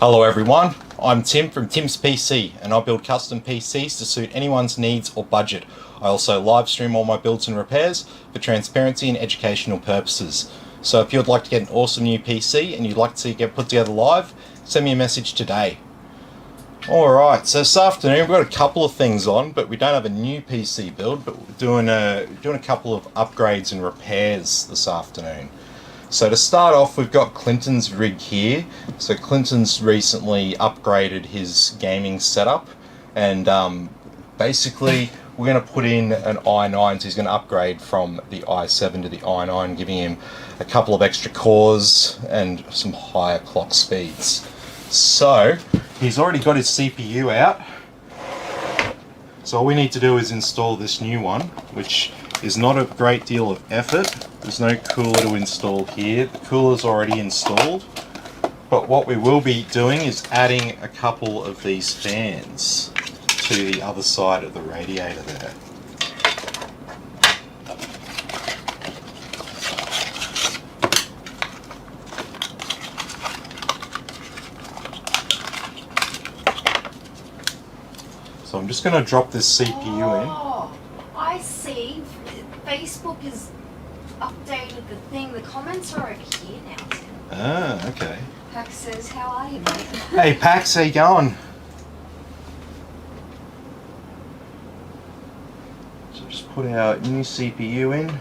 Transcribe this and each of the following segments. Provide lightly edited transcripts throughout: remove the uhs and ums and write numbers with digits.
Hello everyone, I'm Tim from Tim's PC and I build custom PCs to suit anyone's needs or budget. I also live stream all my builds and repairs for transparency and educational purposes. So if you'd like to get an awesome new PC and you'd like to see it get put together live, send me a message today. Alright, so this afternoon we've got a couple of things on, but we don't have a new PC build, but we're doing a couple of upgrades and repairs this afternoon. So to start off, we've got Clinton's rig here. So Clinton's recently upgraded his gaming setup, and basically we're going to put in an i9, so he's going to upgrade from the i7 to the i9, giving him a couple of extra cores and some higher clock speeds. So he's already got his CPU out, so all we need to do is install this new one, which is not a great deal of effort. There's no cooler to install here. The cooler's already installed. But what we will be doing is adding a couple of these fans to the other side of the radiator there. So I'm just going to drop this CPU in. Oh, I see. Facebook has updated the thing. The comments are over here now, Tim. Ah, okay. Pax says, how are you, mate? Hey Pax, how you going? So just put our new CPU in.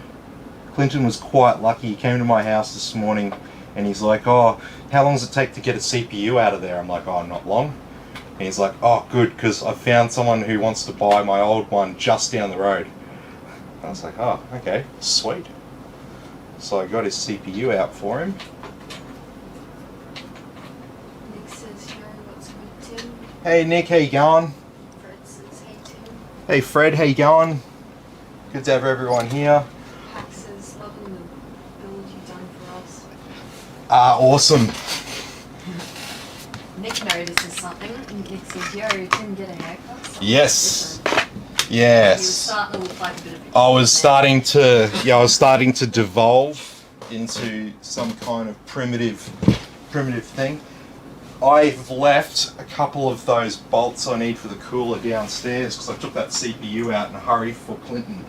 Clinton was quite lucky. He came to my house this morning and he's like, oh, how long does it take to get a CPU out of there? I'm like, oh, not long. And he's like, oh, good, because I found someone who wants to buy my old one just down the road. I was like, oh, okay, sweet. So I got his CPU out for him. Nick says, yo, what's good, Tim? Hey Nick, how you going? Fred says, hey, Tim. Hey Fred, how you going? Good to have everyone here. Pax says, loving the build you've done for us. Awesome. Nick notices something. Nick says, yo, Tim, get a haircut. Something Yes. different. Yes. You were starting to look like a bit of a I was kid now. starting to devolve into some kind of primitive thing. I've left a couple of those bolts I need for the cooler downstairs because I took that CPU out in a hurry for Clinton.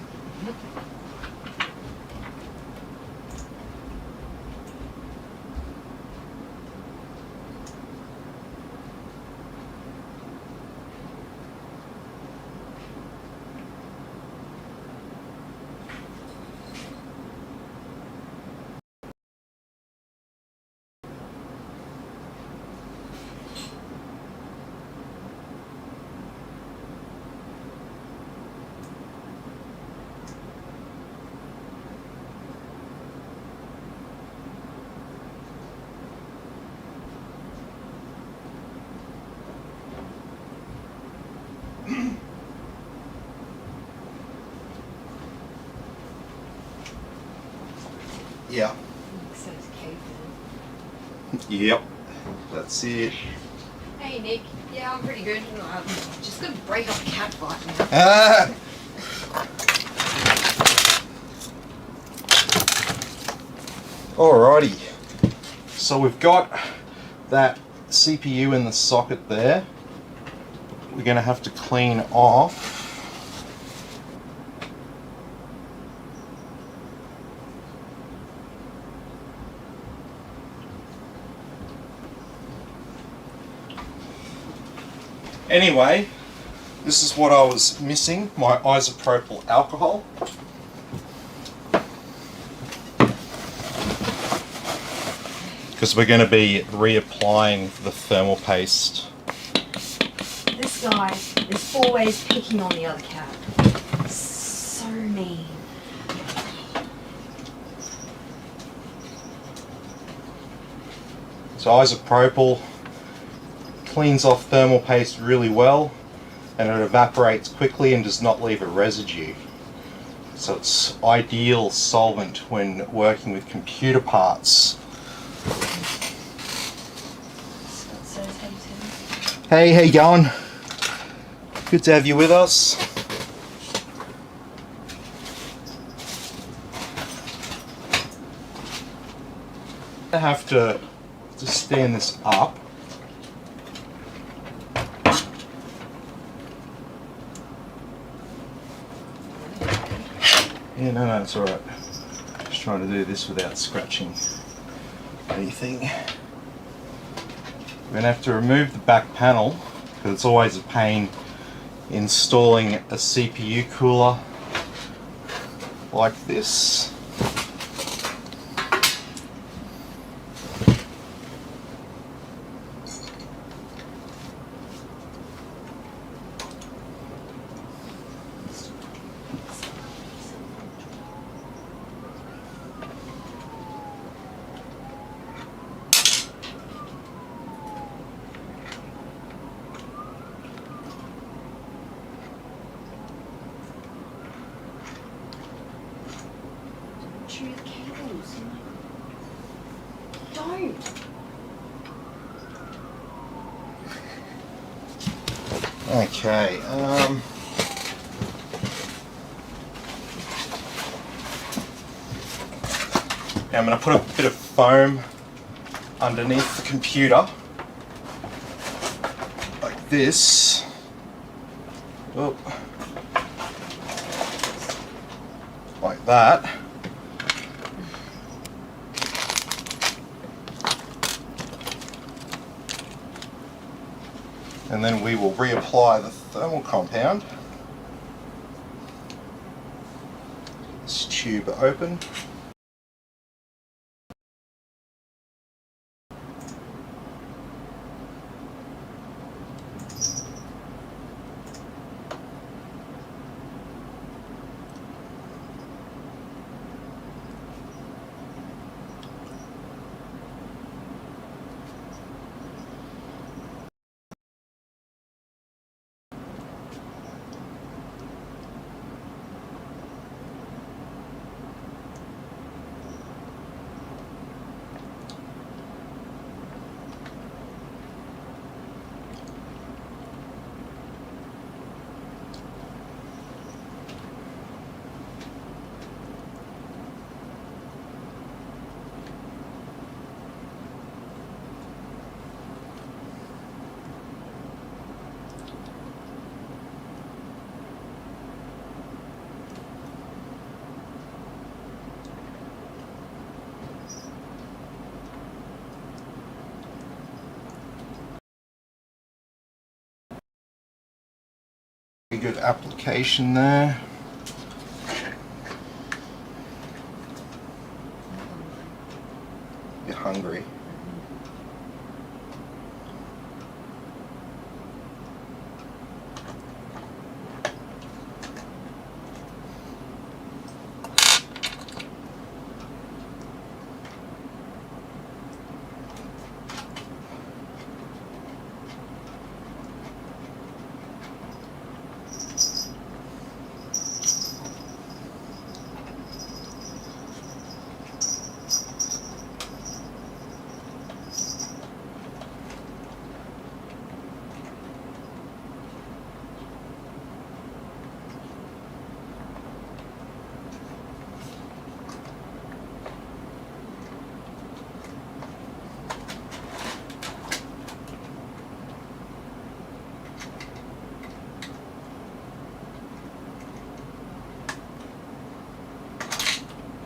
Yeah. Nick says, caveman. Yep. That's it. Hey, Nick. Yeah, I'm pretty good. I'm just gonna break up a cat fight now. Ah. Alrighty. So we've got that CPU in the socket there. We're going to have to clean off anyway. This is what I was missing, my isopropyl alcohol. Because we're going to be reapplying the thermal paste. This guy is always picking on the other cat. So mean. So isopropyl cleans off thermal paste really well, and it evaporates quickly and does not leave a residue. So it's ideal solvent when working with computer parts. Scott says, hey, Tim. Hey, how you going? Good to have you with us. I have to stand this up Yeah, no, it's alright. Just trying to do this without scratching anything. We're going to have to remove the back panel because it's always a pain installing a CPU cooler like this. Chew the cables. Don't. Okay, now I'm going to put a bit of foam underneath the computer, like this. Oh. Like that. And then we will reapply the thermal compound. This tube open. Good application there. You're hungry.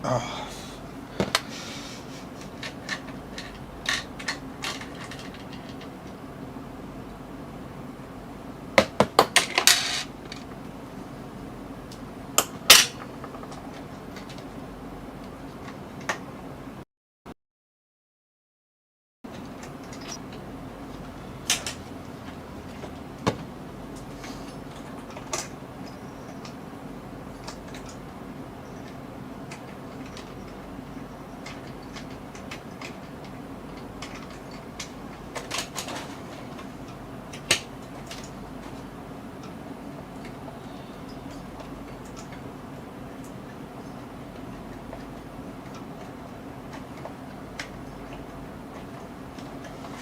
Oh.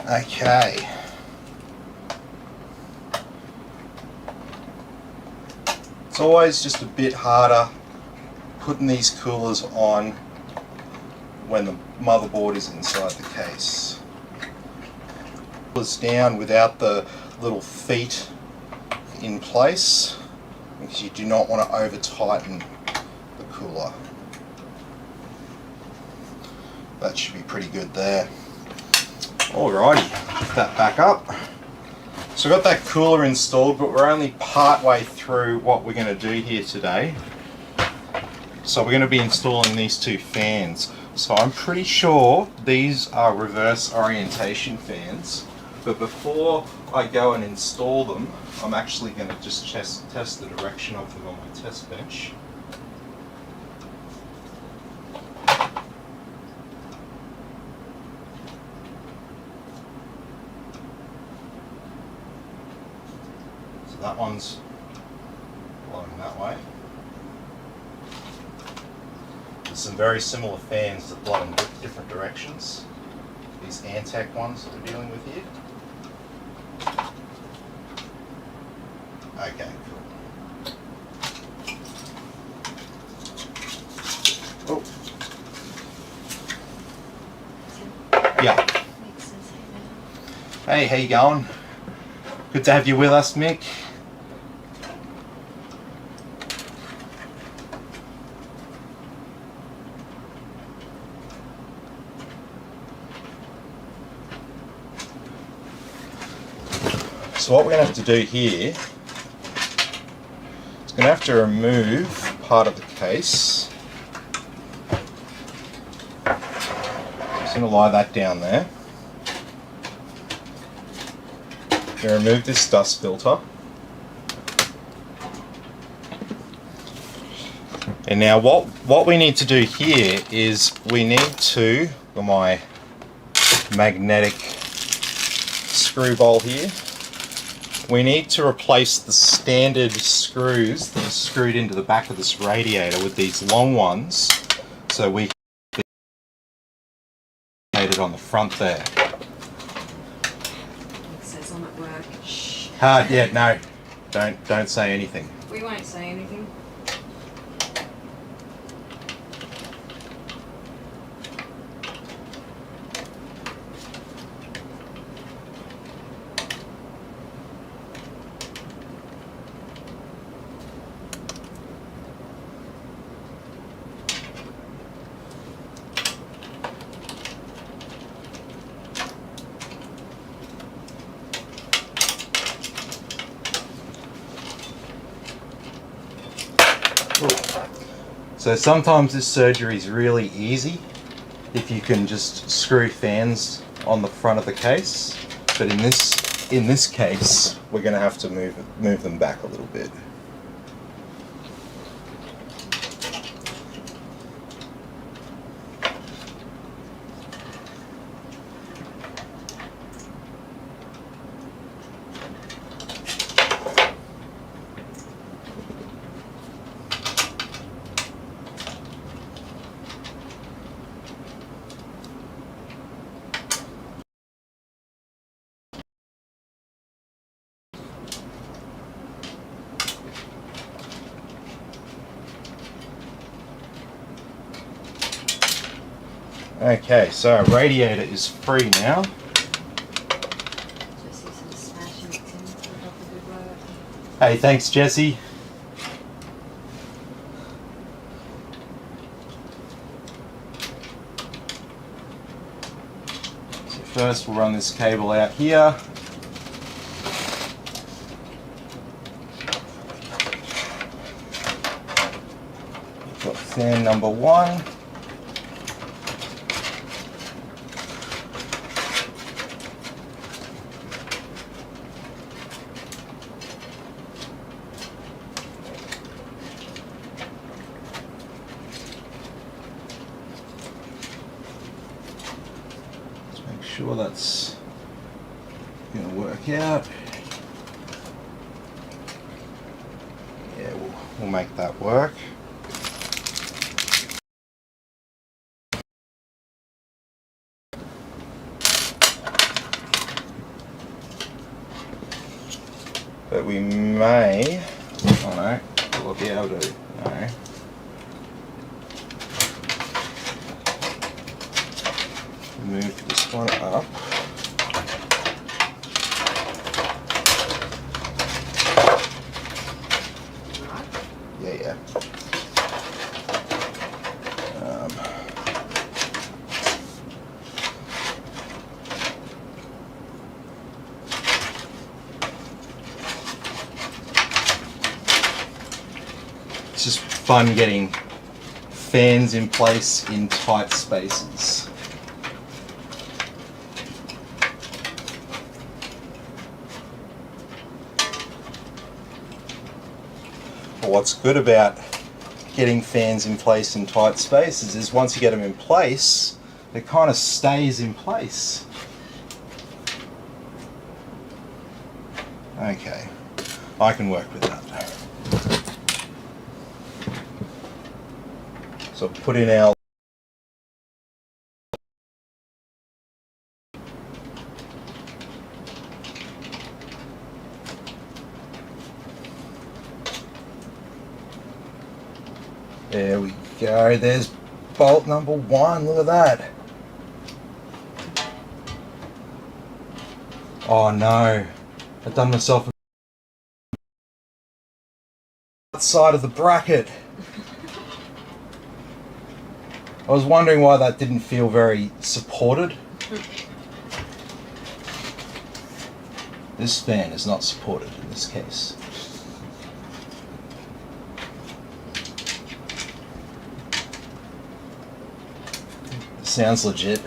Okay. It's always just a bit harder putting these coolers on when the motherboard is inside the case. Coolers down without the little feet in place because you do not want to over tighten the cooler. That should be pretty good there. Alrighty, put that back up. So we've got that cooler installed, but we're only part way through what we're going to do here today. So we're going to be installing these two fans. So I'm pretty sure these are reverse orientation fans, but before I go and install them, I'm actually going to just test the direction of them on my test bench. So that one's blowing that way. There's some very similar fans that blow in different directions. These Antec ones that we're dealing with here. Okay, cool. Oh. Yeah. Makes sense. Hey, how you going? Good to have you with us, Mick. So what we're going to have to do here is going to have to remove part of the case. Just going to lie that down there. Going to remove this dust filter. And now what we need to do here is we need to, for my magnetic screw bowl here, we need to replace the standard screws that are screwed into the back of this radiator with these long ones, so we can it on the front there. It says I'm at work. Shh. Yeah, no, don't say anything. We won't say anything. So sometimes this surgery is really easy if you can just screw fans on the front of the case, but in this case we're going to have to move them back a little bit. Okay, so our radiator is free now. Jesse's smashing it, Tim. Keep up the good work. Hey, thanks, Jesse. So first we'll run this cable out here. We've got fan number 1. Sure that's going to work out. Yeah, we'll make that work. But we may, oh no, we'll be able to, no. Move this one up. Yeah. fun getting fans in place in tight spaces. But what's good about getting fans in place in tight spaces is once you get them in place, it kind of stays in place. Okay, I can work with that. So put in our there we go, there's bolt number 1, look at that. Oh no, I've done myself a side of the bracket. I was wondering why that didn't feel very supported. This fan is not supported in this case. Sounds legit.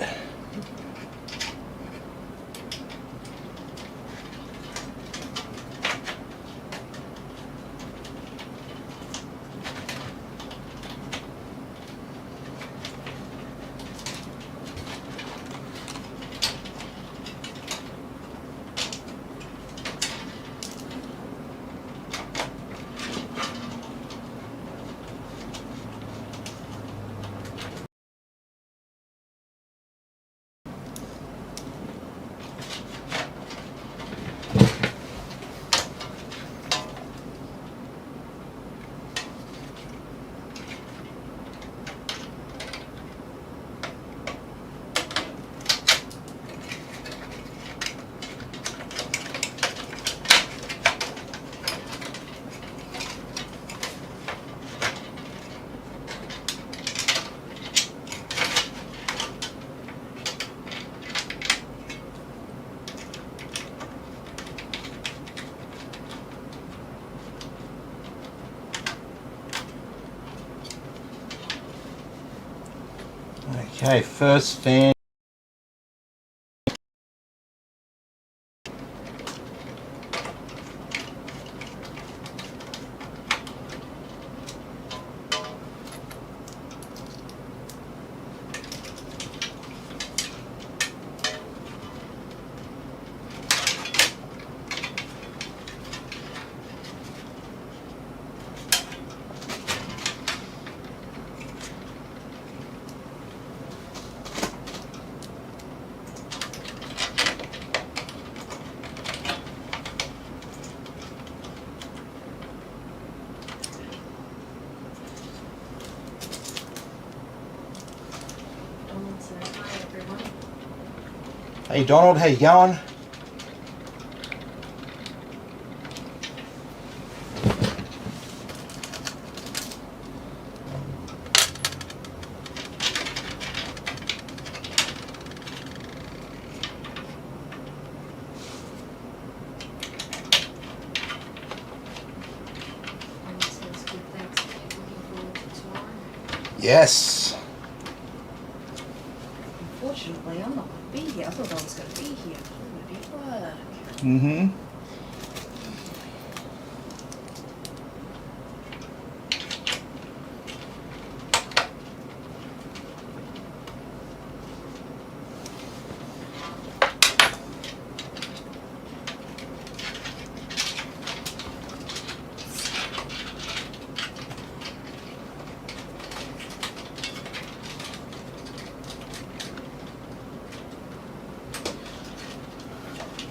Okay, first fan. Hey Donald, how you going? Yes. Unfortunately, I'm not going to be here. I thought I was going to be here. I'm going to be at work. Mm-hmm.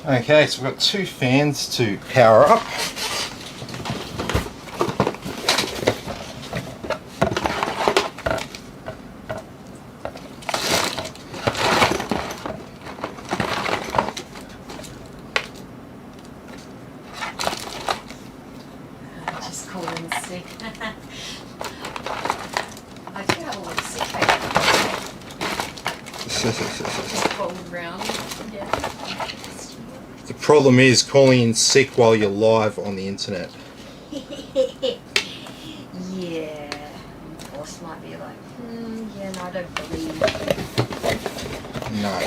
Okay, so we've got 2 fans to power up. I just called in sick. I do have a little sick baby. Just rolled around. Yeah. The problem is calling in sick while you're live on the internet. Yeah. just might be like, yeah, no, I don't believe. No.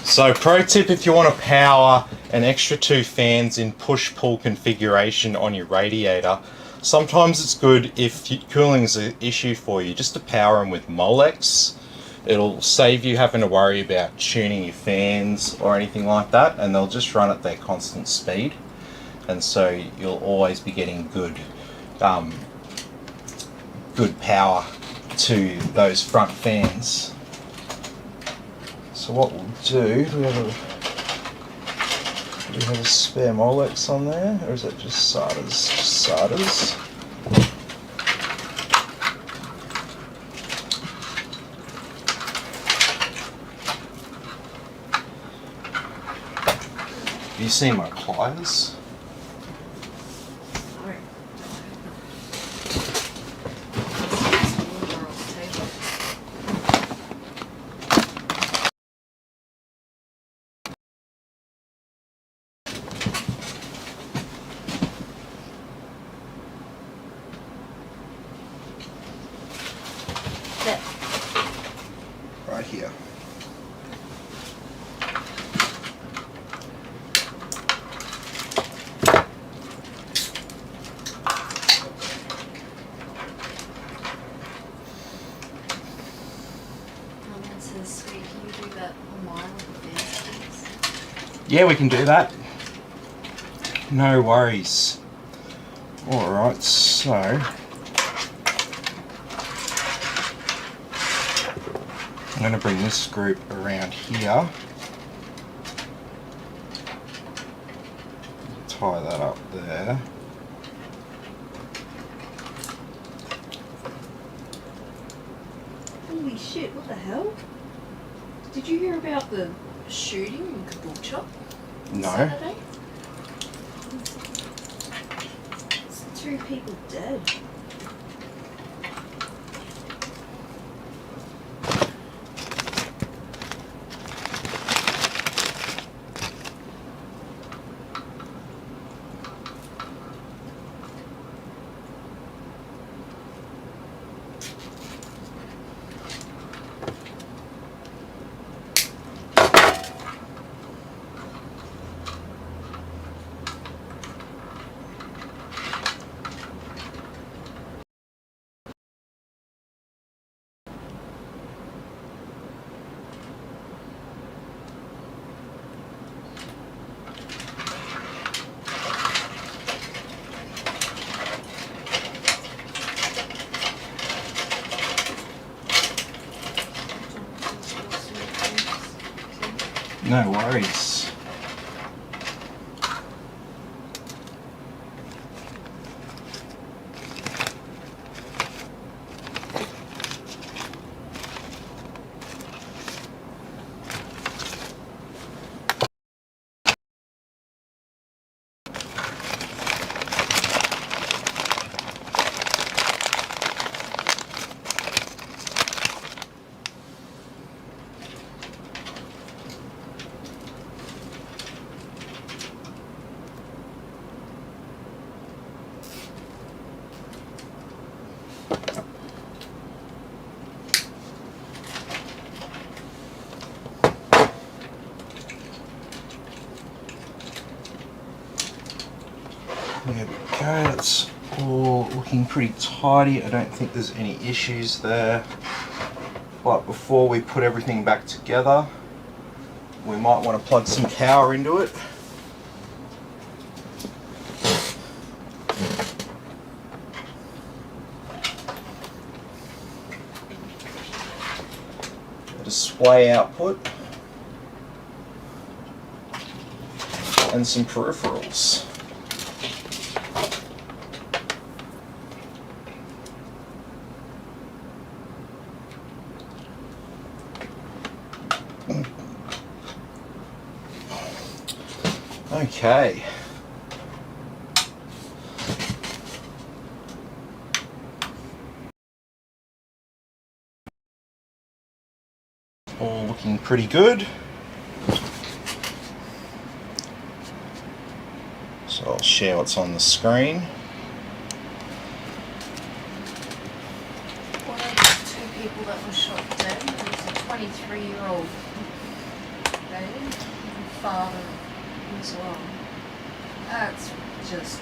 So pro tip, if you want to power an extra 2 fans in push-pull configuration on your radiator, sometimes it's good if cooling is an issue for you, just to power them with Molex. It'll save you having to worry about tuning your fans or anything like that, and they'll just run at their constant speed. And so you'll always be getting good power to those front fans. So what we'll do we have a spare Molex on there, or is it just SATAs? Just SATAs. You see my pliers? Right here. Yeah, we can do that. No worries. Alright, so I'm going to bring this group around here. Tie that up there. Holy shit, what the hell? Did you hear about the shooting in Caboolture? No. Saturday? 2 people dead. No worries. There we go, that's all looking pretty tidy. I don't think there's any issues there. But before we put everything back together, we might want to plug some power into it. A display output and some peripherals. Okay. All looking pretty good. So I'll share what's on the screen. 23-year-old baby, father as well. That's just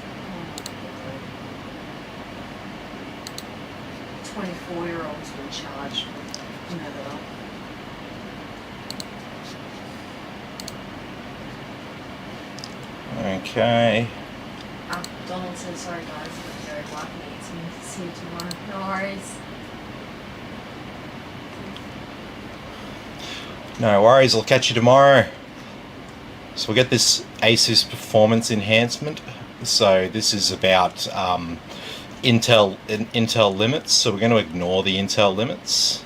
24-year-olds been charged with murder. Okay. Donald said, sorry guys, but Jared White needs me to see you tomorrow. No worries. No worries, I'll catch you tomorrow. So we'll get this ASUS performance enhancement. So this is about Intel limits. So we're going to ignore the Intel limits.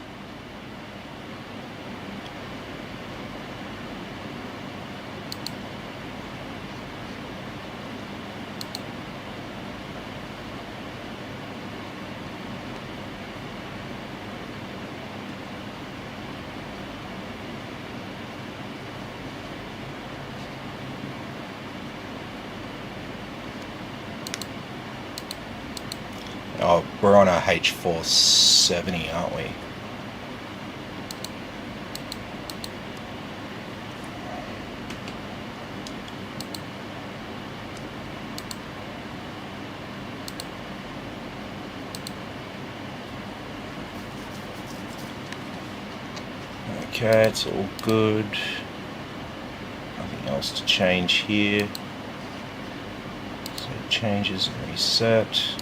Oh, we're on a H470, aren't we? Okay, it's all good. Nothing else to change here. So changes and reset.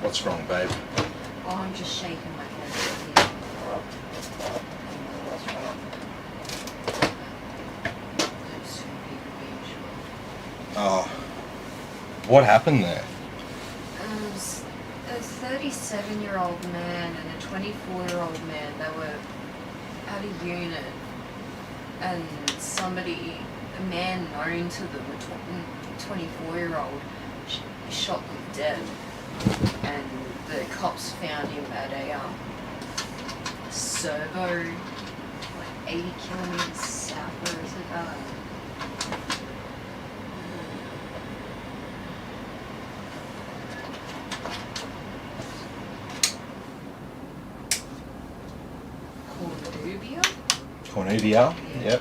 What's wrong, babe? Oh, I'm just shaking my head. Oh, what happened there? A 37-year-old man and a 24-year-old man, they were at a unit, and a man known to them, a 24-year-old, shot them dead. And the cops found him at a servo, like 80 kilometers south, where is it? Cornubia? Yeah. Yep.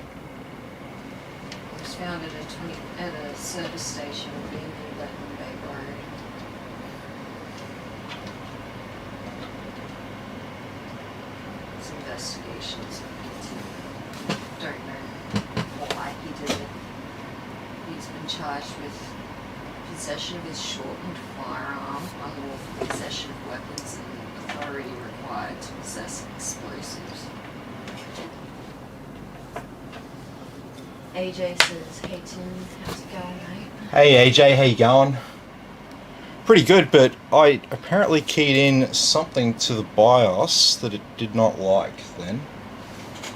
It was found at a service station being in Latin Bay Road. Investigations into, don't know why he did it. He's been charged with possession of his shortened firearm, unlawful possession of weapons, and authority required to possess explosives. AJ says, hey Tim, how's it going, mate? Hey AJ, how you going? Pretty good, but I apparently keyed in something to the BIOS that it did not like then.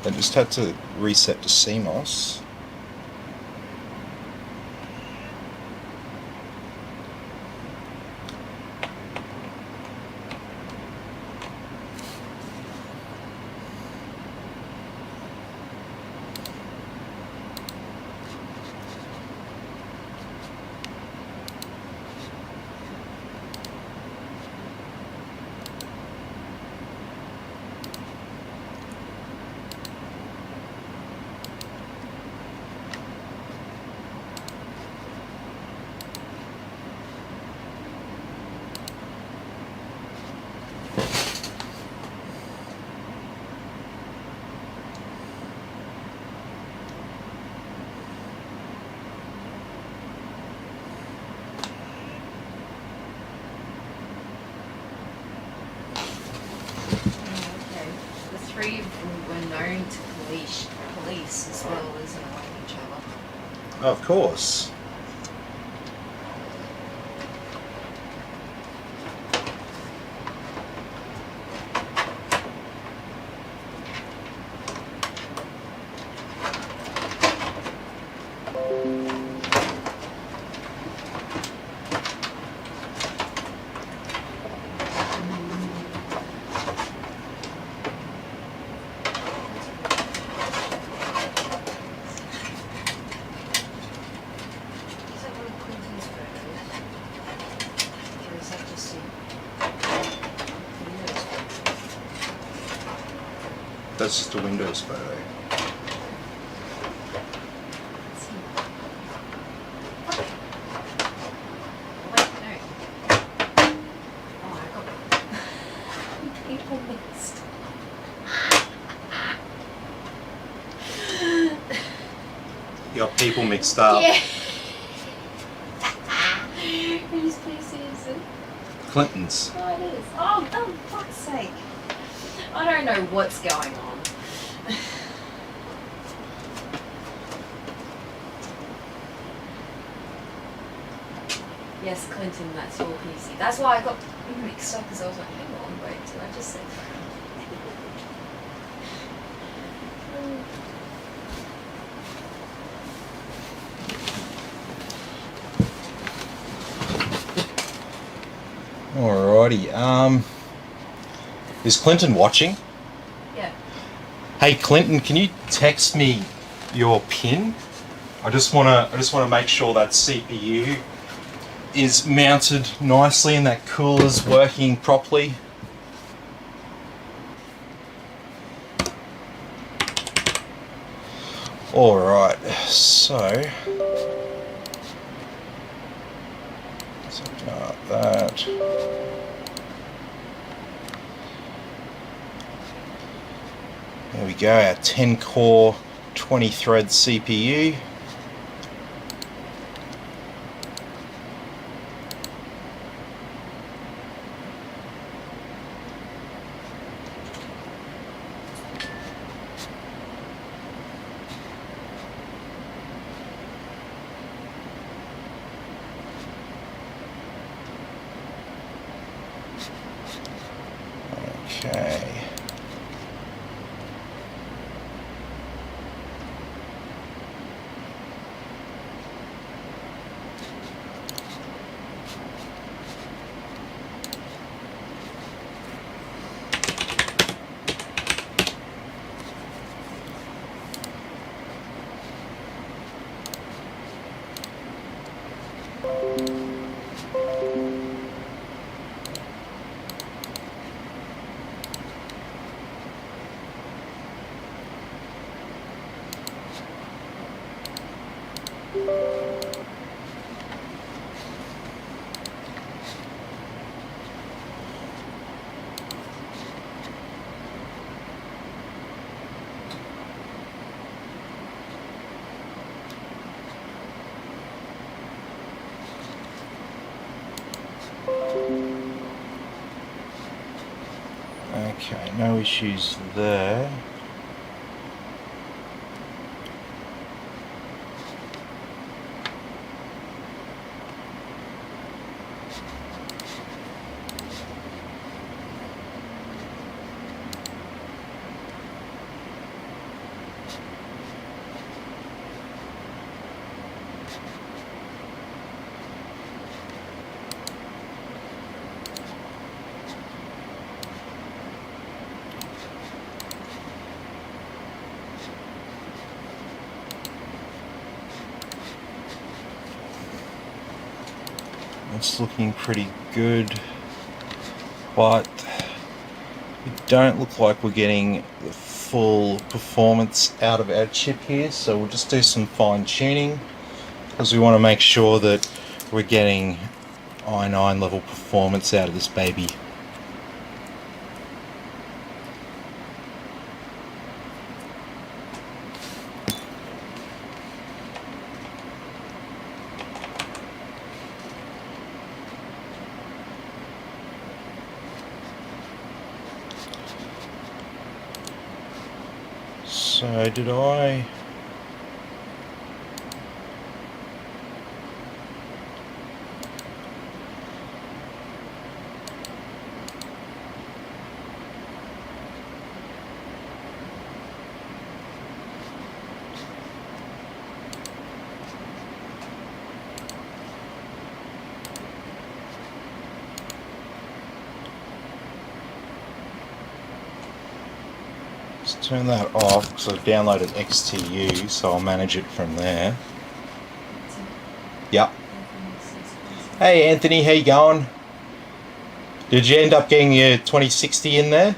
I just had to reset to CMOS. Three of them were known to police as well as knowing each other. Of course. That's just a Windows photo. Let's see. Wait, no. Oh, I got people mixed. You got people mixed up. Yeah. Whose PC is it? Clinton's. Oh, it is. Oh, fuck's sake. I don't know what's going on. Yes, Clinton, that's your PC. That's why I got mixed up, because I was like, hang on, wait, did I just say that? Alrighty. Is Clinton watching? Yeah. Hey Clinton, can you text me your PIN? I just wanna make sure that CPU is mounted nicely and that cooler's working properly. Alright, so something like that. There we go, our 10 core 20 thread CPU. Okay. Okay, no issues there. It's looking pretty good, but it don't look like we're getting the full performance out of our chip here, so we'll just do some fine tuning because we want to make sure that we're getting i9 level performance out of this baby. So did I... Let's turn that off because I've downloaded XTU, so I'll manage it from there. Yep. Hey Anthony, how you going? Did you end up getting your 2060 in there?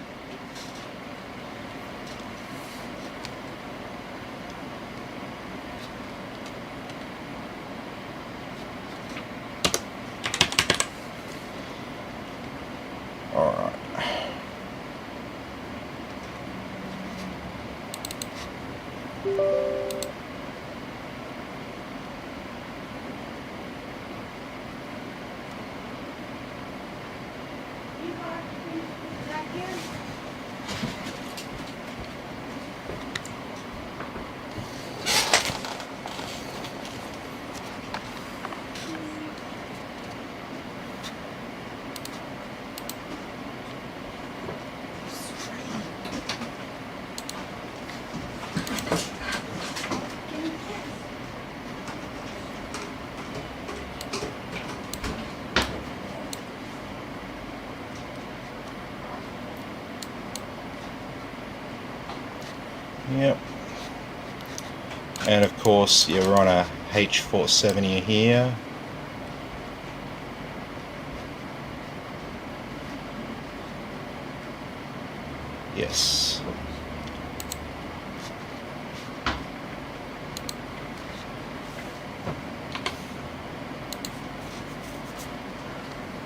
Yep. And of course, you're on a H470 here. Yes.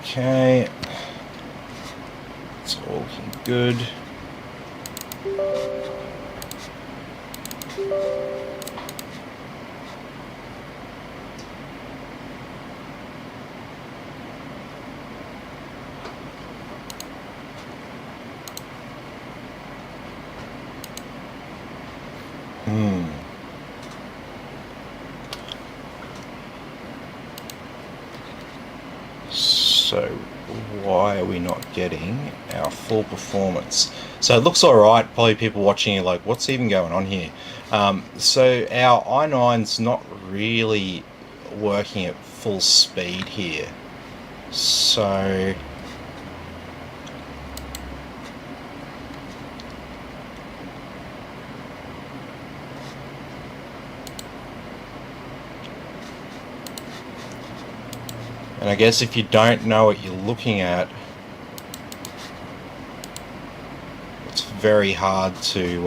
Okay. It's all looking good. So why are we not getting our full performance? So it looks alright. Probably people watching are like, what's even going on here? So our i9's not really working at full speed here. So and I guess if you don't know what you're looking at, it's very hard to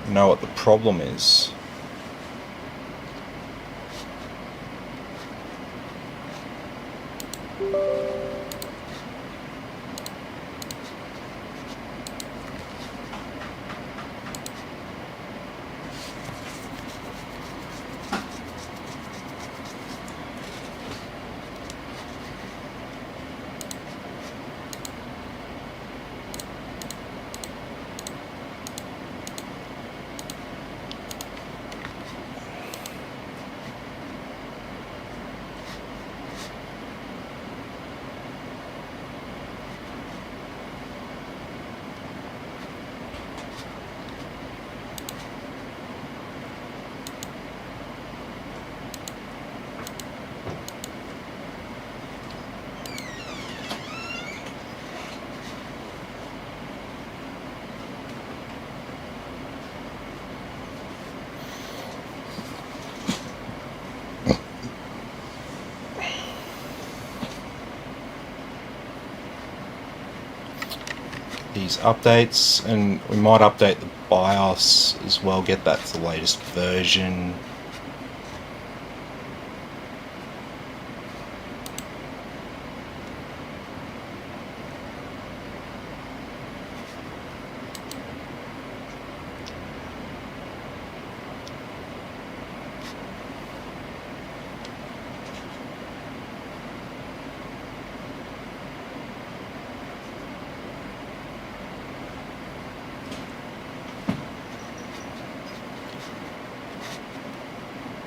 know what the problem is. These updates, and we might update the BIOS as well, get that to the latest version.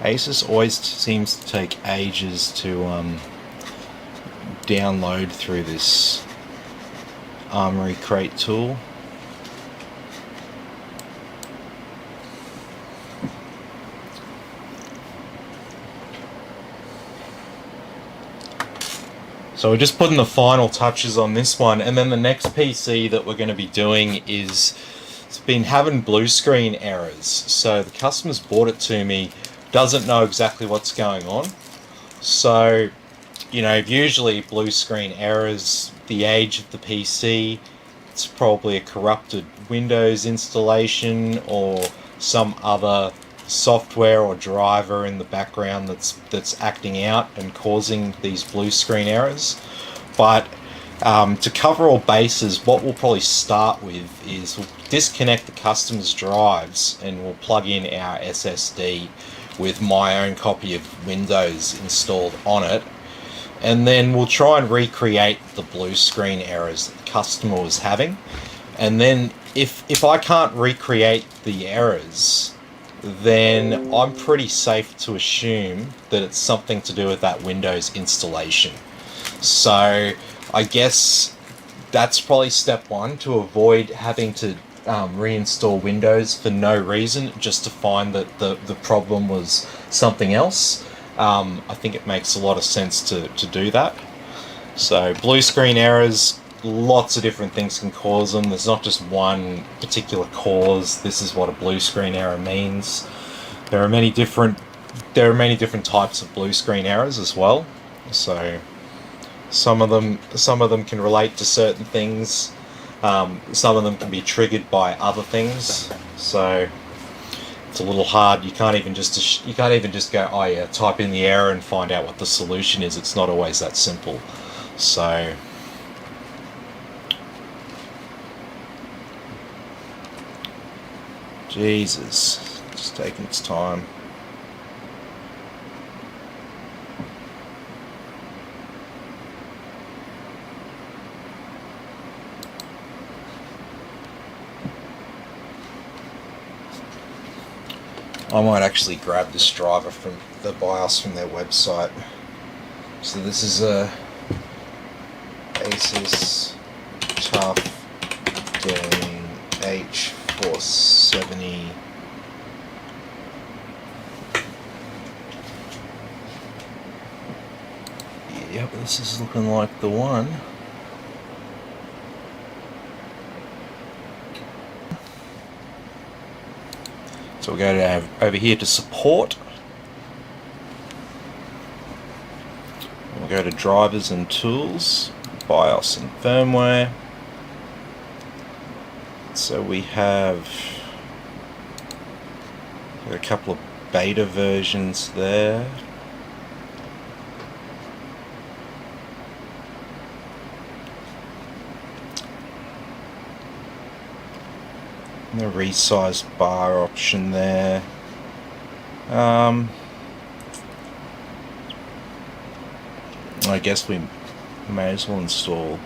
Asus always seems to take ages to download through this Armory Crate tool. So we're just putting the final touches on this one, and then the next PC that we're going to be doing is, it's been having blue screen errors. So the customer's bought it to me, doesn't know exactly what's going on. So, you know, usually blue screen errors, the age of the PC, it's probably a corrupted Windows installation or some other software or driver in the background that's acting out and causing these blue screen errors. But to cover all bases, what we'll probably start with is we'll disconnect the customer's drives and we'll plug in our SSD with my own copy of Windows installed on it. and then we'll try and recreate the blue screen errors that the customer was having. And then if I can't recreate the errors, then I'm pretty safe to assume that it's something to do with that Windows installation. So I guess that's probably step one, to avoid having to reinstall Windows for no reason, just to find that the problem was something else. I think it makes a lot of sense to do that. So blue screen errors, lots of different things can cause them. There's not just one particular cause. This is what a blue screen error means. There are many different types of blue screen errors as well. So some of them can relate to certain things. Some of them can be triggered by other things. So it's a little hard. You can't even just go, oh yeah, type in the error and find out what the solution is. It's not always that simple. So Jesus, just taking its time. I might actually grab this driver from the BIOS from their website. So this is a Asus TUF Gaming H470. Yep, this is looking like the one. So we'll go over here to support. We'll go to drivers and tools, BIOS and firmware. So we have a couple of beta versions there. The resize bar option there. I guess we may as well install.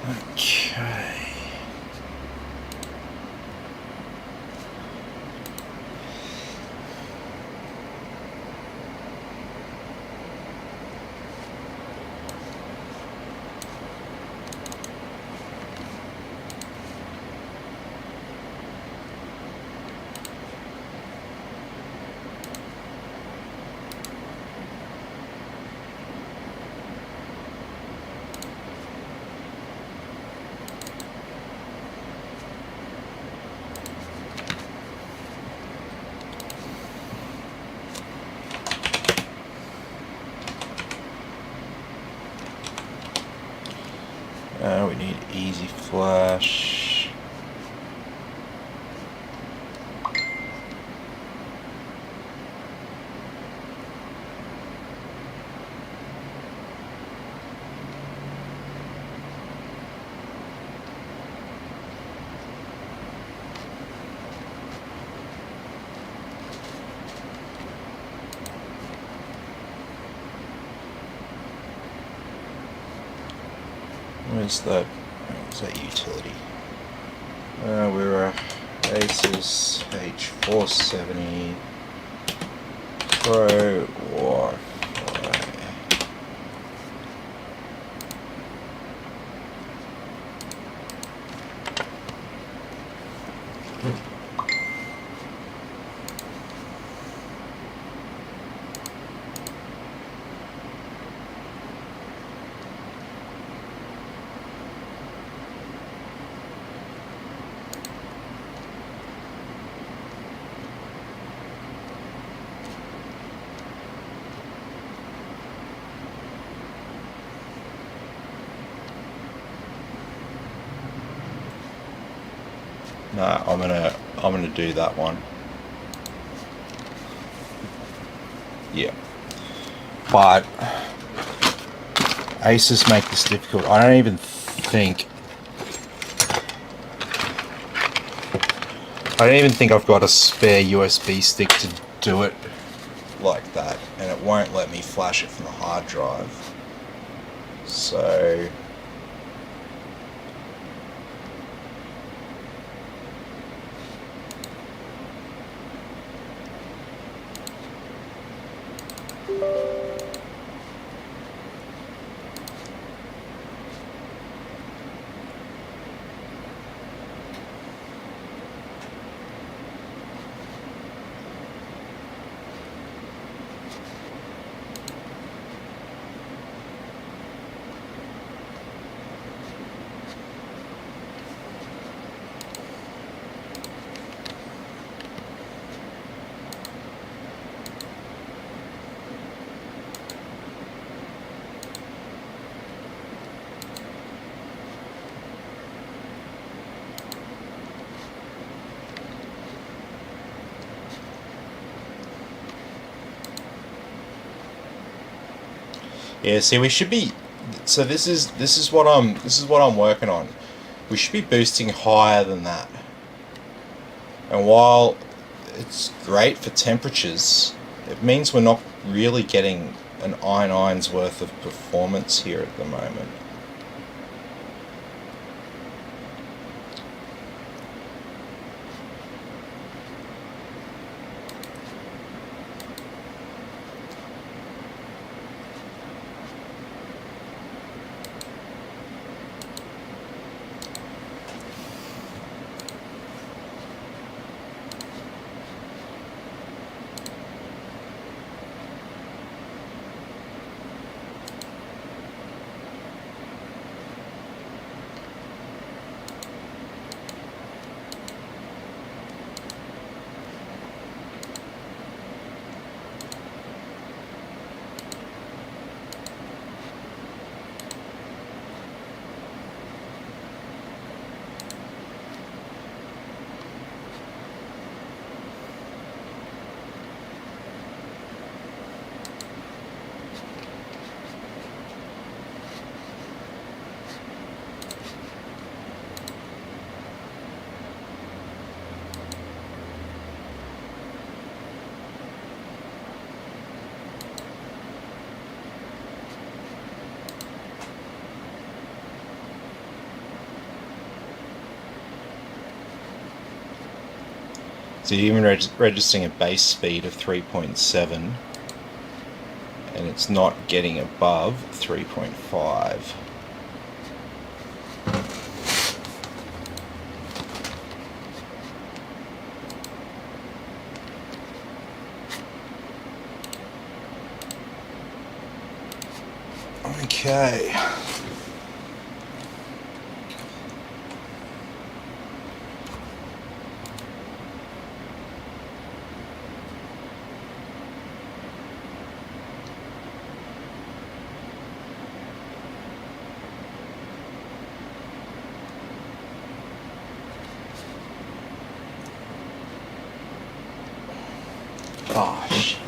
Okay. We need easy flash. Where's that utility? We're Asus H470 Pro Wi-Fi. No, I'm gonna do that one. Yeah. But Asus make this difficult. I don't even think I've got a spare USB stick to do it like that, and it won't let me flash it from the hard drive. So yeah, see, we should be. So this is what I'm working on. We should be boosting higher than that. And while it's great for temperatures, it means we're not really getting an iron's worth of performance here at the moment. So you're even registering a base speed of 3.7, and it's not getting above 3.5. Okay. Oh, shit.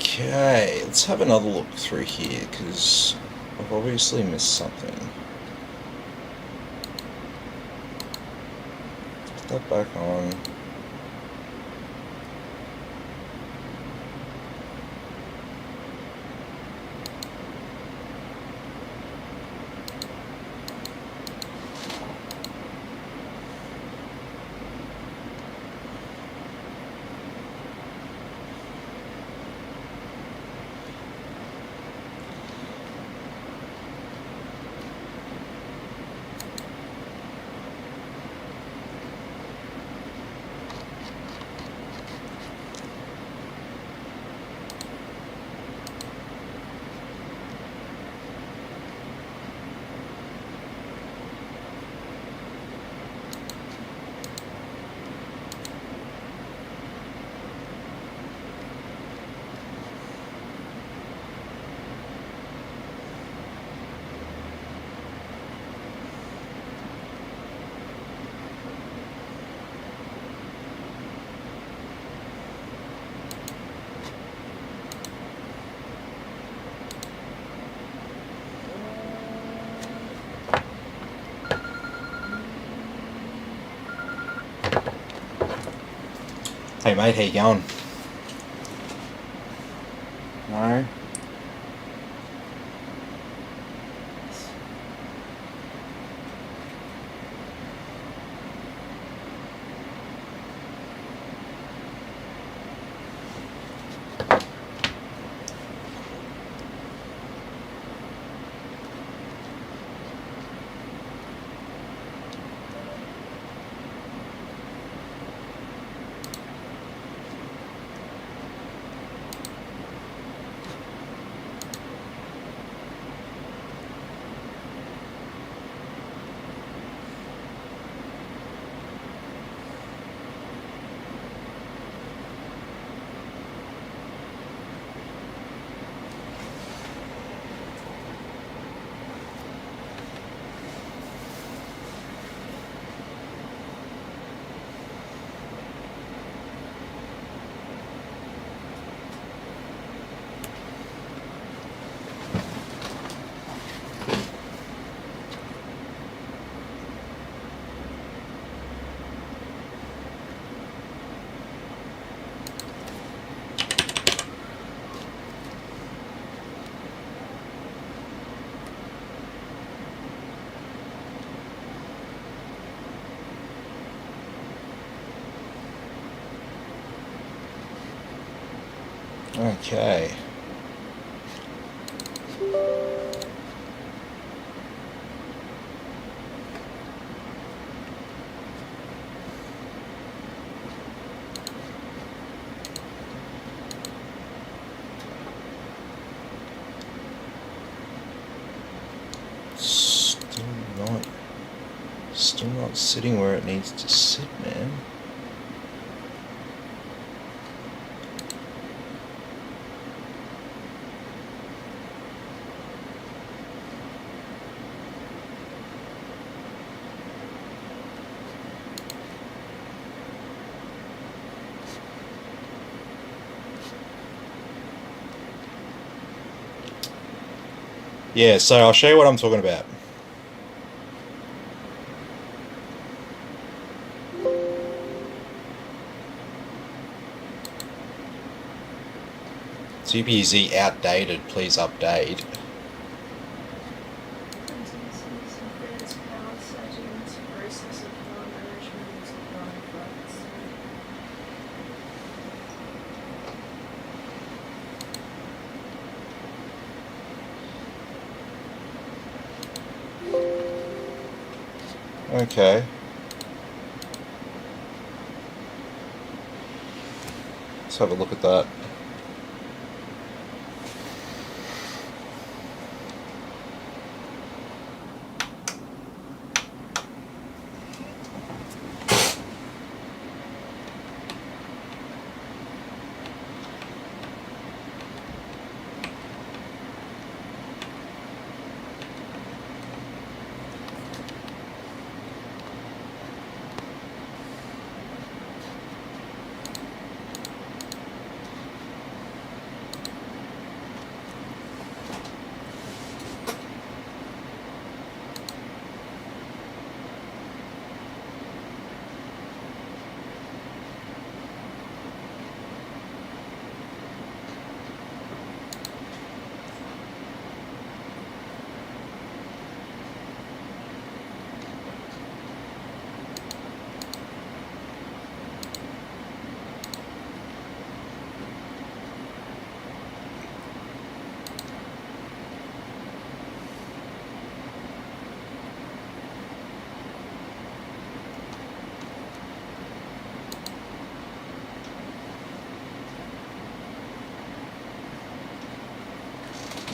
Okay, let's have another look through here, because I've obviously missed something. Put that back on. Hey mate, how you going? No? Okay. Still not sitting where it needs to sit, man. Yeah, so I'll show you what I'm talking about. CPZ outdated, please update. Okay. Let's have a look at that.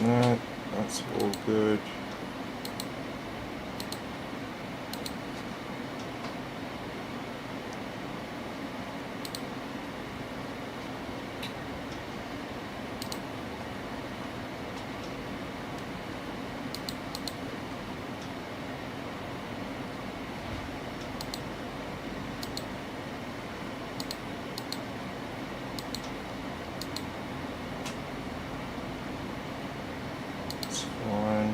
No, that's all good. It's fine.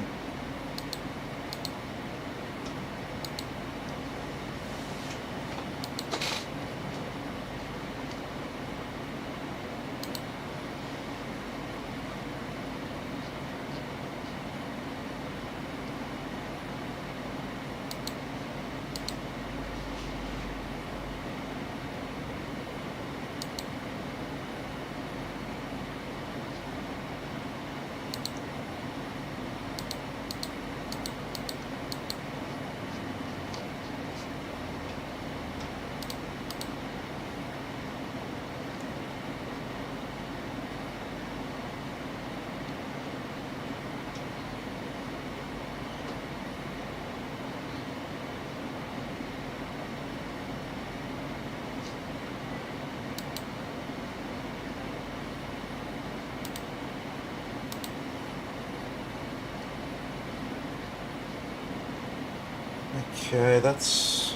Okay, that's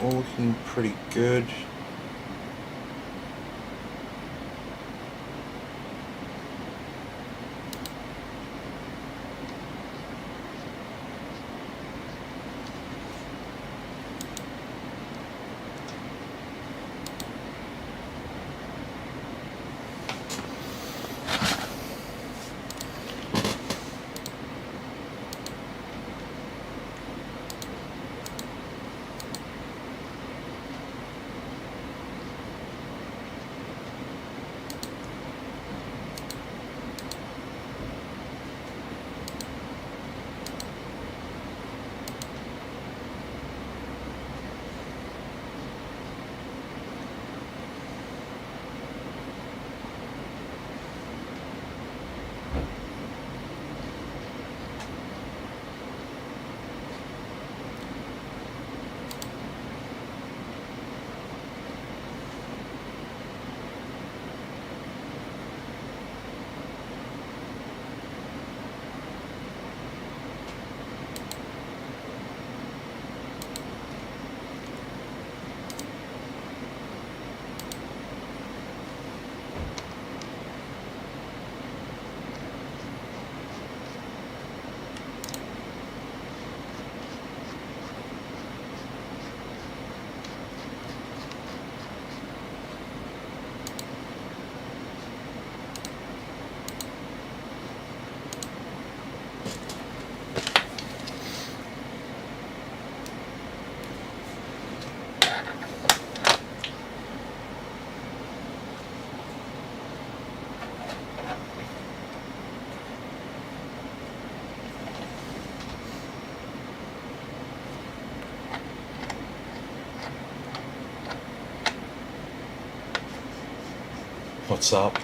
all looking pretty good. What's up?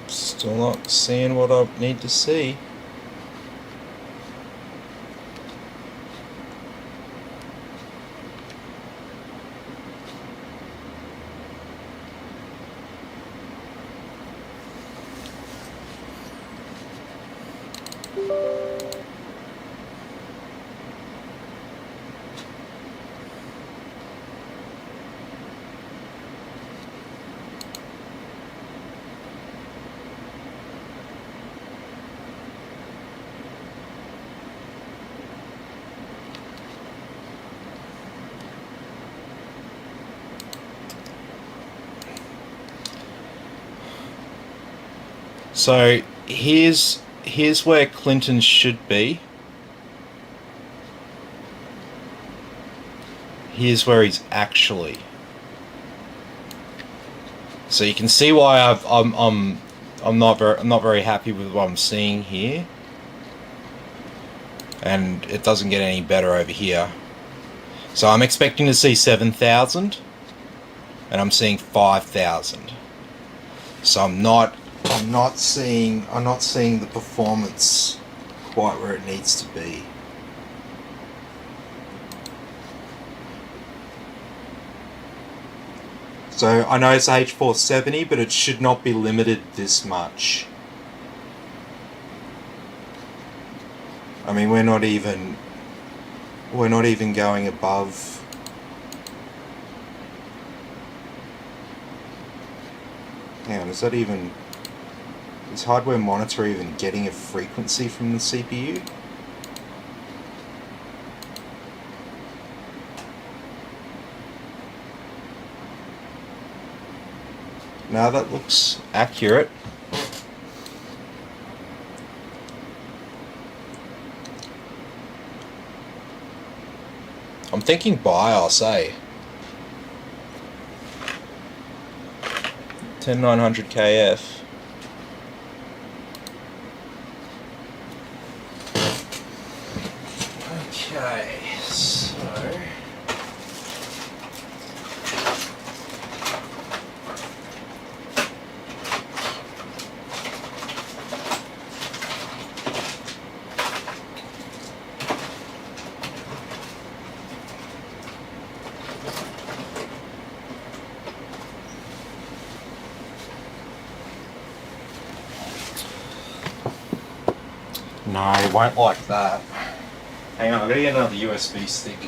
Still not seeing what I need to see. So here's where Clinton should be. Here's where he's actually. So you can see why I'm not very happy with what I'm seeing here, and it doesn't get any better over here. So I'm expecting to see 7,000, and I'm seeing 5,000. So I'm not seeing the performance quite where it needs to be. So I know it's H470, but it should not be limited this much. I mean, we're not even going above. Hang on, is hardware monitor even getting a frequency from the CPU? Now that looks accurate. I'm thinking BIOS, eh? 10900 KF. Okay, so no, it won't like that. Hang on, I've got to get another USB stick.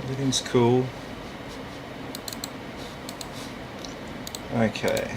Everything's cool. Okay.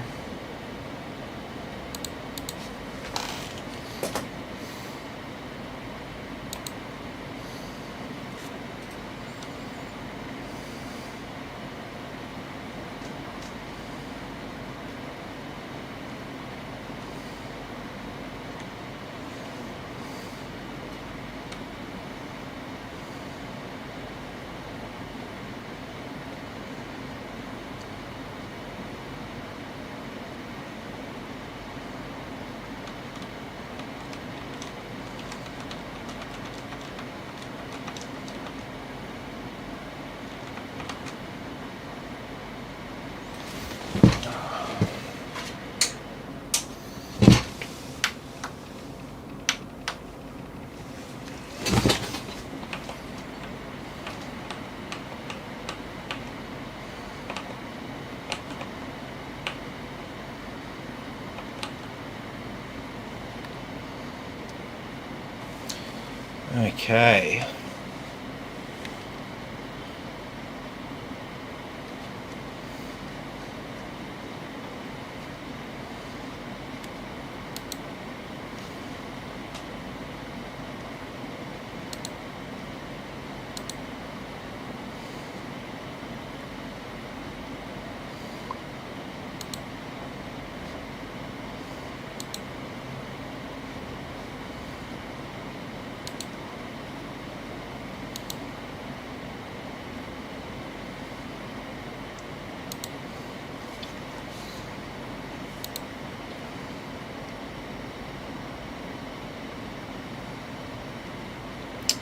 Okay.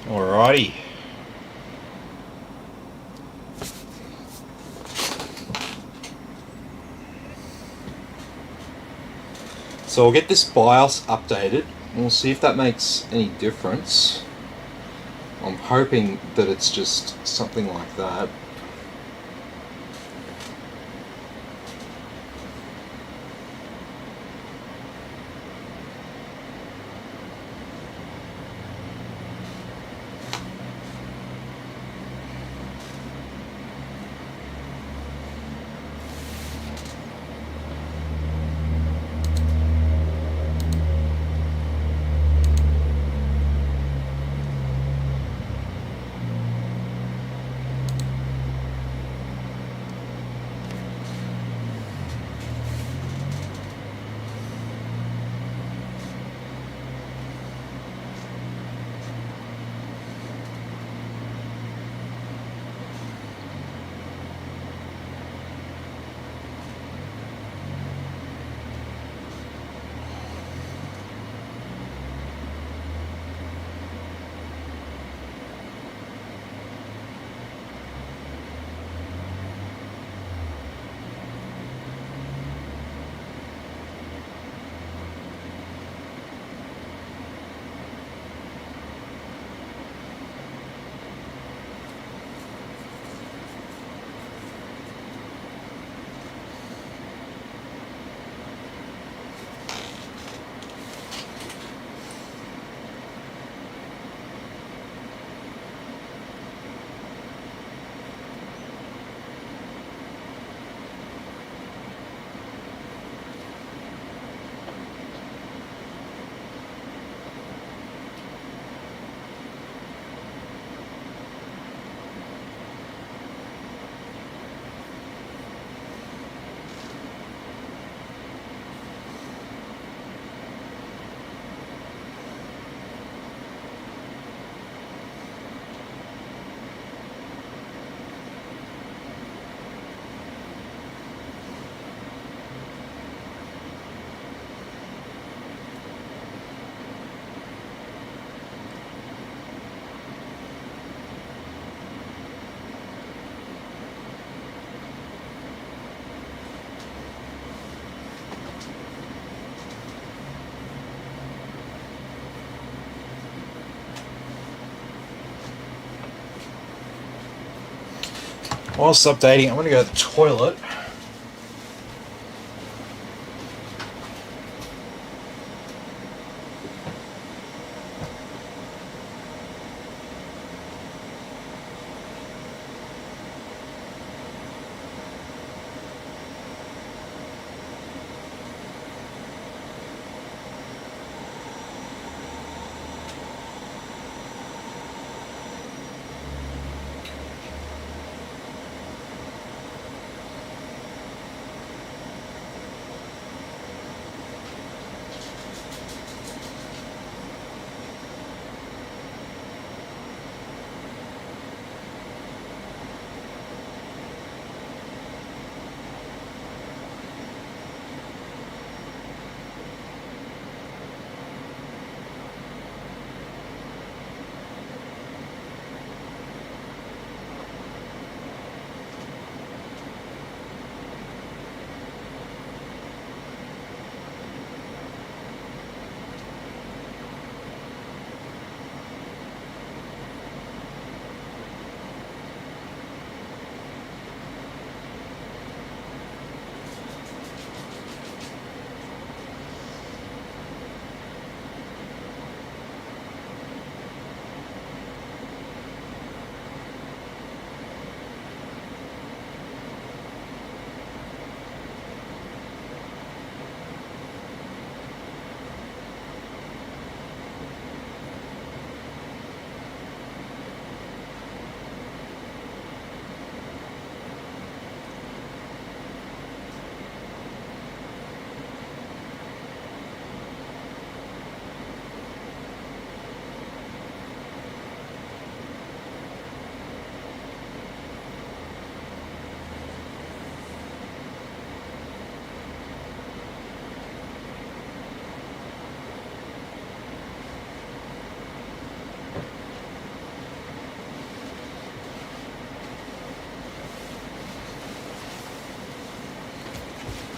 Alrighty. So I'll get this BIOS updated. We'll see if that makes any difference. I'm hoping that it's just something like that. Whilst updating, I'm going to go to the toilet.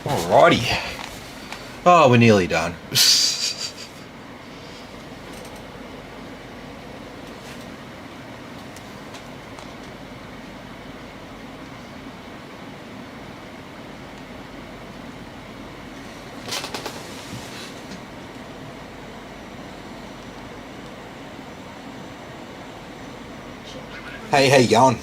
Alrighty. Oh, we're nearly done. Hey, how you going?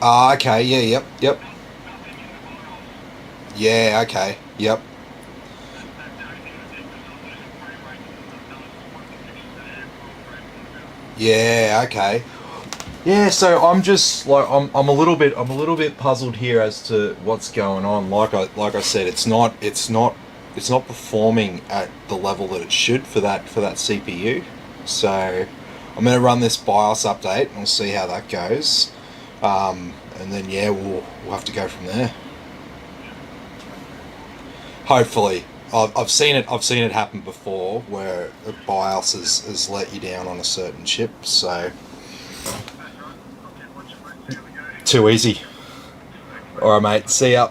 Ah, okay, yeah, yep. Yeah, okay, yep. Yeah, okay. Yeah, so I'm just like I'm a little bit puzzled here as to what's going on. Like I said, it's not performing at the level that it should for that CPU. So I'm gonna run this BIOS update and we'll see how that goes. And then yeah, we'll have to go from there. Hopefully, I've seen it happen before where a BIOS has let you down on a certain chip. So too easy. All right, mate. See ya.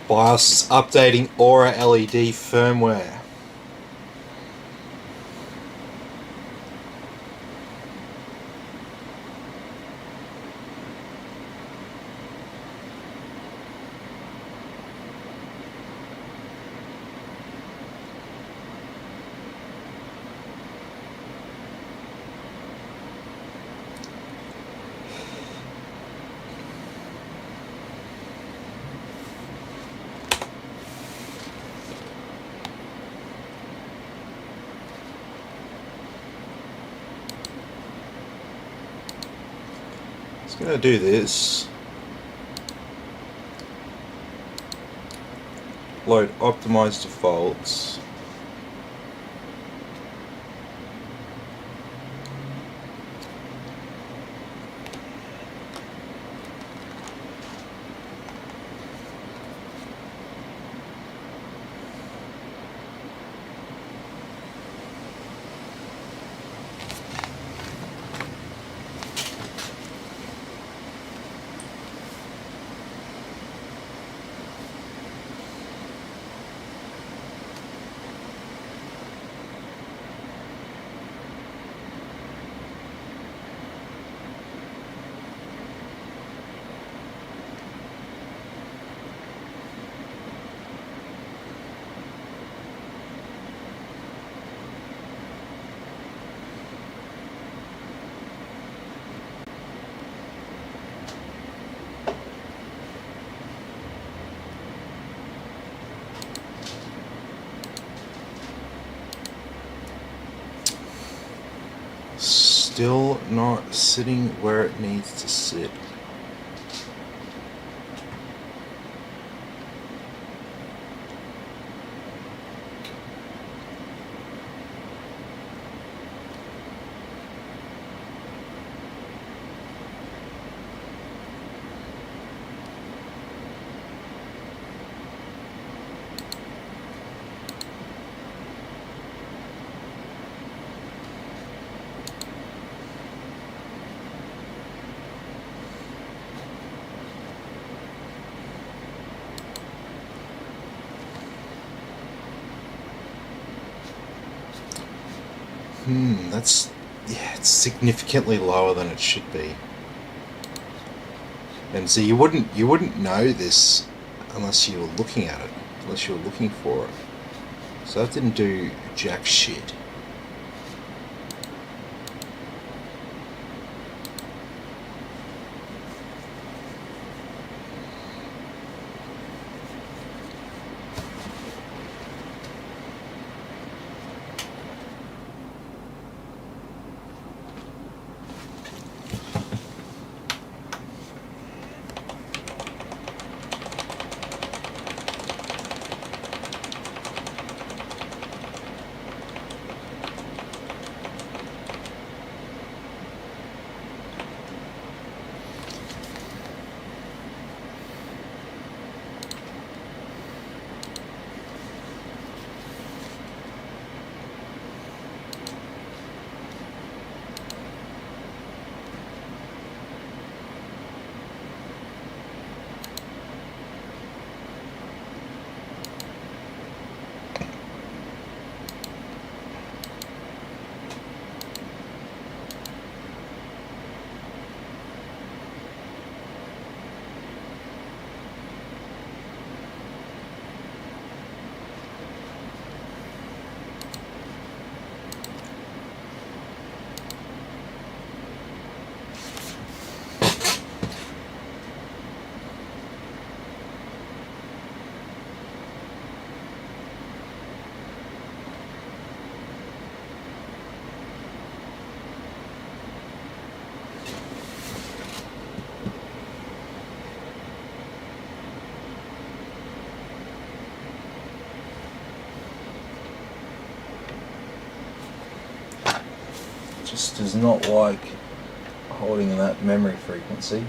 BIOS is updating Aura LED firmware. It's gonna do this. Load optimized defaults. Still not sitting where it needs to sit. That's, yeah, it's significantly lower than it should be. And so you wouldn't know this unless you were looking at it, unless you were looking for it. So that didn't do jack shit. just does not like holding that memory frequency.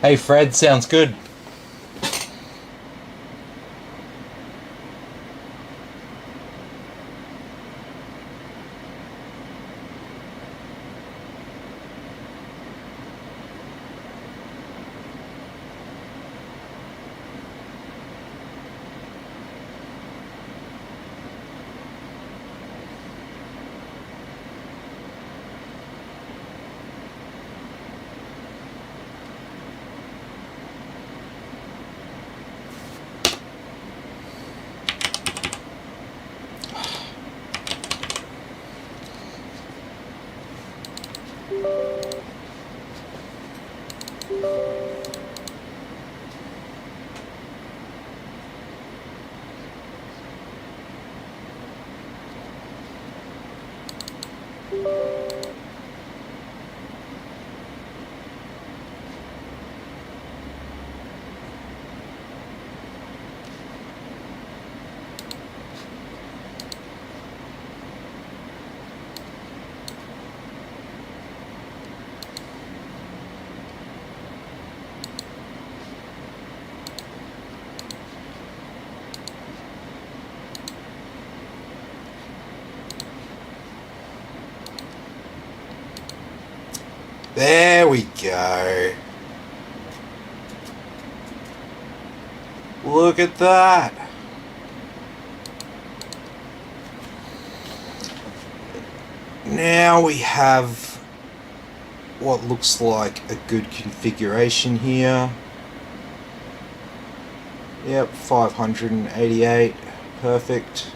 Hey Fred, sounds good. There we go. Look at that. Now we have what looks like a good configuration here. Yep, 588. Perfect.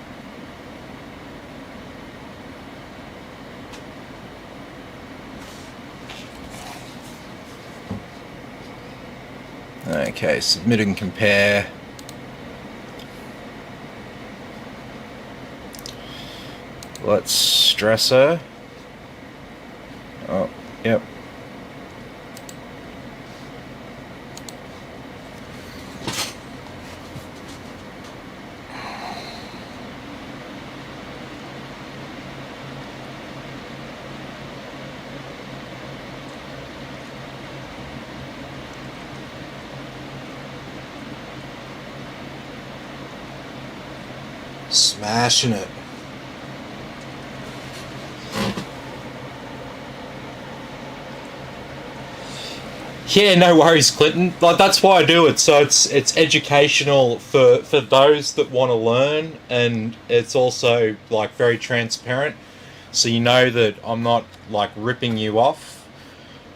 Okay, submit and compare. Let's stressor. Oh, yep. Smashing it. Yeah, no worries, Clinton. Like, that's why I do it. So it's educational for those that want to learn, and it's also like very transparent. So you know that I'm not like ripping you off.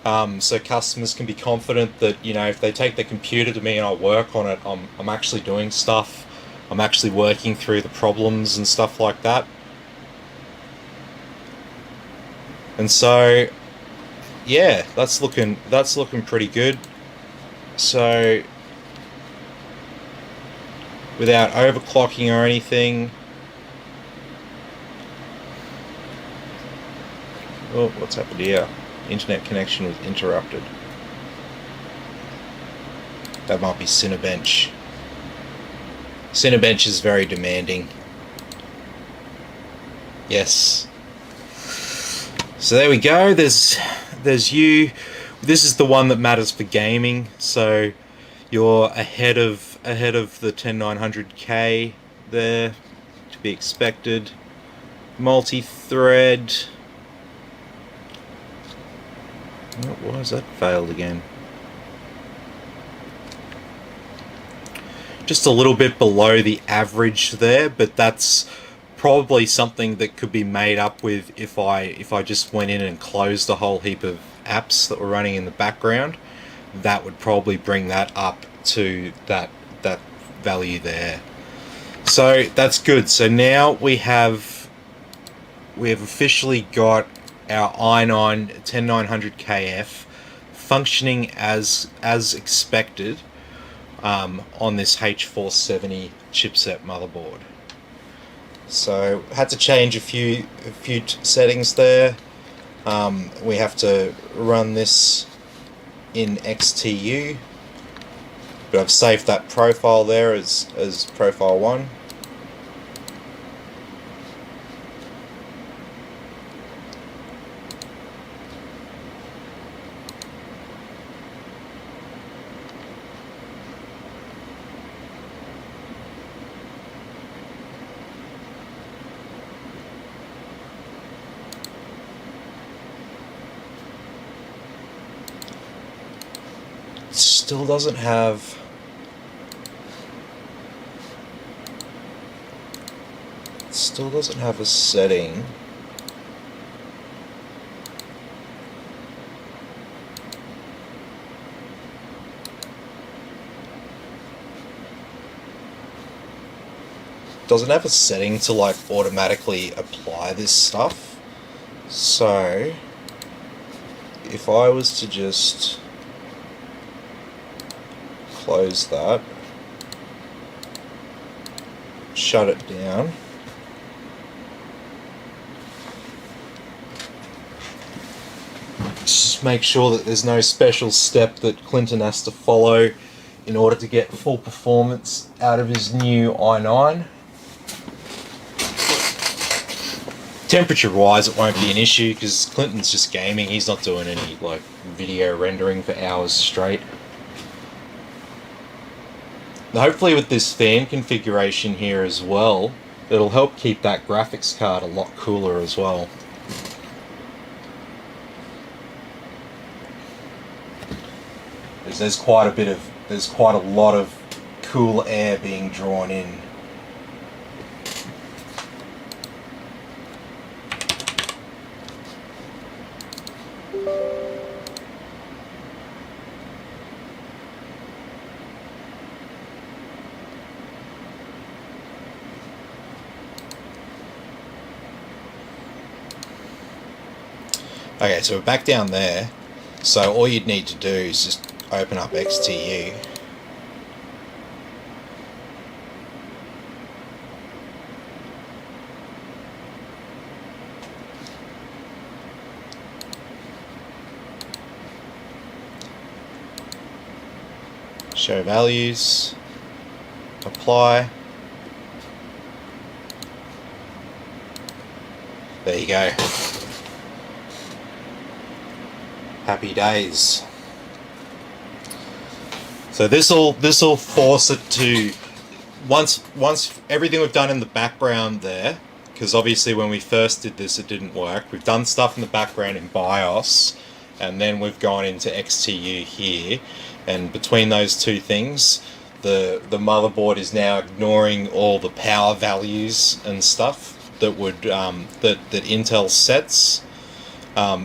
So customers can be confident that, you know, if they take the computer to me and I work on it, I'm actually doing stuff. I'm actually working through the problems and stuff like that. And so yeah, that's looking pretty good. So without overclocking or anything. Oh, what's happened here? Internet connection was interrupted. That might be Cinebench. Cinebench is very demanding. Yes. So there we go. There's you. This is the one that matters for gaming. So you're ahead of the 10900K there, to be expected. Multi-thread. Oh, why has that failed again? Just a little bit below the average there, but that's probably something that could be made up with if I just went in and closed a whole heap of apps that were running in the background. That would probably bring that up to that value there. So that's good. So now we have officially got our i9 10900KF functioning as expected on this H470 chipset motherboard. So had to change a few settings there. We have to run this in XTU, but I've saved that profile there as profile 1. still doesn't have... It still doesn't have a setting. Doesn't have a setting to like automatically apply this stuff. So if I was to just close that, shut it down, just make sure that there's no special step that Clinton has to follow in order to get full performance out of his new i9. Temperature wise it won't be an issue because Clinton's just gaming, he's not doing any like video rendering for hours straight. Now, hopefully with this fan configuration here as well, it'll help keep that graphics card a lot cooler as well. There's quite a lot of cool air being drawn in. Okay, so we're back down there. So all you'd need to do is just open up XTU. Show values, apply. There you go. Happy days. So this'll force it to, once everything we've done in the background there, because obviously when we first did this it didn't work. We've done stuff in the background in BIOS, and then we've gone into XTU here, and between those two things, the motherboard is now ignoring all the power values and stuff that would that Intel sets.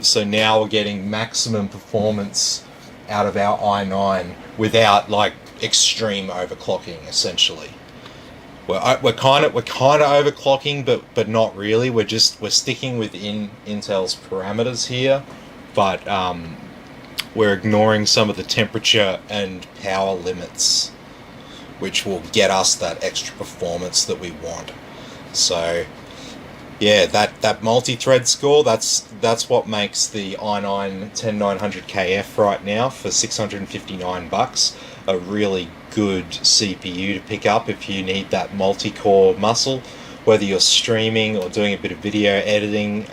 So now we're getting maximum performance out of our i9 without like extreme overclocking. Essentially, we're kind of overclocking, but not really. We're sticking within Intel's parameters here, but we're ignoring some of the temperature and power limits, which will get us that extra performance that we want. So yeah, that multi-thread score, that's what makes the i9 10900KF right now for $659 a really good CPU to pick up if you need that multi-core muscle, whether you're streaming or doing a bit of video editing.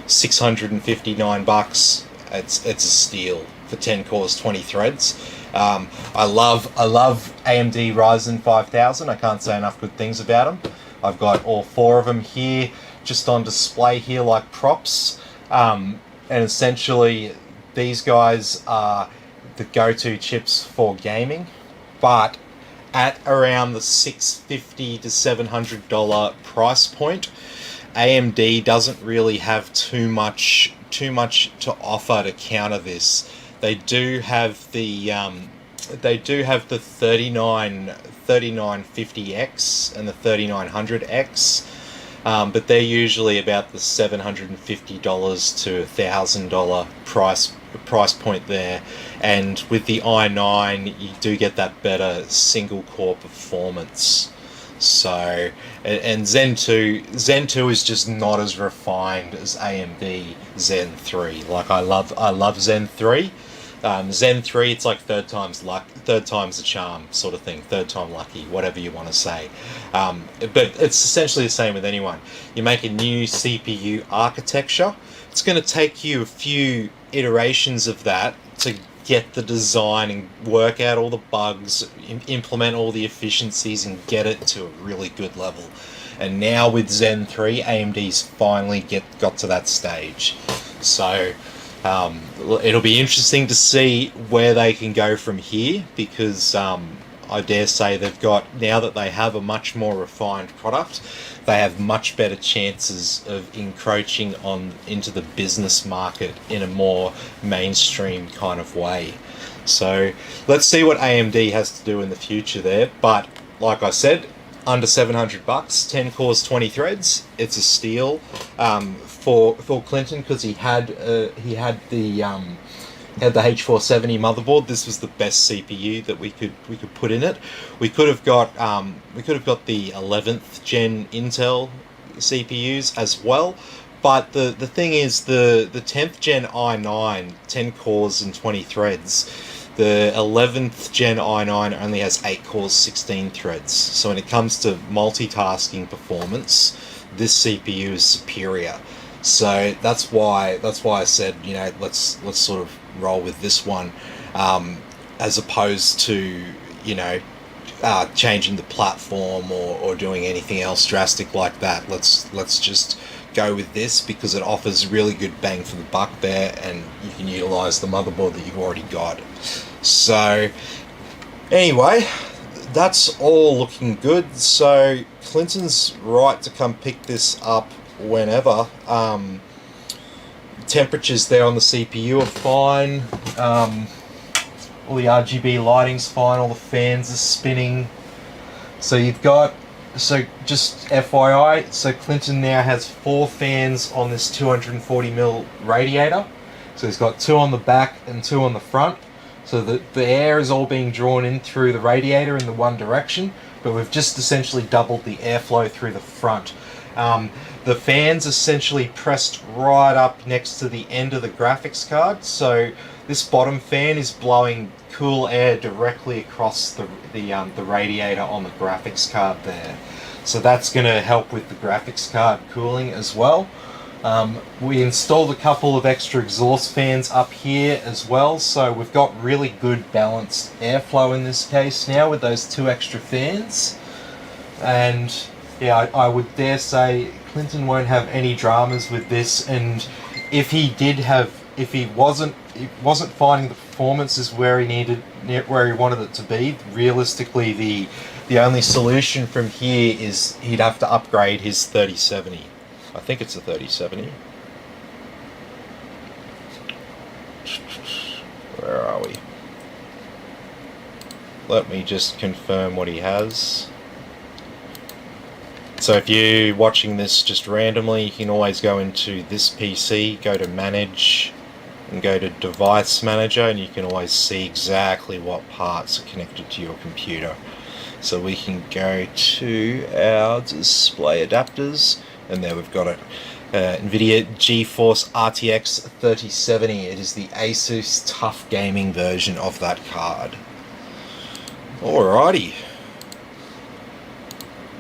$659, it's a steal for 10 cores, 20 threads. I love AMD Ryzen 5000. I can't say enough good things about them. I've got all four of them here, just on display here like props. And essentially, these guys are the go-to chips for gaming, but at around the $650 to $700 price point, AMD doesn't really have too much to offer to counter this. They do have the 3950X and the 3900X, but they're usually about the $750 to $1,000 price point there. And with the i9, you do get that better single core performance. So, and Zen 2 is just not as refined as AMD Zen 3. Like I love Zen 3. Zen 3, it's like third time's the charm sort of thing, third time lucky, whatever you want to say. But it's essentially the same with anyone. You make a new CPU architecture, it's going to take you a few iterations of that to get the design and work out all the bugs, implement all the efficiencies and get it to a really good level. And now with Zen 3, AMD's finally got to that stage. So It'll be interesting to see where they can go from here, because I dare say they've got, now that they have a much more refined product, they have much better chances of encroaching on into the business market in a more mainstream kind of way. So let's see what AMD has to do in the future there. But like I said, under $700, 10 cores, 20 threads. It's a steal for Clinton, because he had the H470 motherboard. This was the best CPU that we could put in it. We could have got the 11th gen Intel CPUs as well. But the thing is, the 10th gen i9, 10 cores and 20 threads. The 11th gen i9 only has 8 cores, 16 threads. So when it comes to multitasking performance, this CPU is superior. So that's why I said, let's sort of roll with this one, as opposed to changing the platform or doing anything else drastic like that. Let's just go with this, because it offers really good bang for the buck there, and you can utilize the motherboard that you've already got. So anyway, that's all looking good. So Clinton's right to come pick this up whenever. Temperatures there on the CPU are fine. All the RGB lighting's fine. All the fans are spinning. So just FYI, so Clinton now has 4 fans on this 240mm radiator. So he's got 2 on the back and 2 on the front. So the air is all being drawn in through the radiator in the one direction, but we've just essentially doubled the airflow through the front. The fan's essentially pressed right up next to the end of the graphics card, so this bottom fan is blowing cool air directly across the radiator on the graphics card there. So that's going to help with the graphics card cooling as well. We installed a couple of extra exhaust fans up here as well, so we've got really good balanced airflow in this case now with those 2 extra fans. And yeah, I would dare say Clinton won't have any dramas with this, and if he wasn't finding the performances where he wanted it to be, realistically the only solution from here is he'd have to upgrade his 3070. I think it's a 3070. Where are we? Let me just confirm what he has. So if you're watching this just randomly, you can always go into this PC, go to Manage, and go to Device Manager, and you can always see exactly what parts are connected to your computer. So we can go to our display adapters, and there we've got it. NVIDIA GeForce RTX 3070. It is the Asus Tough Gaming version of that card. Alrighty.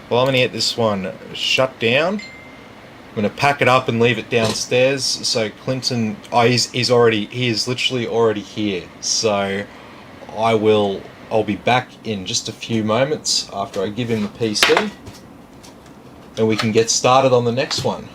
Well, I'm going to get this one shut down. I'm going to pack it up and leave it downstairs. So Clinton, he is literally already here. So I'll be back in just a few moments after I give him the PC, and we can get started on the next one.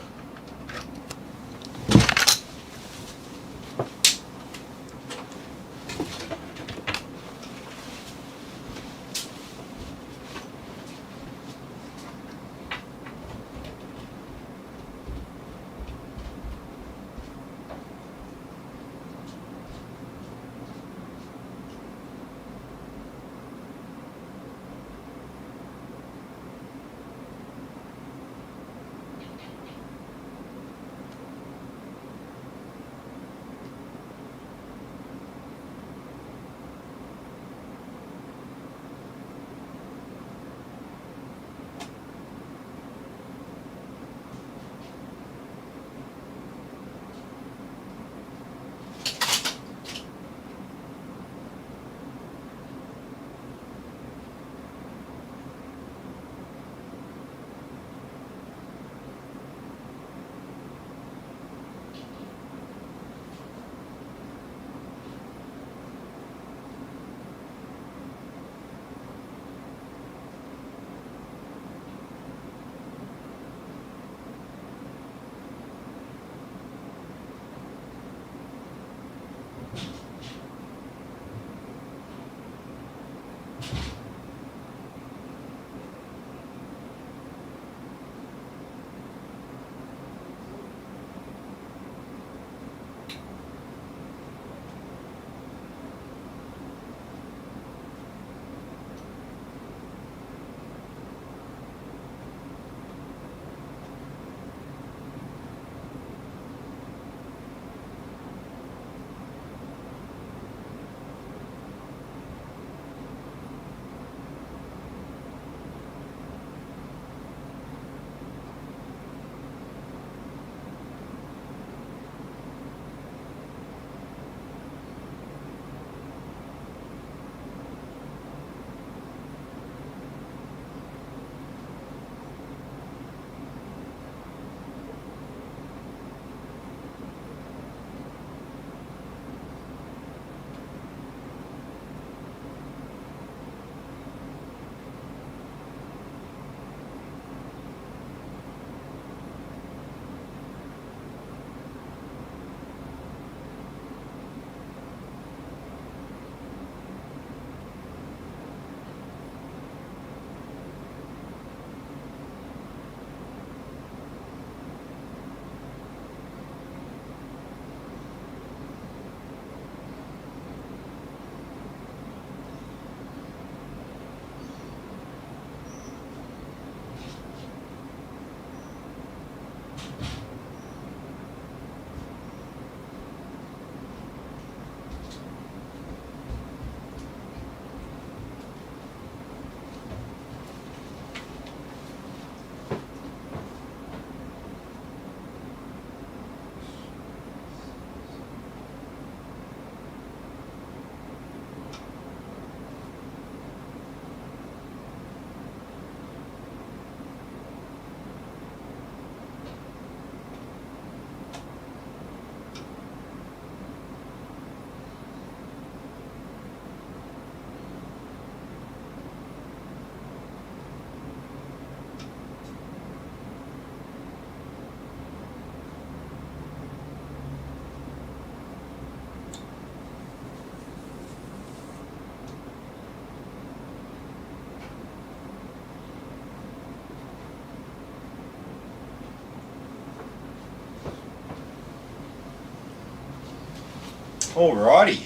Alrighty.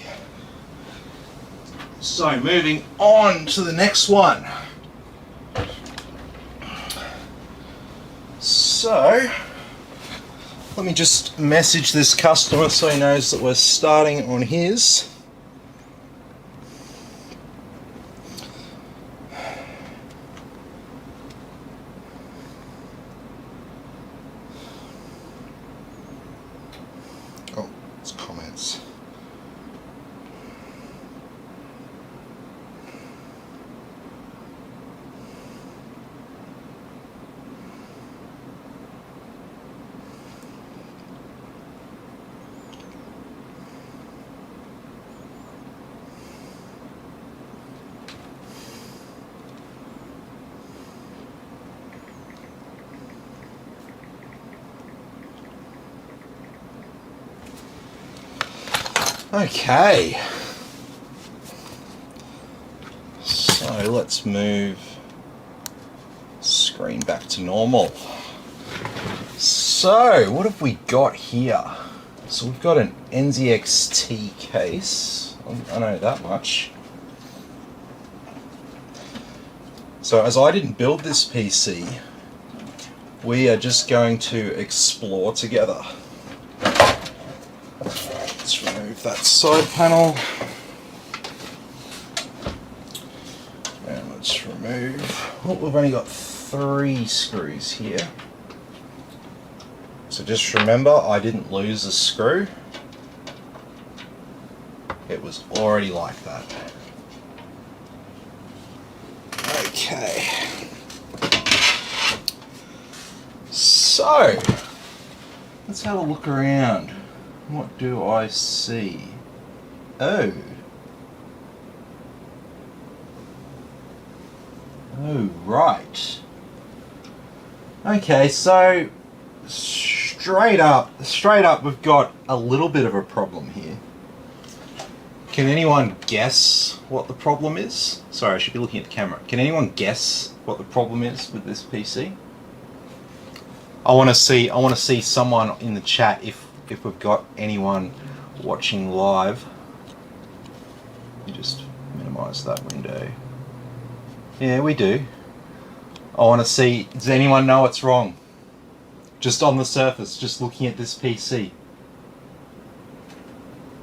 So moving on to the next one. So let me just message this customer so he knows that we're starting on his. Oh, it's comments. Okay, so let's move screen back to normal. So what have we got here? So we've got an NZXT case, I know that much. So as I didn't build this PC, we are just going to explore together. Let's remove that side panel. And let's remove, oh, we've only got 3 screws here. So just remember, I didn't lose a screw. It was already like that. Okay. So, let's have a look around. What do I see? Oh. Oh, right. Okay, so straight up, we've got a little bit of a problem here. Can anyone guess what the problem is? Sorry, I should be looking at the camera. Can anyone guess what the problem is with this PC? I want to see someone in the chat if we've got anyone watching live. Let me just minimize that window. Yeah, we do. I want to see, does anyone know what's wrong? Just on the surface, just looking at this PC.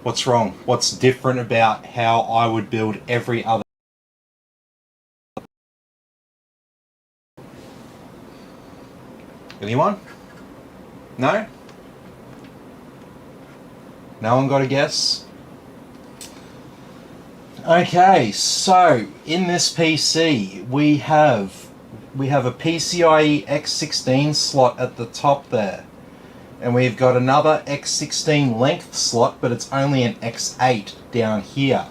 What's wrong? What's different about how I would build every other? Anyone? No? No one got a guess? Okay, so in this PC we have a PCIe X16 slot at the top there, and we've got another X16 length slot, but it's only an X8 down here,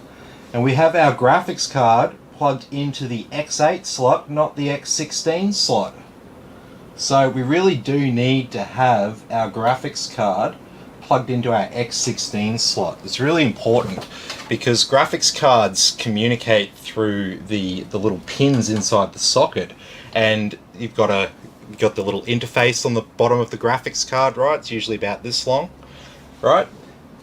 and we have our graphics card plugged into the X8 slot, not the X16 slot. So we really do need to have our graphics card plugged into our X16 slot. It's really important because graphics cards communicate through the little pins inside the socket, and you've got the little interface on the bottom of the graphics card, right? It's usually about this long, right?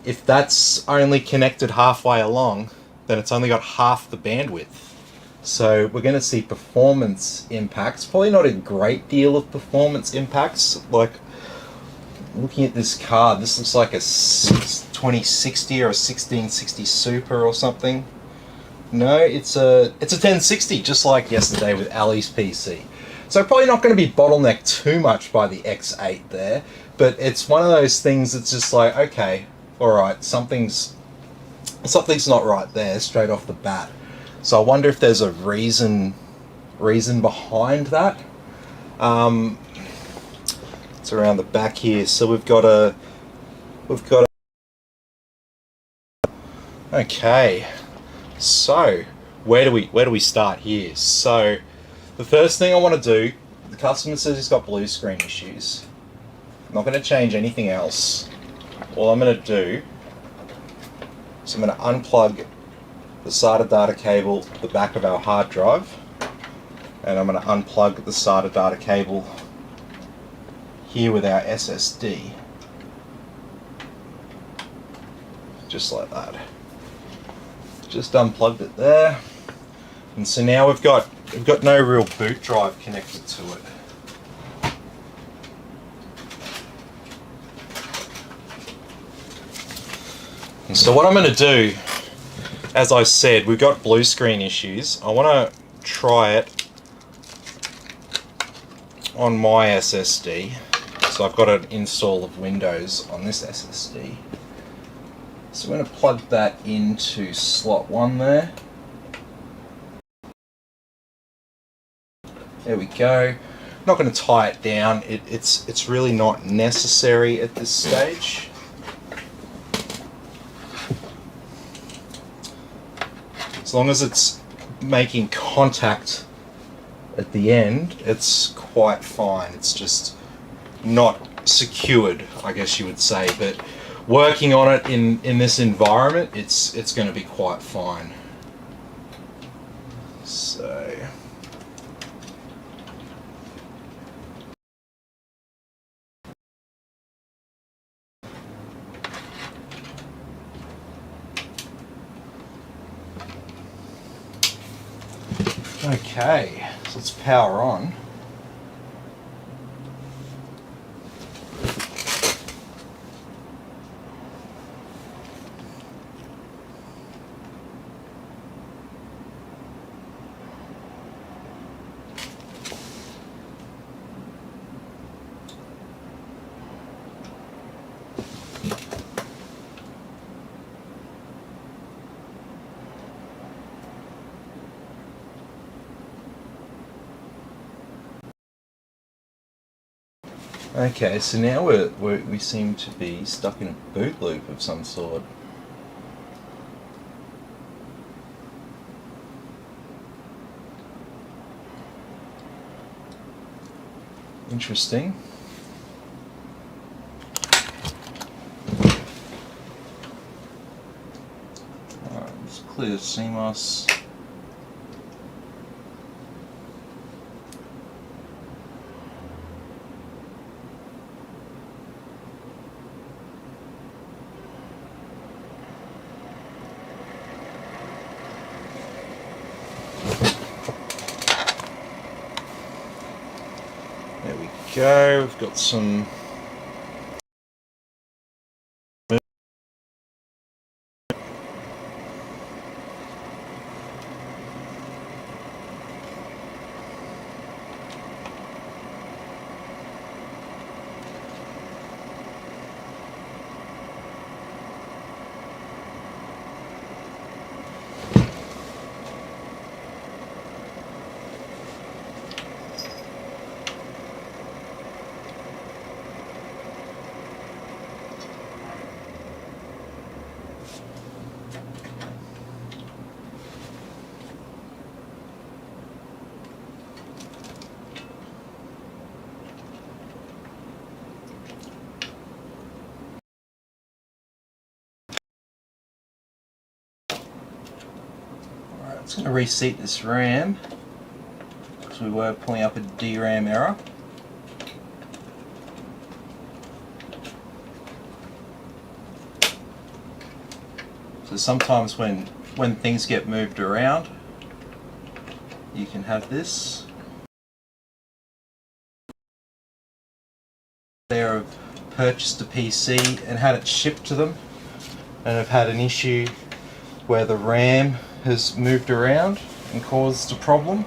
If that's only connected halfway along, then it's only got half the bandwidth. So we're going to see performance impacts, probably not a great deal of performance impacts. Like, looking at this card, this looks like a 2060 or a 1660 Super or something. No, it's a 1060, just like yesterday with Ali's PC. So probably not going to be bottlenecked too much by the X8 there, but it's one of those things that's just like, okay, alright, something's not right there straight off the bat. So I wonder if there's a reason behind that. It's around the back here. So we've got a okay. So where do we start here? So the first thing I want to do, the customer says he's got blue screen issues. I'm not going to change anything else. All I'm going to do is I'm going to unplug the SATA data cable, the back of our hard drive, and I'm going to unplug the SATA data cable here with our SSD. just like that. Just unplugged it there, and so now we've got no real boot drive connected to it. And so what I'm going to do, as I said, we've got blue screen issues. I want to try it on my SSD. So I've got an install of Windows on this SSD. So I'm going to plug that into slot 1 there. There we go. Not going to tie it down. It's really not necessary at this stage. As long as it's making contact at the end, it's quite fine. It's just not secured, I guess you would say, but working on it in this environment, it's going to be quite fine. So okay, so let's power on. Okay, so now we seem to be stuck in a boot loop of some sort. Interesting. Alright, let's clear CMOS. There we go, we've got some It's going to reseat this RAM because we were pulling up a DRAM error. So sometimes when things get moved around, you can have this. They've purchased a PC and had it shipped to them, and have had an issue where the RAM has moved around and caused a problem.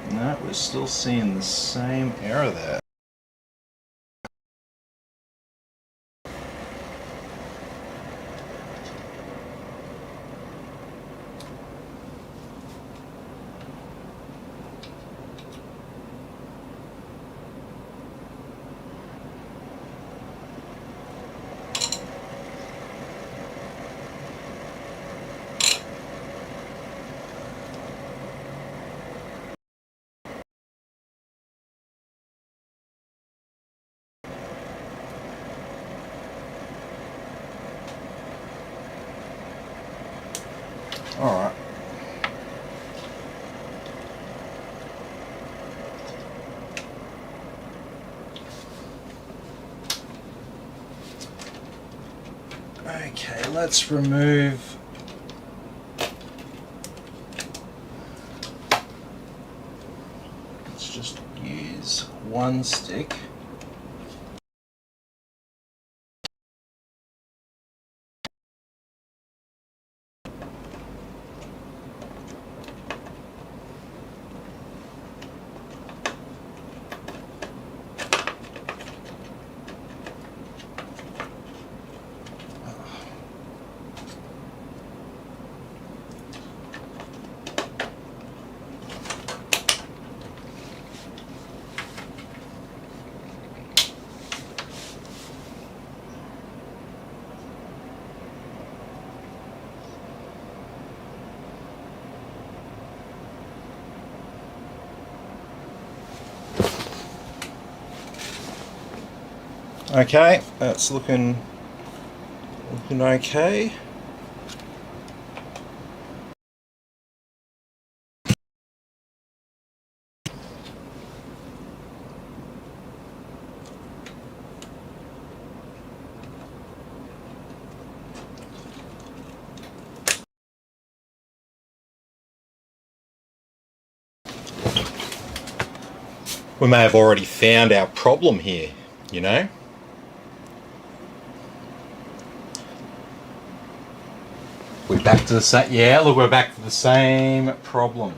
No, we're still seeing the same error there. Okay, let's remove. Let's just use one stick. Okay, that's looking okay. We may have already found our problem here, you know? We're back to the same, yeah, look, we're back to the same problem.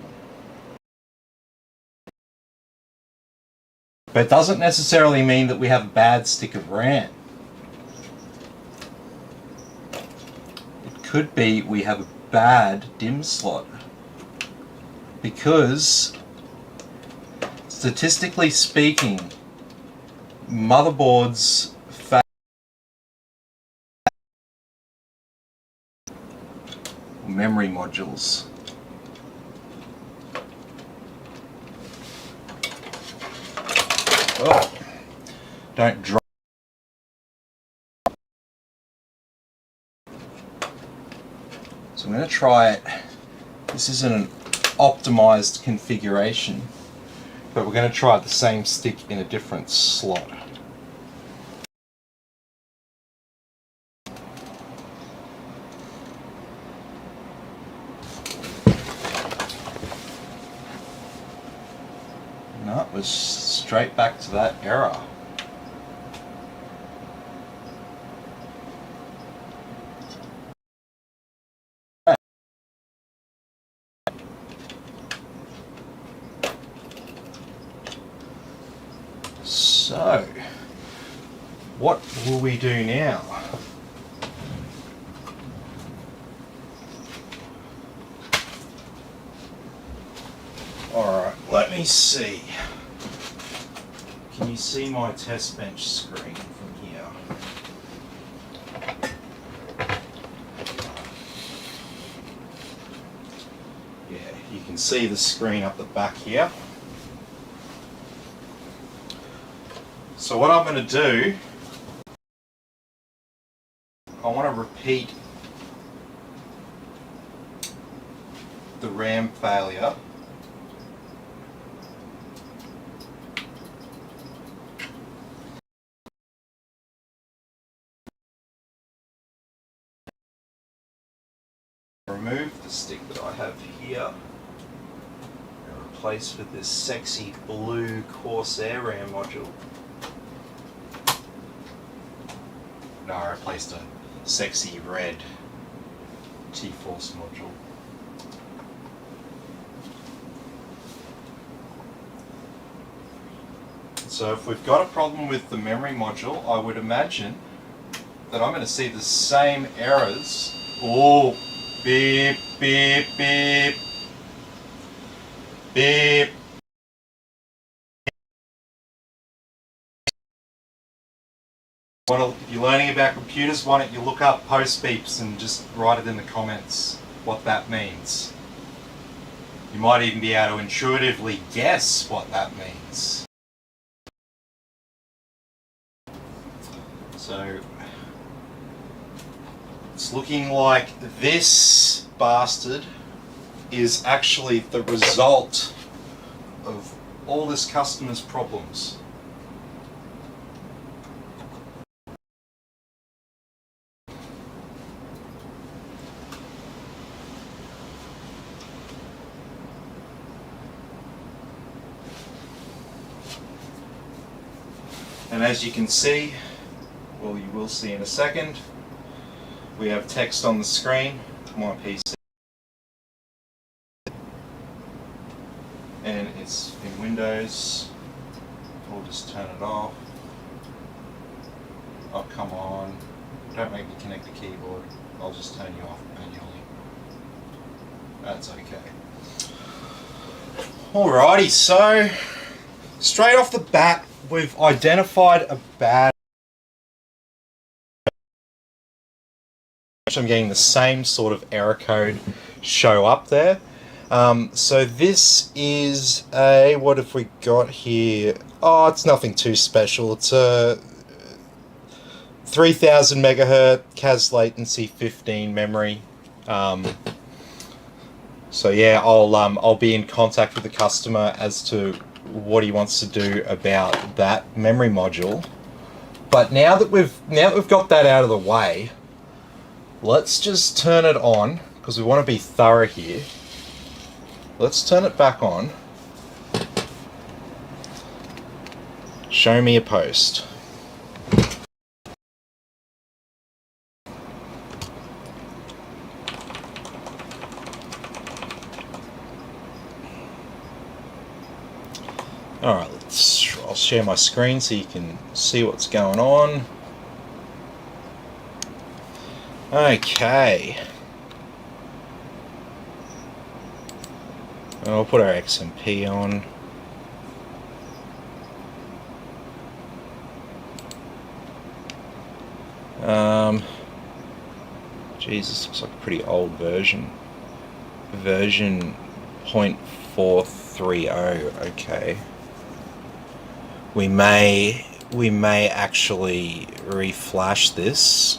But it doesn't necessarily mean that we have a bad stick of RAM. It could be we have a bad DIMM slot. Because, statistically speaking, motherboards memory modules. Oh, don't drop. So I'm going to try it. This isn't an optimized configuration, but we're going to try the same stick in a different slot. No, it was straight back to that error. So, what will we do now? Alright, let me see. Can you see my test bench screen from here? Yeah, you can see the screen up the back here. So what I'm going to do, I want to repeat the RAM failure. Remove the stick that I have here and replace with this sexy blue Corsair RAM module. No, I replaced a sexy red T-Force module. So if we've got a problem with the memory module, I would imagine that I'm going to see the same errors. Oh, beep, beep, beep, beep. If you're learning about computers, why don't you look up post beeps and just write it in the comments what that means. You might even be able to intuitively guess what that means. So, it's looking like this bastard is actually the result of all this customer's problems. And as you can see, well, you will see in a second, we have text on the screen, my PC, and it's in Windows. We'll just turn it off. Oh, come on. Don't make me connect the keyboard. I'll just turn you off manually. That's okay. Alrighty, so straight off the bat, we've identified a bad. I'm getting the same sort of error code show up there. So this is a, what have we got here? Oh, it's nothing too special. It's a 3000 megahertz CAS latency 15 memory. So yeah, I'll be in contact with the customer as to what he wants to do about that memory module. But now that we've got that out of the way, let's just turn it on, because we want to be thorough here. Let's turn it back on. Show me a post. Alright, I'll share my screen so you can see what's going on. Okay. I'll put our XMP on. Jesus, looks like a pretty old version. Version 0.430. Okay. We may actually reflash this.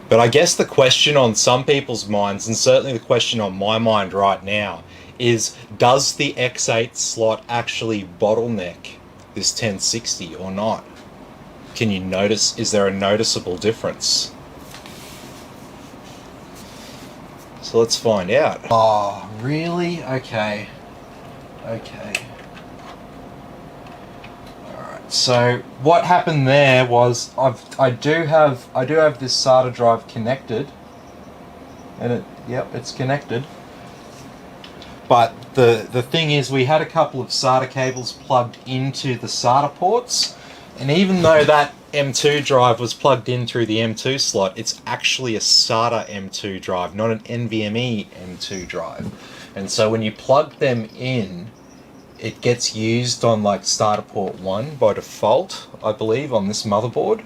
But I guess the question on some people's minds, and certainly the question on my mind right now, is does the X8 slot actually bottleneck this 1060 or not? Can you notice, is there a noticeable difference? So let's find out. Oh, really? Okay. Okay. Alright, so what happened there was I do have this SATA drive connected. And it's connected. But the thing is, we had a couple of SATA cables plugged into the SATA ports, and even though that M2 drive was plugged in through the M2 slot, it's actually a SATA M2 drive, not an NVMe M2 drive. And so when you plug them in, it gets used on like SATA port 1 by default, I believe, on this motherboard.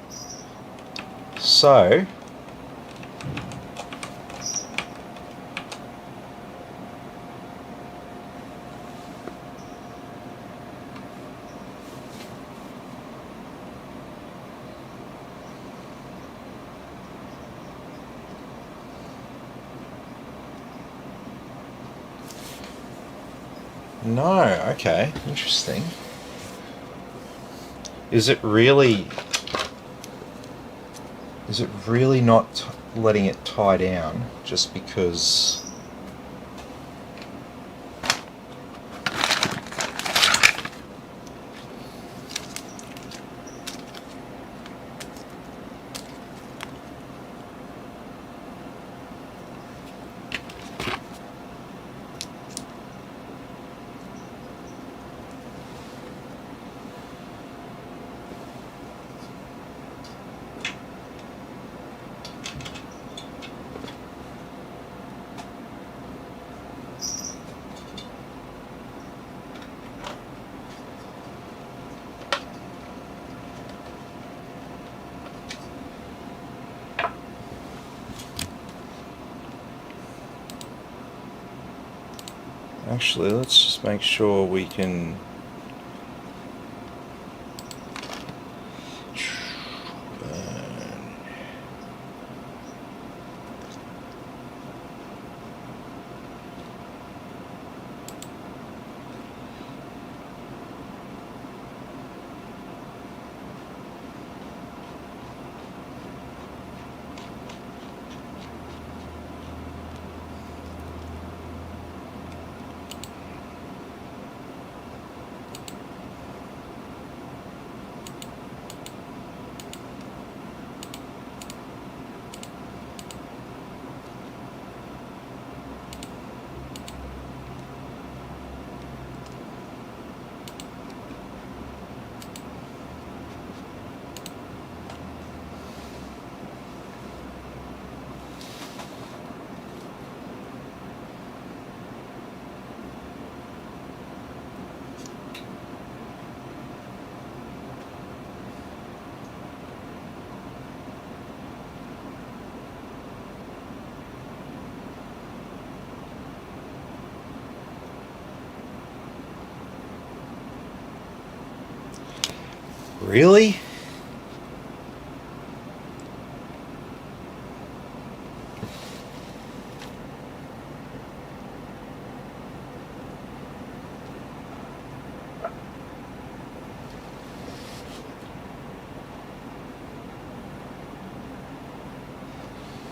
So no, okay, interesting. Is it really not letting it tie down just because? Actually, let's just make sure we can. Really?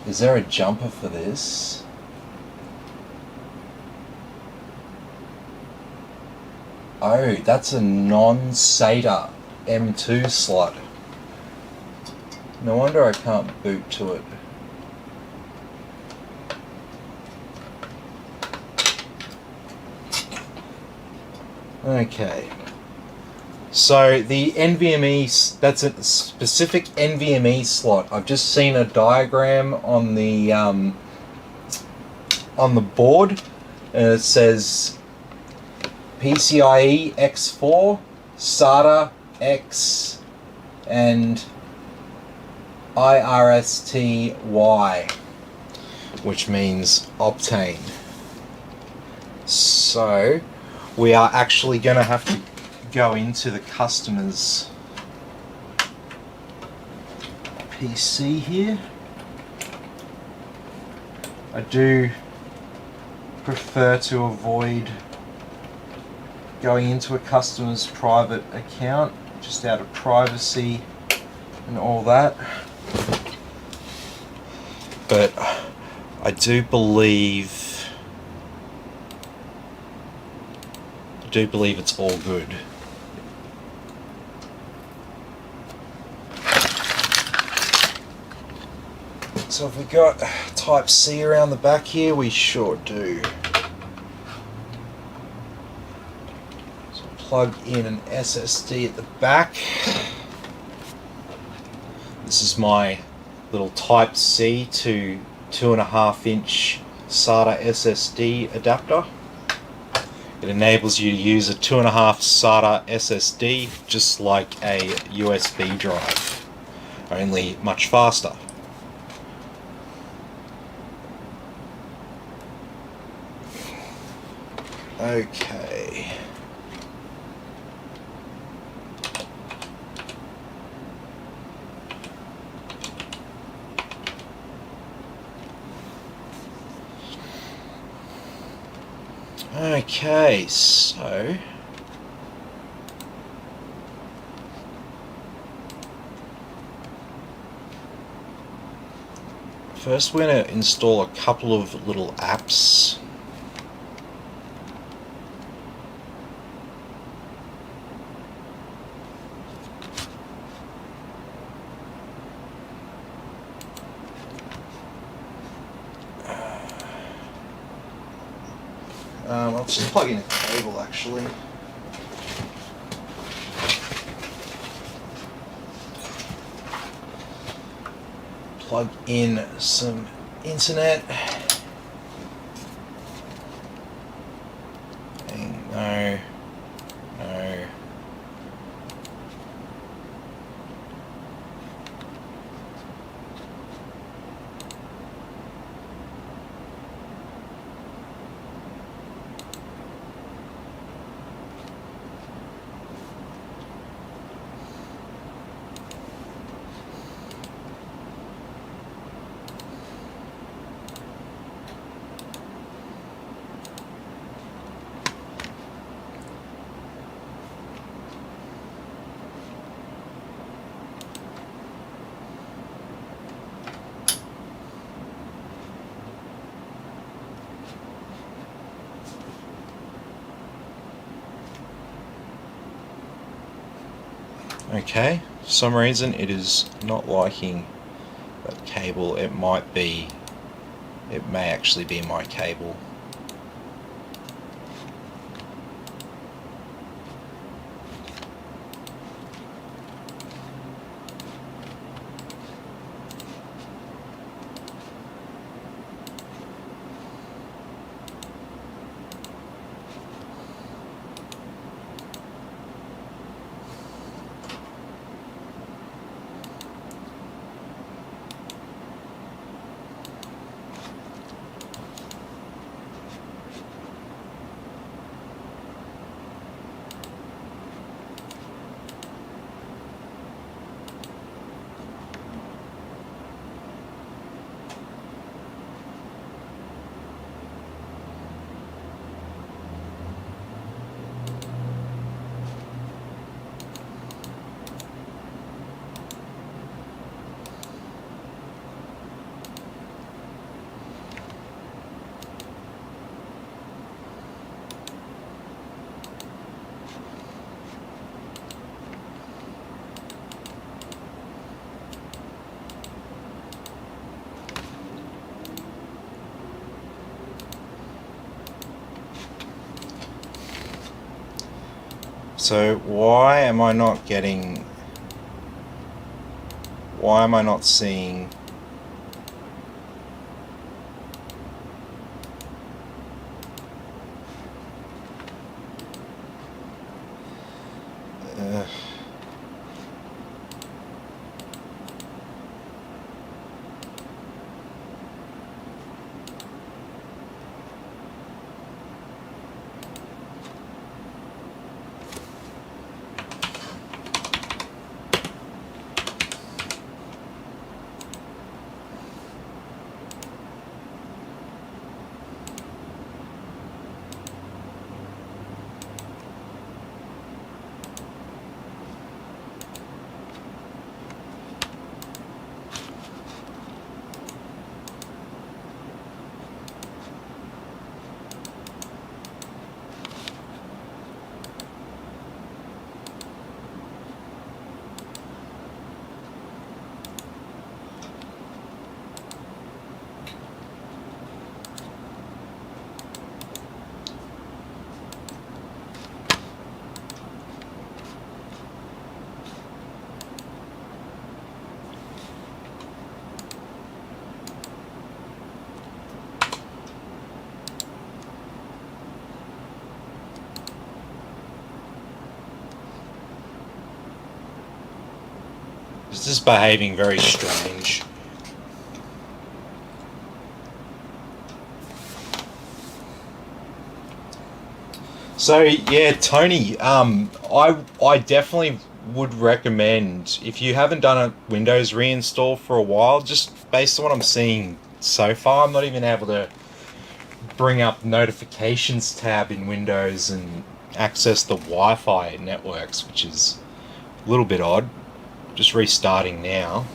Is there a jumper for this? Oh, that's a non-SATA M2 slot. No wonder I can't boot to it. Okay. So the NVMe, that's a specific NVMe slot. I've just seen a diagram on the board, and it says PCIe X4, SATA X, and IRST-Y, which means Optane. So we are actually going to have to go into the customer's PC here. I do prefer to avoid going into a customer's private account, just out of privacy and all that. But I do believe it's all good. So have we got Type C around the back here? We sure do. So plug in an SSD at the back. This is my little Type C to 2.5-inch SATA SSD adapter. It enables you to use a 2.5 SATA SSD just like a USB drive, only much faster. Okay. Okay, so first we're going to install a couple of little apps. I'll just plug in a cable actually. Plug in some internet. No. Okay, for some reason it is not liking that cable. It may actually be my cable. So why am I not seeing... This is behaving very strange. So yeah, Tony, I definitely would recommend, if you haven't done a Windows reinstall for a while, just based on what I'm seeing so far, I'm not even able to bring up notifications tab in Windows and access the Wi-Fi networks, which is a little bit odd. Just restarting now.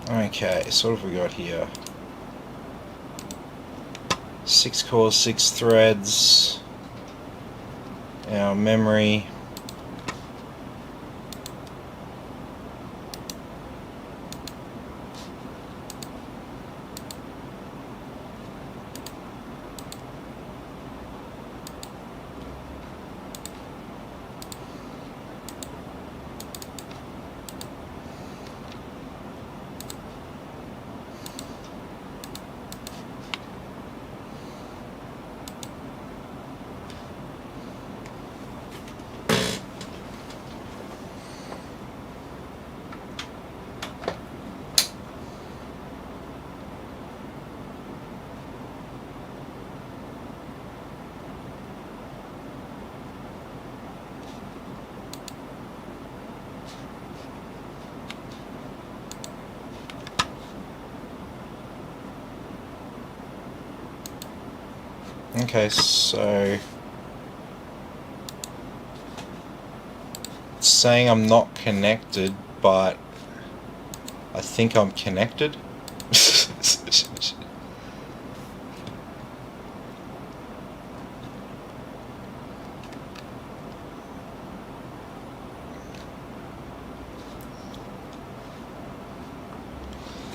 Okay, so what have we got here? 6 cores, 6 threads. Our memory. Okay, so it's saying I'm not connected, but I think I'm connected.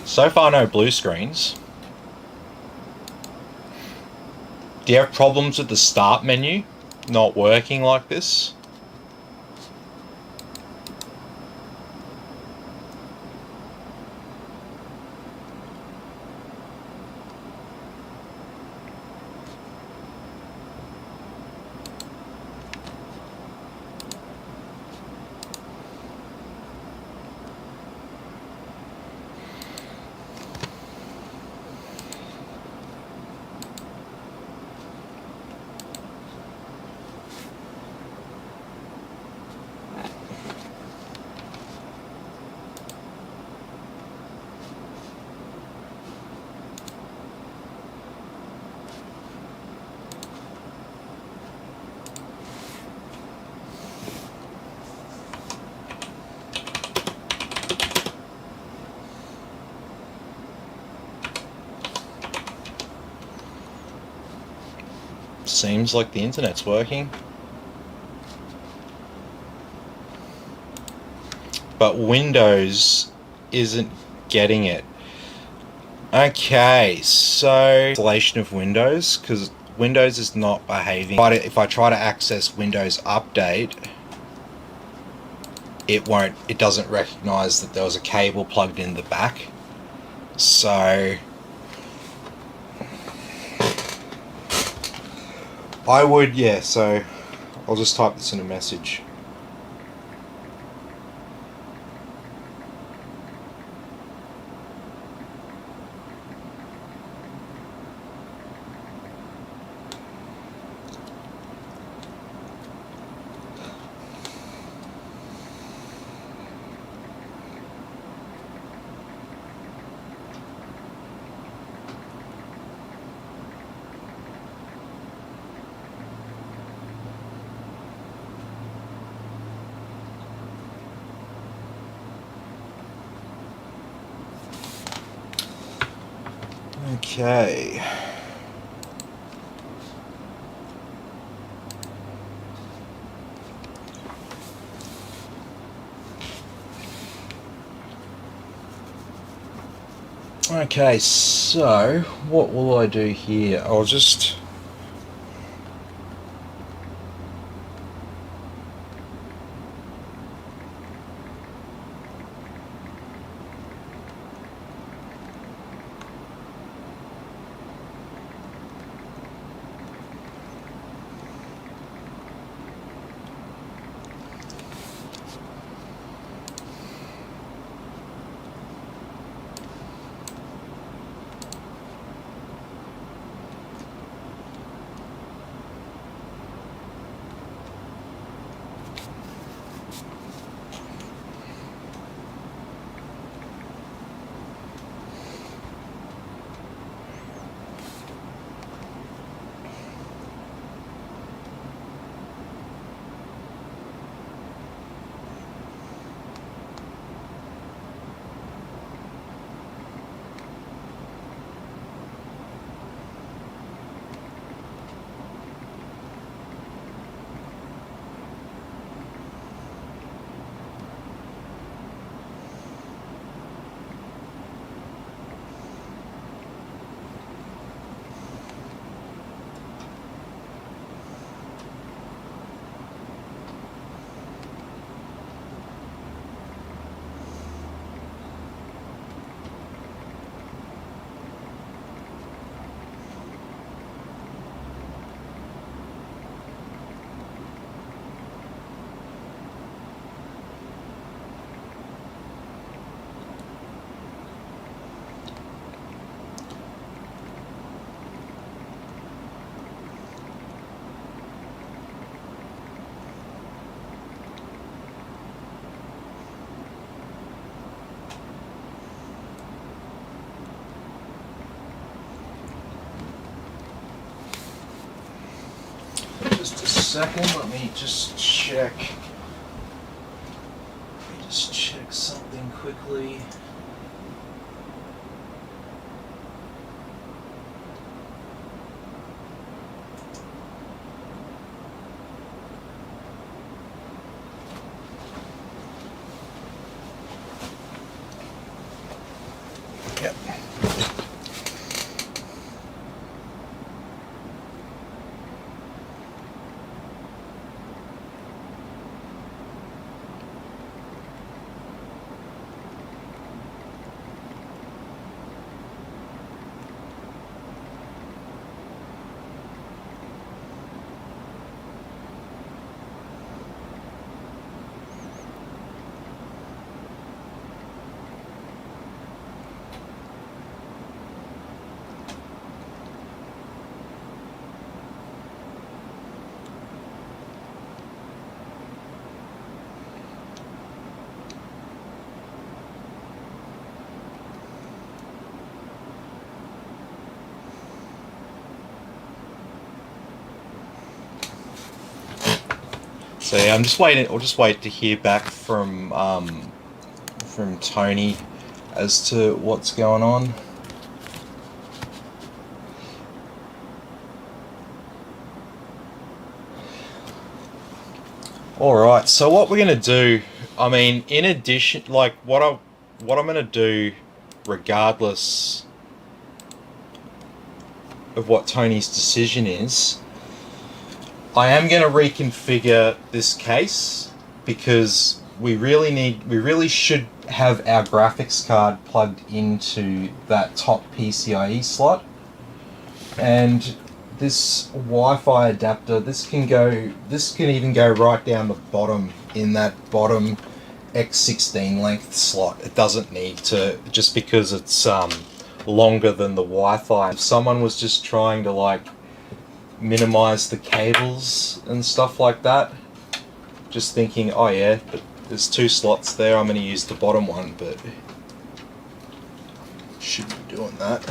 So far, no blue screens. Do you have problems with the start menu not working like this? Seems like the internet's working. But Windows isn't getting it. Okay, so installation of Windows, because Windows is not behaving. But if I try to access Windows Update, it doesn't recognize that there was a cable plugged in the back. So so I'll just type this in a message. Okay. Okay, so what will I do here? I'll just... Just a second, let me just check. Let me just check something quickly. Yep. So yeah, I'm just waiting. I'll just wait to hear back from Tony as to what's going on. All right. So what we're gonna do? I mean, in addition, like what I'm gonna do, regardless of what Tony's decision is, I am going to reconfigure this case because we really should have our graphics card plugged into that top PCIe slot, and this Wi-Fi adapter, this can even go right down the bottom in that bottom X16 length slot. It doesn't need to, just because it's longer than the Wi-Fi. If someone was just trying to like minimize the cables and stuff like that, just thinking, oh yeah, but there's 2 slots there, I'm going to use the bottom one, but shouldn't be doing that.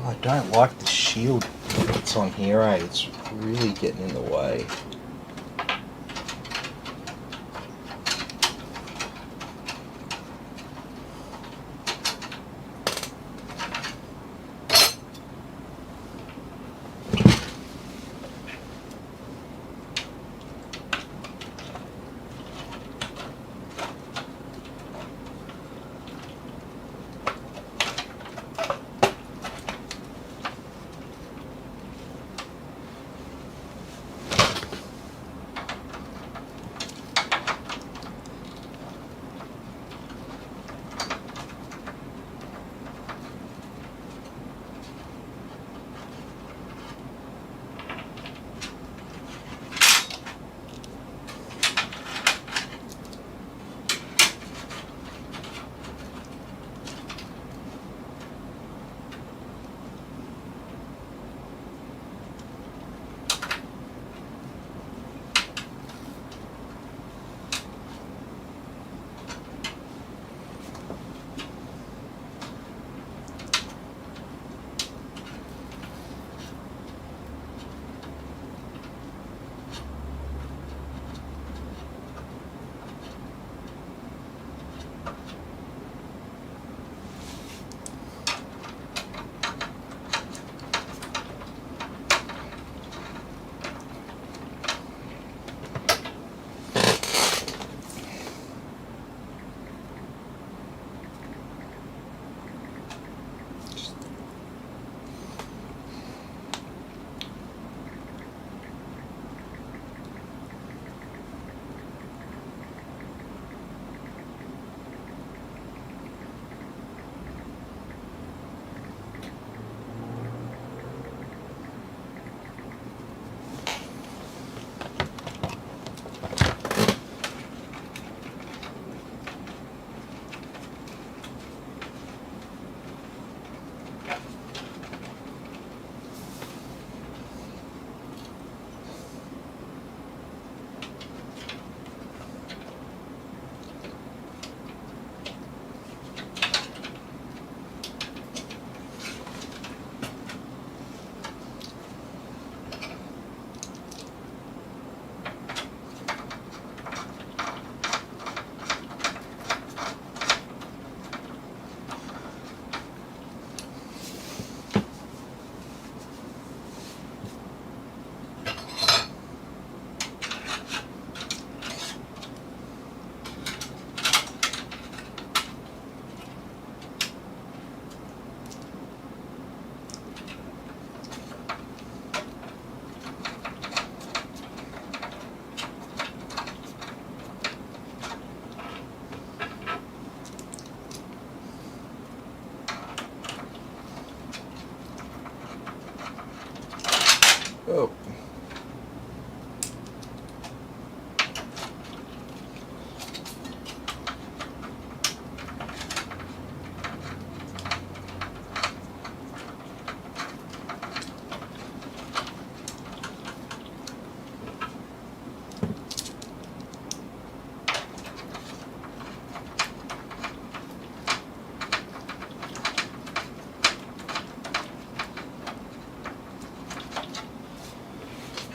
I don't like the shield that's on here, eh? It's really getting in the way.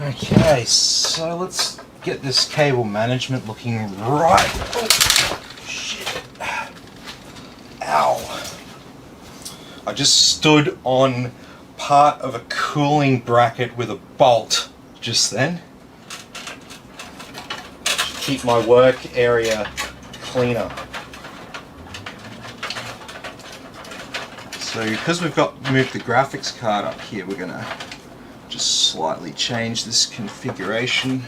Okay, so let's get this cable management looking right. Oh, shit. Ow. I just stood on part of a cooling bracket with a bolt just then. Keep my work area cleaner. So because we've moved the graphics card up here, we're gonna just slightly change this configuration.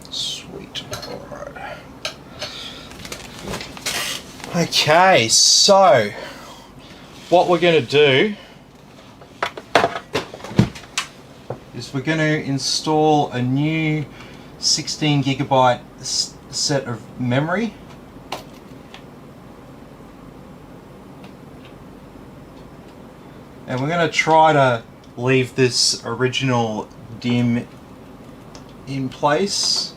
Sweet. Alright. Okay, so what we're going to do is we're going to install a new 16 gigabyte set of memory. And we're going to try to leave this original DIMM in place.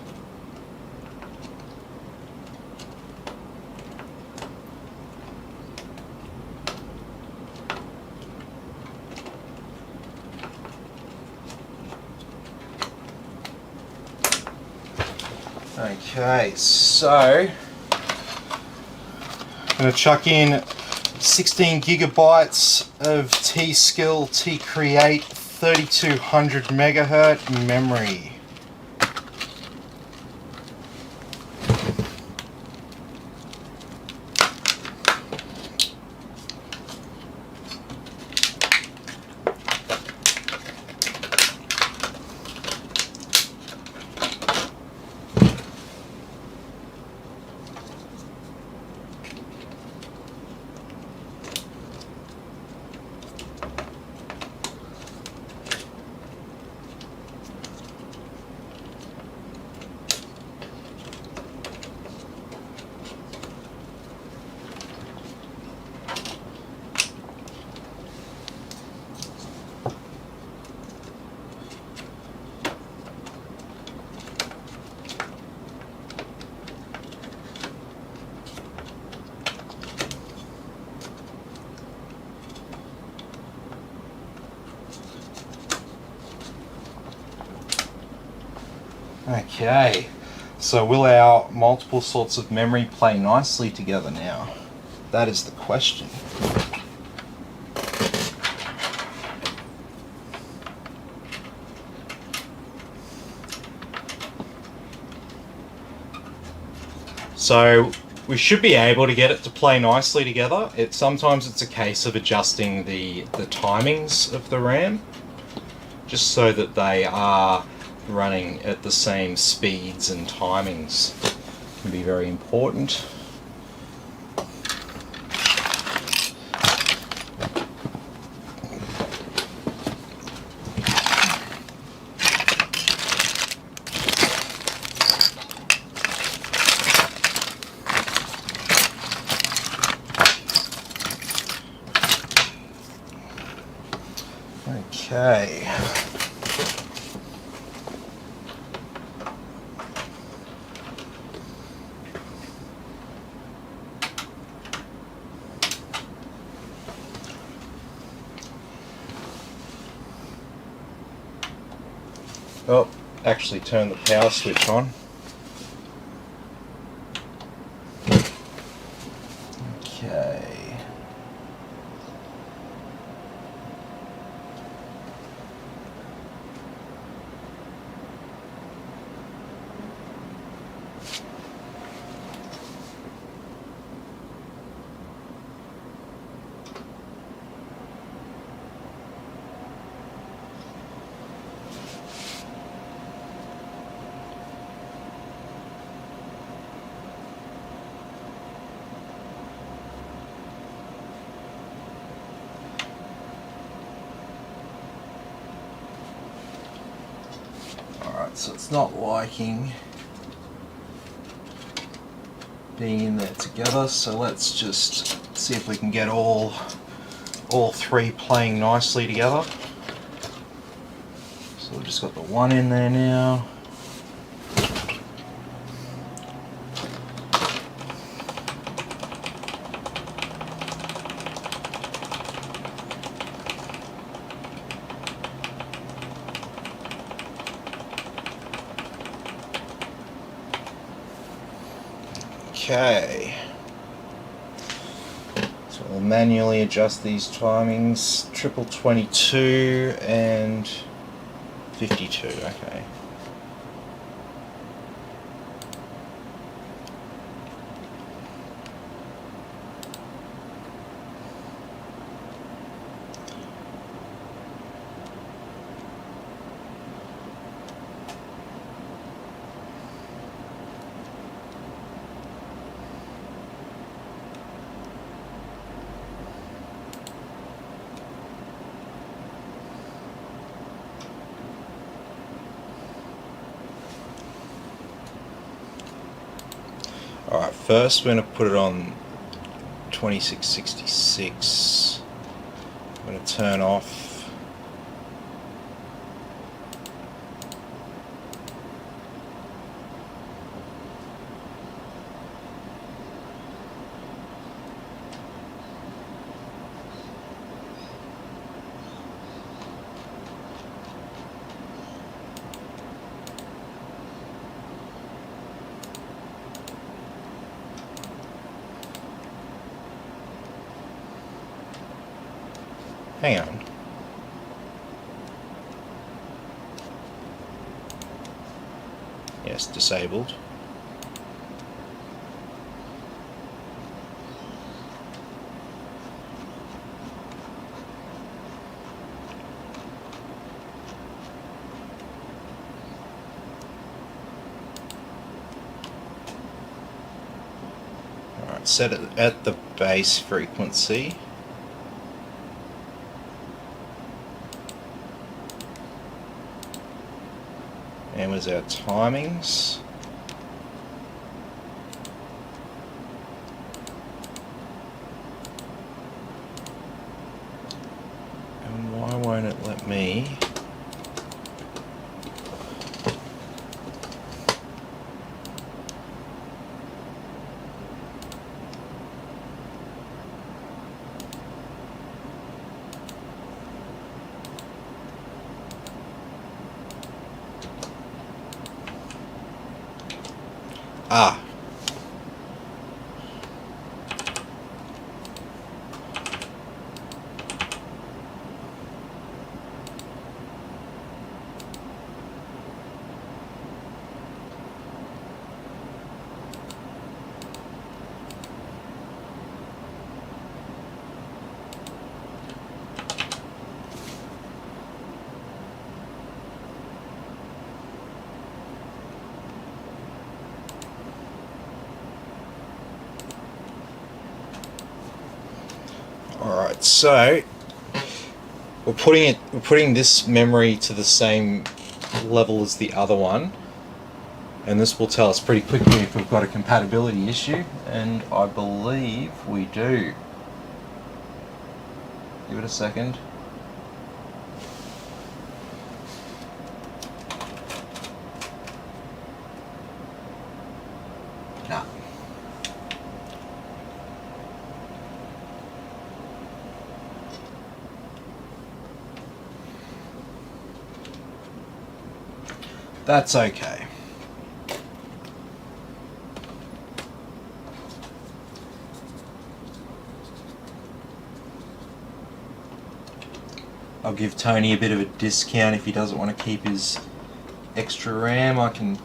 Okay, so I'm going to chuck in 16 gigabytes of T-Skill T-Create 3200 megahertz memory. Okay, so will our multiple sorts of memory play nicely together now? That is the question. So we should be able to get it to play nicely together. Sometimes it's a case of adjusting the timings of the RAM, just so that they are running at the same speeds and timings. Can be very important. Okay. Oh, actually turn the power switch on. Okay. Alright, so it's not liking being in there together, so let's just see if we can get all three playing nicely together. So we've just got the one in there now. Okay, so we'll manually adjust these timings. Triple 22 and 52, okay. Alright, first we're going to put it on 2666. I'm going to turn off hang on. Yes, disabled. Alright, set it at the base frequency. And was our timings. And why won't it let me? Ah. Alright, so we're putting this memory to the same level as the other one, and this will tell us pretty quickly if we've got a compatibility issue, and I believe we do. Give it a second. Nah. That's okay. I'll give Tony a bit of a discount if he doesn't want to keep his extra RAM. I can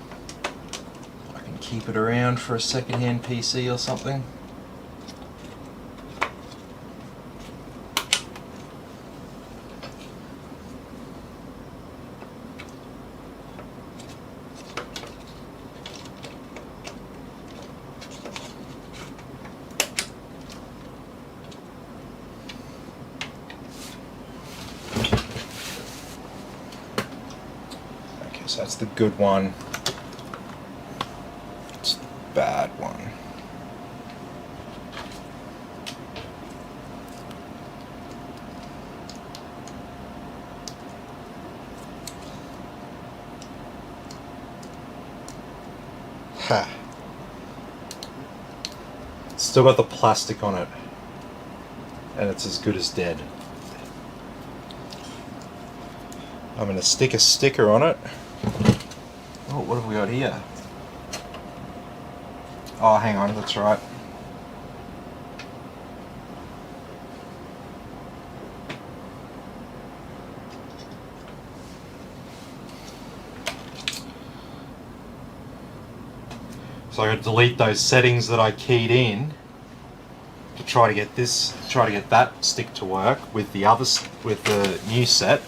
keep it around for a second-hand PC or something. So So that's the good one. It's the bad one. Ha. Still got the plastic on it, and it's as good as dead. I'm going to stick a sticker on it. Oh, what have we got here? Oh, hang on, that's right. So I got to delete those settings that I keyed in to try to get that stick to work with the with the new set.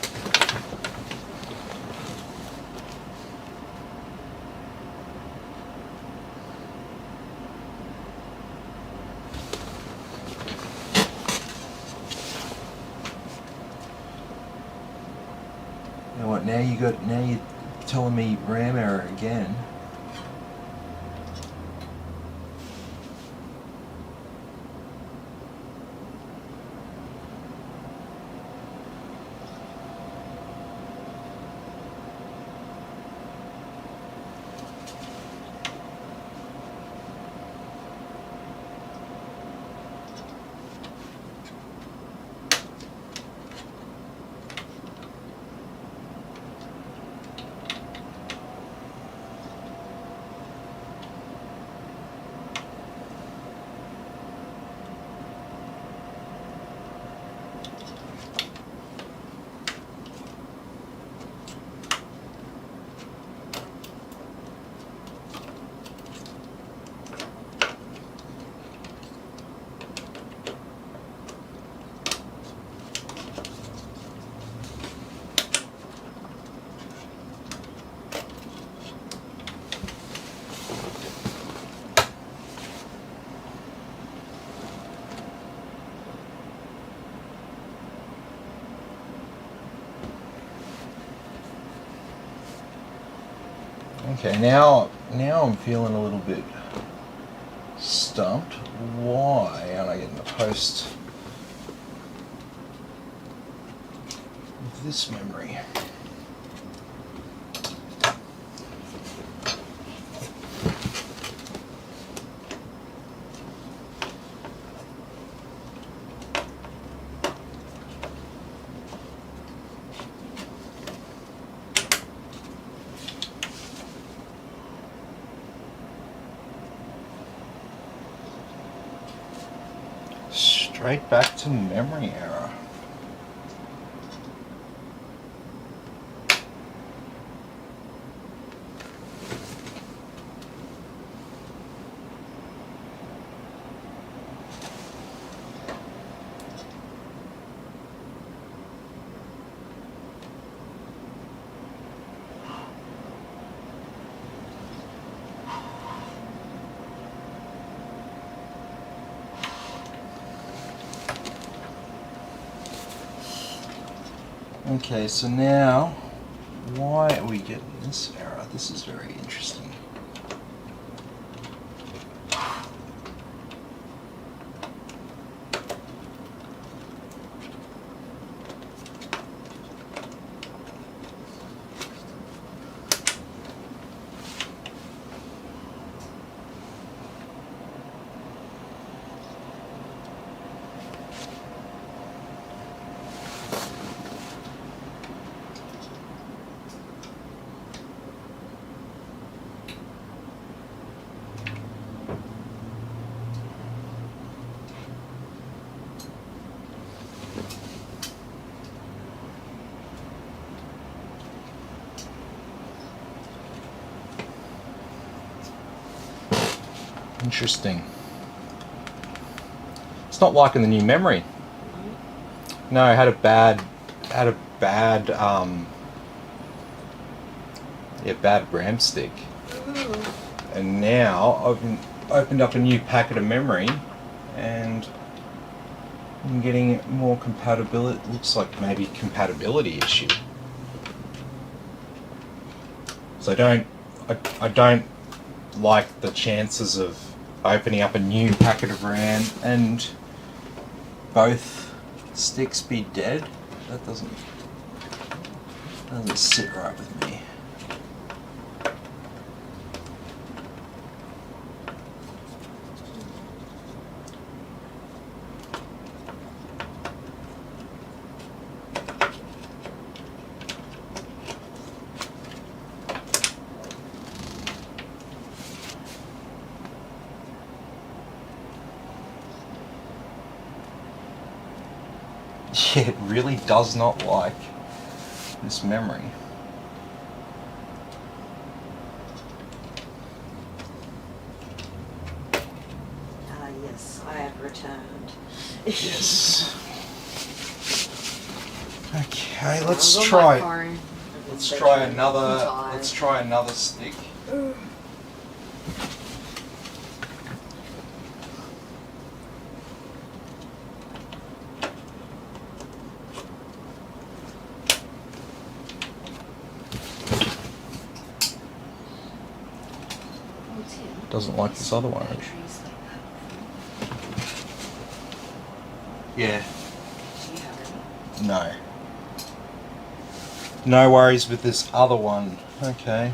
You know what? Now you're telling me RAM error again. Okay, now I'm feeling a little bit stumped. Why aren't I getting the post of this memory? Straight back to memory error. Okay, so now, why are we getting this error? This is very interesting. Interesting. It's not liking the new memory. No, I had a bad bad RAM stick. And now I've opened up a new packet of memory and I'm getting more compatibility. Looks like maybe compatibility issue. So I don't like the chances of opening up a new packet of RAM and both sticks be dead. That doesn't sit right with me. Yeah, it really does not like this memory. Yes, I have returned. Yes. Okay, I let's was on my try. phone. Let's try another. I'm tired. Let's try another stick. Oh, Tim, Doesn't like this other one. batteries like that before. Yeah. Do you have any? No. No worries with this other one. Okay.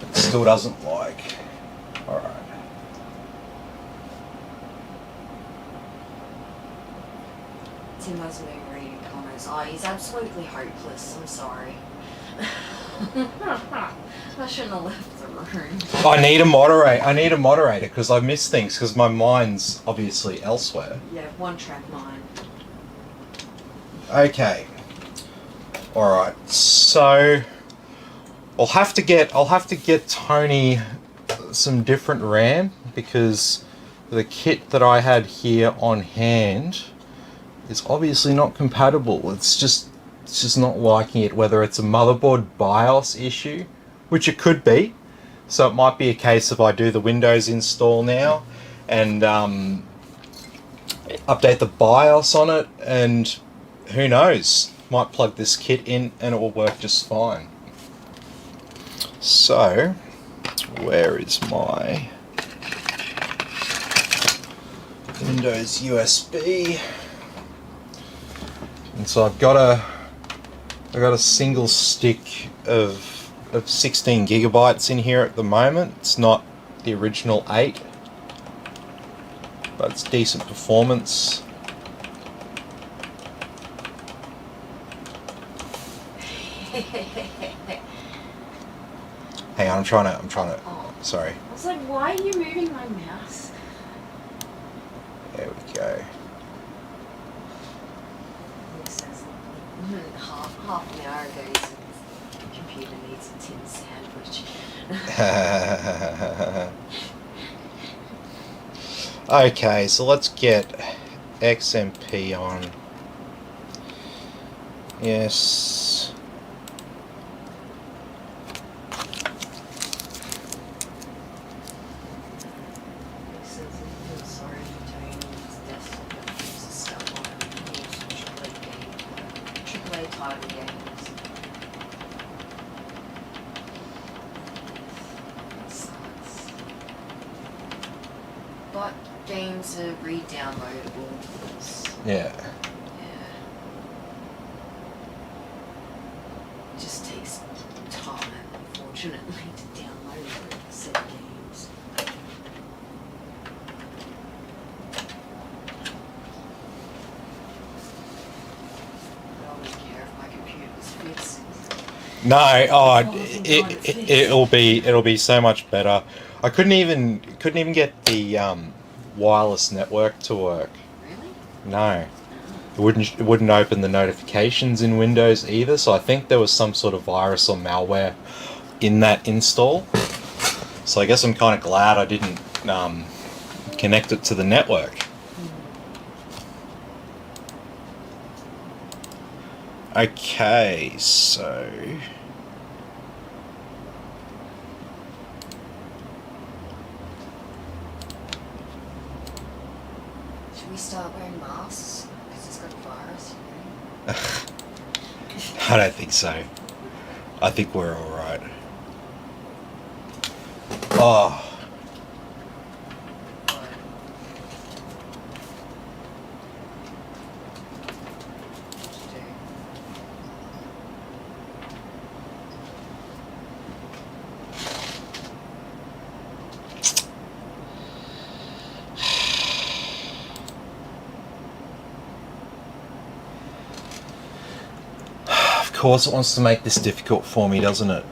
It still doesn't like. Alright. Tim hasn't been reading comments. Oh, he's absolutely hopeless. I'm sorry. I shouldn't have left the room. I need a moderator because I miss things because my mind's obviously elsewhere. Yeah, one track mind. Okay. Alright, so I'll have to get Tony some different RAM because the kit that I had here on hand is obviously not compatible. It's just not liking it, whether it's a motherboard BIOS issue, which it could be. So it might be a case of I do the Windows install now and update the BIOS on it, and who knows, might plug this kit in and it will work just fine. So, where is my Windows USB? And so I've got a single stick of 16 gigabytes in here at the moment. It's not the original 8, but it's decent performance. Hang on, I'm trying to. Oh. Sorry. I was like, why are you moving my mouse? There we go. He says half an hour ago he said his computer needs a tin sandwich. Okay, so let's get XMP on. Yes. He says he feels sorry for Tony. His desktop abuse is stuck on him. He wants some AAA title games. That sucks. But games are re-downloadable. Yeah. Yeah. It just takes time, unfortunately, to download said games. I don't really care if my computer's fixed. No, It it'll be so much better. I couldn't even get the wireless network to work. Really? No, It wouldn't open the notifications in Windows either. So I think there was some sort of virus or malware in that install. So I guess I'm kind of glad I didn't connect it to the network. Okay, so Should we start wearing masks? Because it's got a virus, you know? I don't think so. I think we're all right. Oh, of course it wants to make this difficult for me, doesn't it?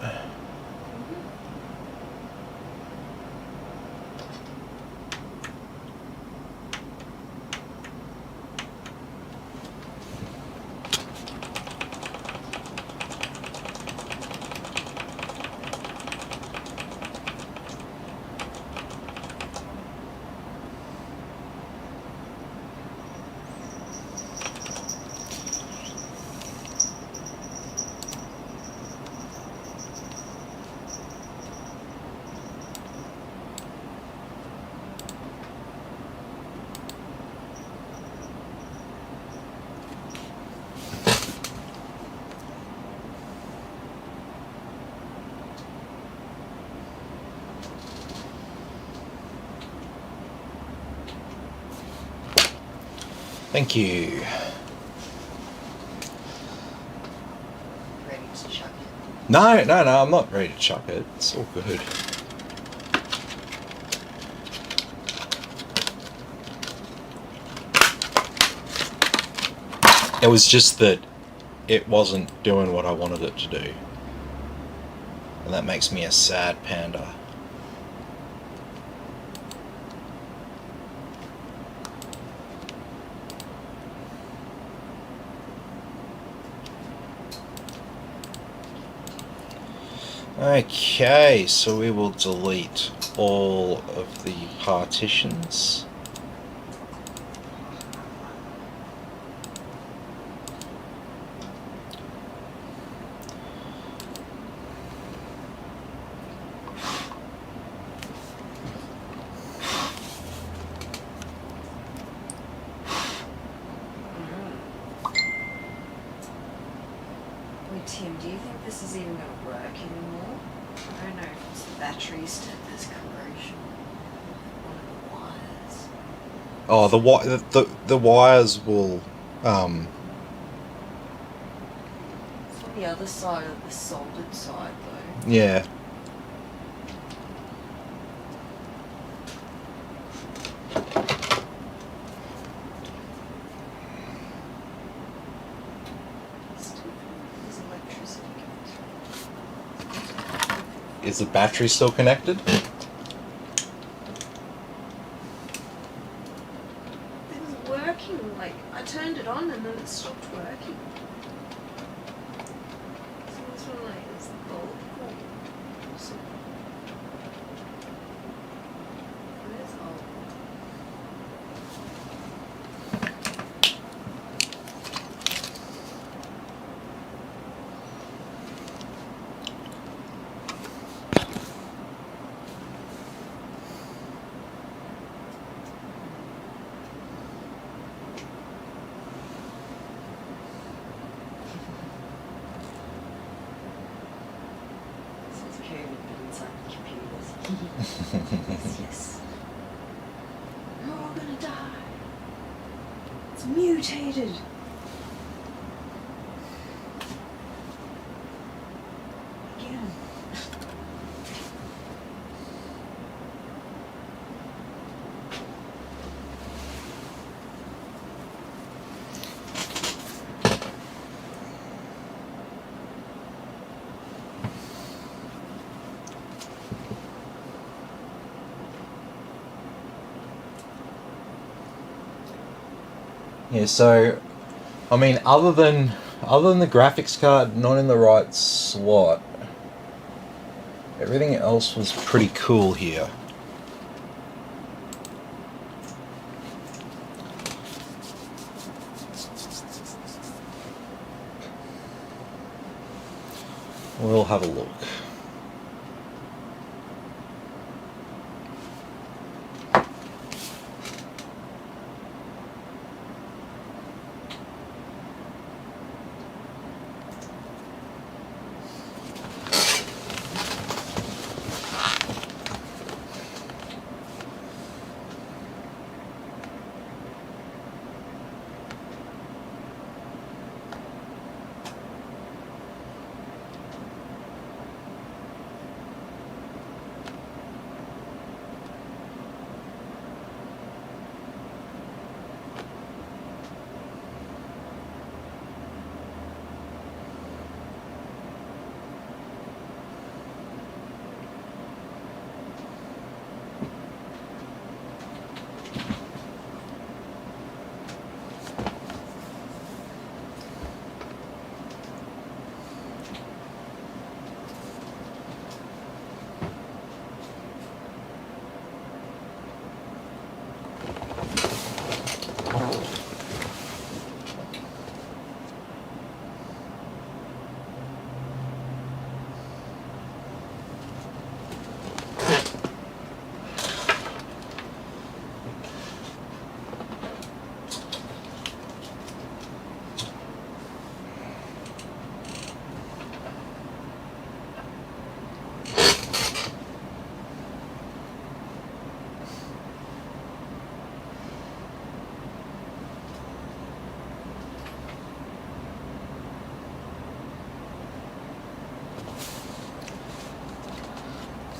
Thank you. Ready to chuck it? No, I'm not ready to chuck it. It's all good. It was just that it wasn't doing what I wanted it to do. And that makes me a sad panda. Okay, so we will delete all of the partitions. Wait, Tim, do you think this is even going to work anymore? I don't know if it's the batteries to this corrosion. One of the wires. Oh, the wires will It's on the other side of the soldered side, though. yeah. There's electricity going Is the battery still connected? through. It was working, like, I turned it on and then it stopped working. So this one, like, is the bulb or something. Where's all? This is COVID, but inside the computers. Yes, yes. We're all gonna die. It's mutated. Again. Yeah, so I mean, other than the graphics card not in the right slot, everything else was pretty cool here. We'll have a look.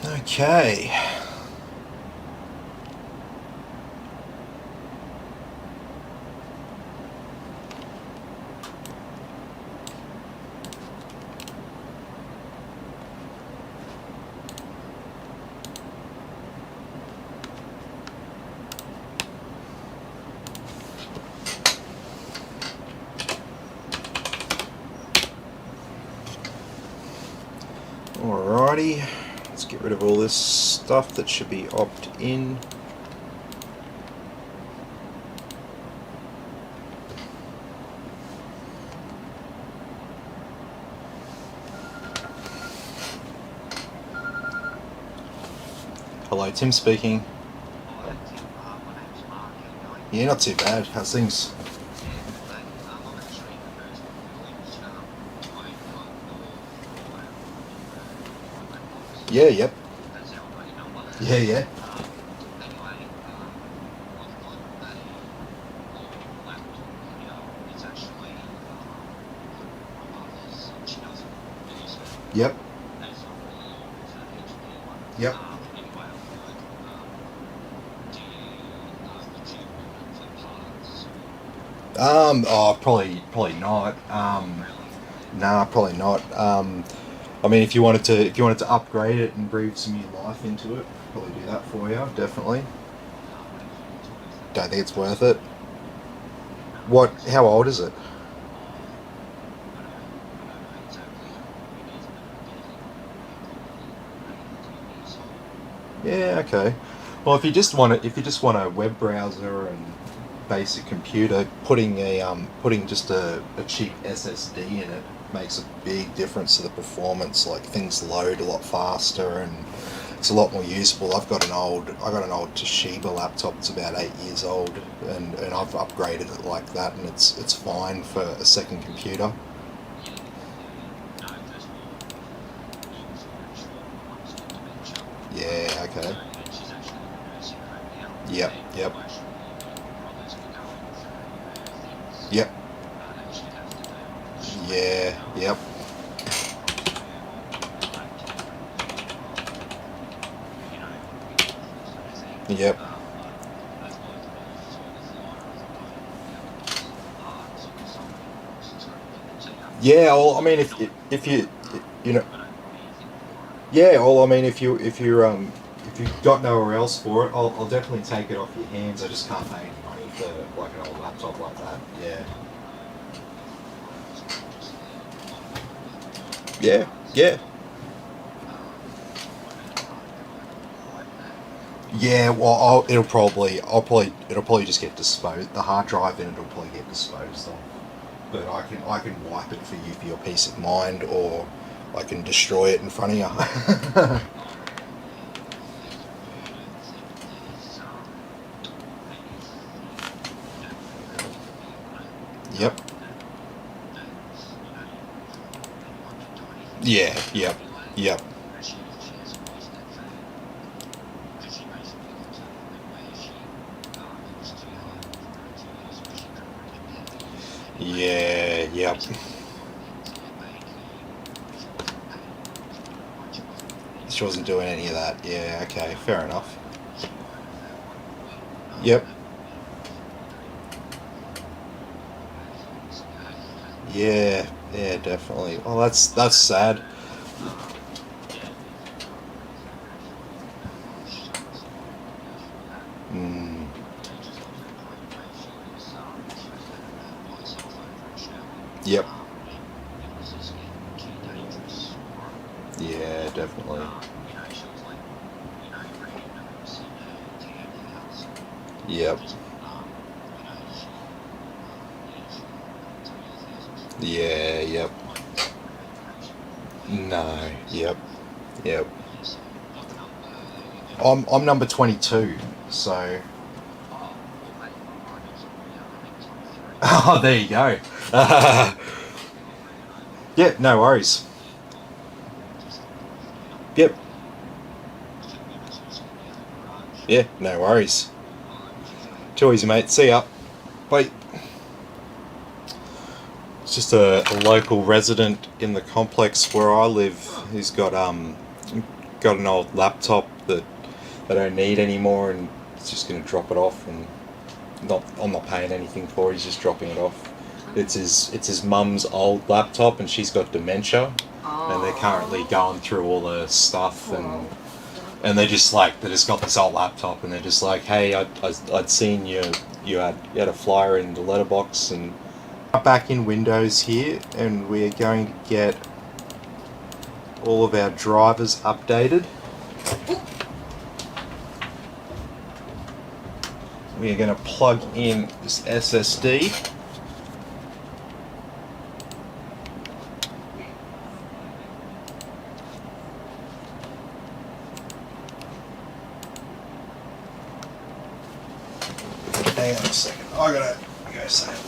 Okay. Alrighty, let's get rid of all this stuff that should be opt-in. Hello, Tim speaking. Yeah, not too bad. How's things? Yeah, yep. Yeah, yeah. Yep. Yep. Probably not. Nah, probably not. I mean, if you wanted to upgrade it and breathe some new life into it, probably do that for you. Definitely. Don't think it's worth it. What? How old is it? Yeah. Okay. Well, if you just want a web browser and basic computer, putting just a cheap SSD in it makes a big difference to the performance. Like things load a lot faster and it's a lot more usable. I got an old Toshiba laptop. It's about 8 years old, and I've upgraded it like that, and it's fine for a second computer. Yeah. Okay. Yep. Yep. Yep. Yeah. Yep. Yep. Yeah. Well, I mean, if you you know, yeah. Well, I mean, if you've got nowhere else for it, I'll definitely take it off your hands. I just can't pay any money for like an old laptop like that. Yeah. Yeah, yeah. Yeah, well, it'll probably just get disposed. The hard drive in it'll probably get disposed of. But I can wipe it for you for your peace of mind, or I can destroy it in front of you. Yep. Yeah. Yep. Yep. Yeah. Yep. She wasn't doing any of that. Yeah. Okay. Fair enough. Yep. Yeah. Yeah. Definitely. Well, that's sad. Mm. Yep. Yeah. Definitely. Yep. Yeah. Yep. No. Yep. Yep. I'm number 22, so. Oh, there you go. Yep, no worries. Yep. Yeah, no worries. Too easy, mate. See ya. Bye. It's just a local resident in the complex where I live who's got an old laptop that they don't need anymore, and he's just going to drop it off, and I'm not paying anything for it. He's just dropping it off. It's his mum's old laptop, and she's got dementia, and they're currently going through all the stuff, and they just got this old laptop, and they're just like, hey, I'd seen you had a flyer in the letterbox, and back in Windows here, and we're going to get all of our drivers updated. We are going to plug in this SSD. Hang on a second. I gotta go say it.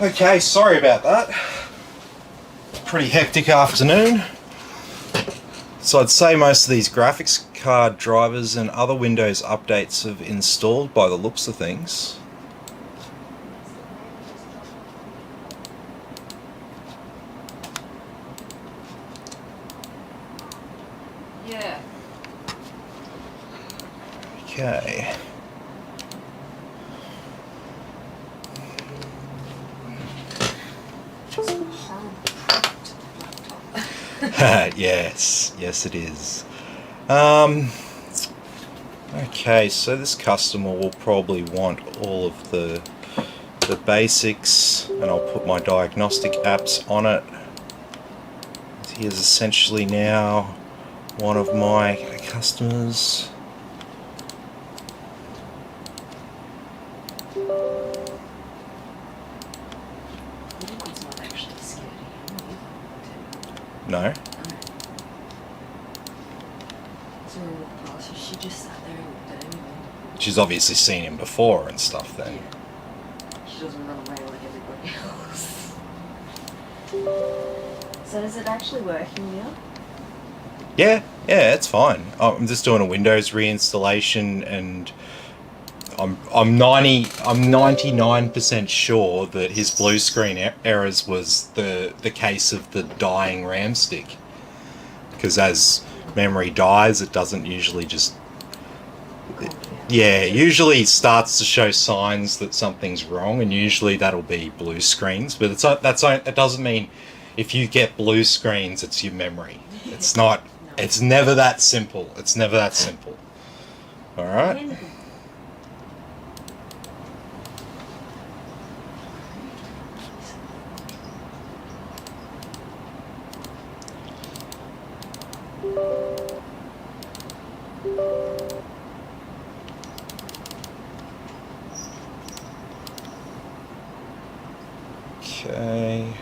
Okay, sorry about that. Pretty hectic afternoon. So I'd say most of these graphics card drivers and other Windows updates have installed by the looks of things. Yeah. Okay. It's a horrible product laptop. Yes, yes it is. Okay, so this customer will probably want all of the basics, and I'll put my diagnostic apps on it. He is essentially now one of my customers. Anyone's not actually scared of him either. No? So we walked past her, she just sat there and looked at him. She's obviously seen him before and stuff then. Yeah. She doesn't run away like everybody else. So is it actually working now? Yeah, it's fine. I'm just doing a Windows reinstallation, and I'm 99% sure that his blue screen errors was the case of the dying RAM stick. Because as memory dies, it doesn't usually just... Yeah, usually it starts to show signs that something's wrong, and usually that'll be blue screens. But it doesn't mean if you get blue screens, it's your memory. It's not. It's never that simple. It's never that simple. All right. Okay.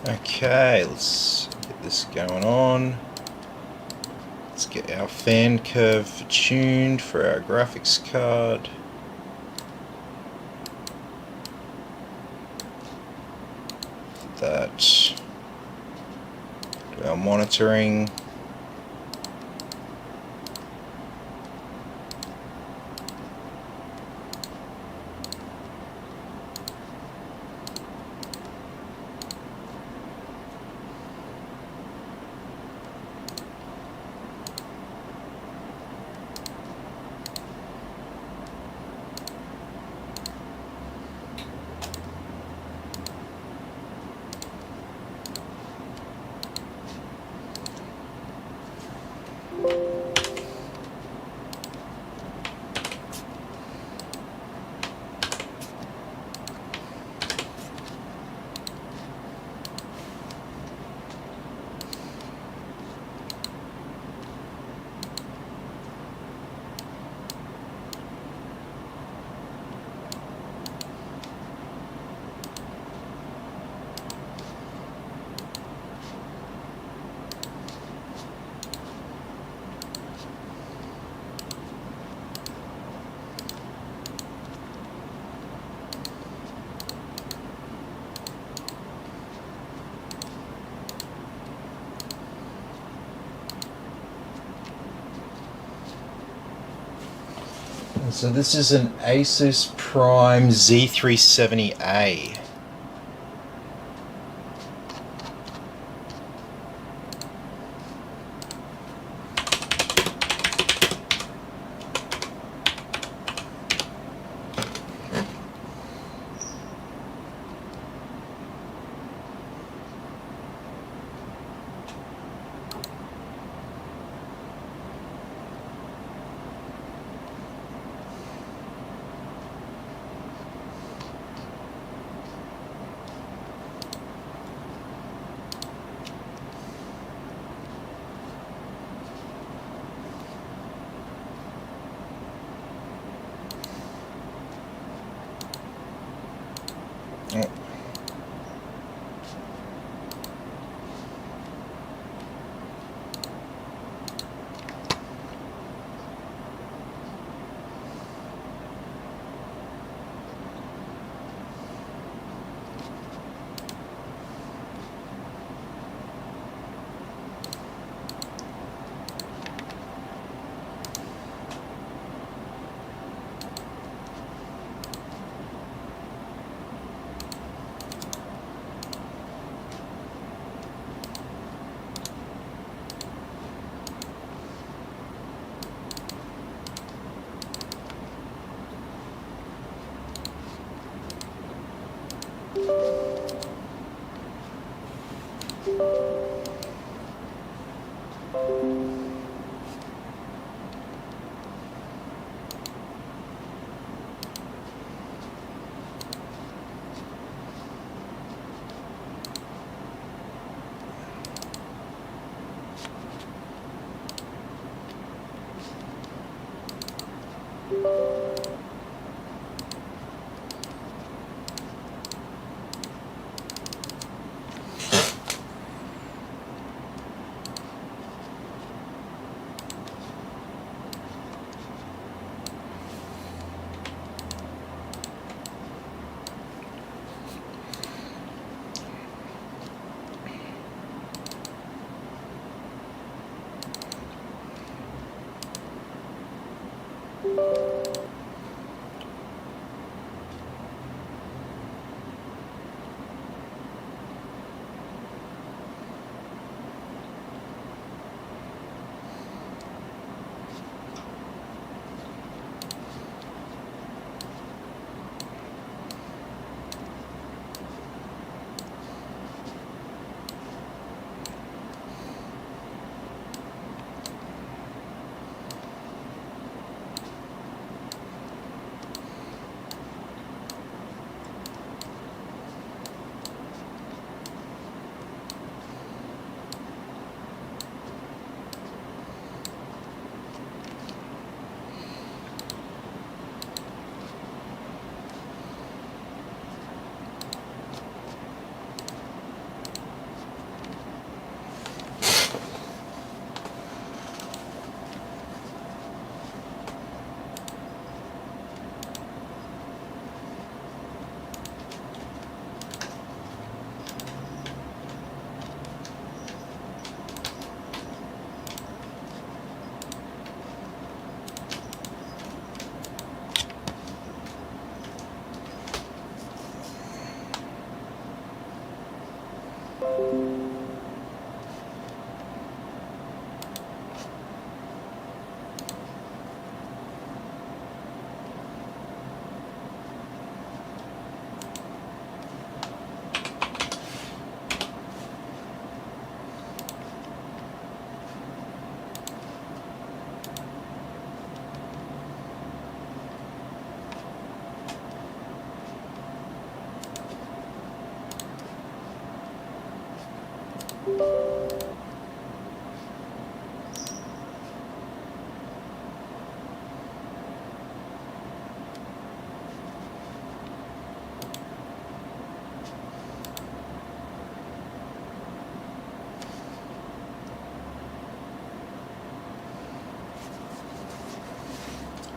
Okay, let's get this going on. Let's get our fan curve tuned for our graphics card. That. Do our monitoring. So this is an Asus Prime Z370A. Oh.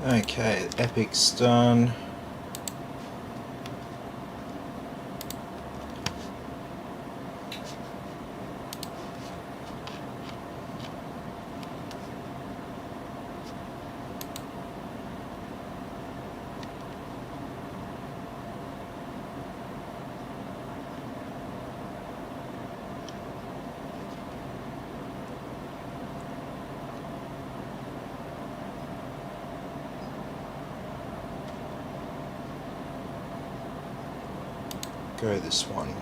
Okay, Epic's done. Go this one.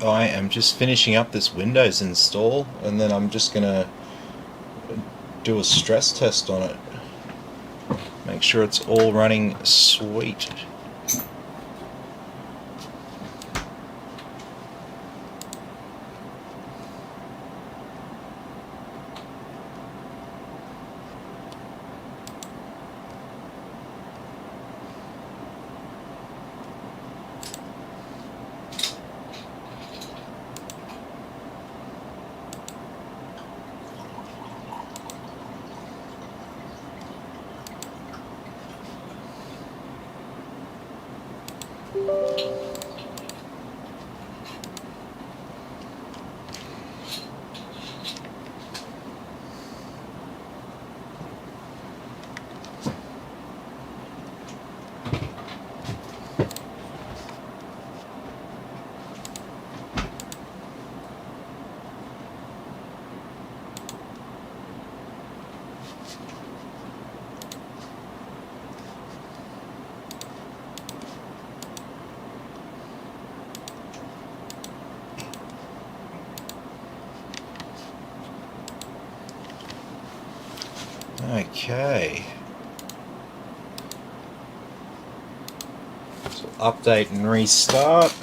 I am just finishing up this Windows install, and then I'm just gonna do a stress test on it. Make sure it's all running sweet. Okay. So update and restart.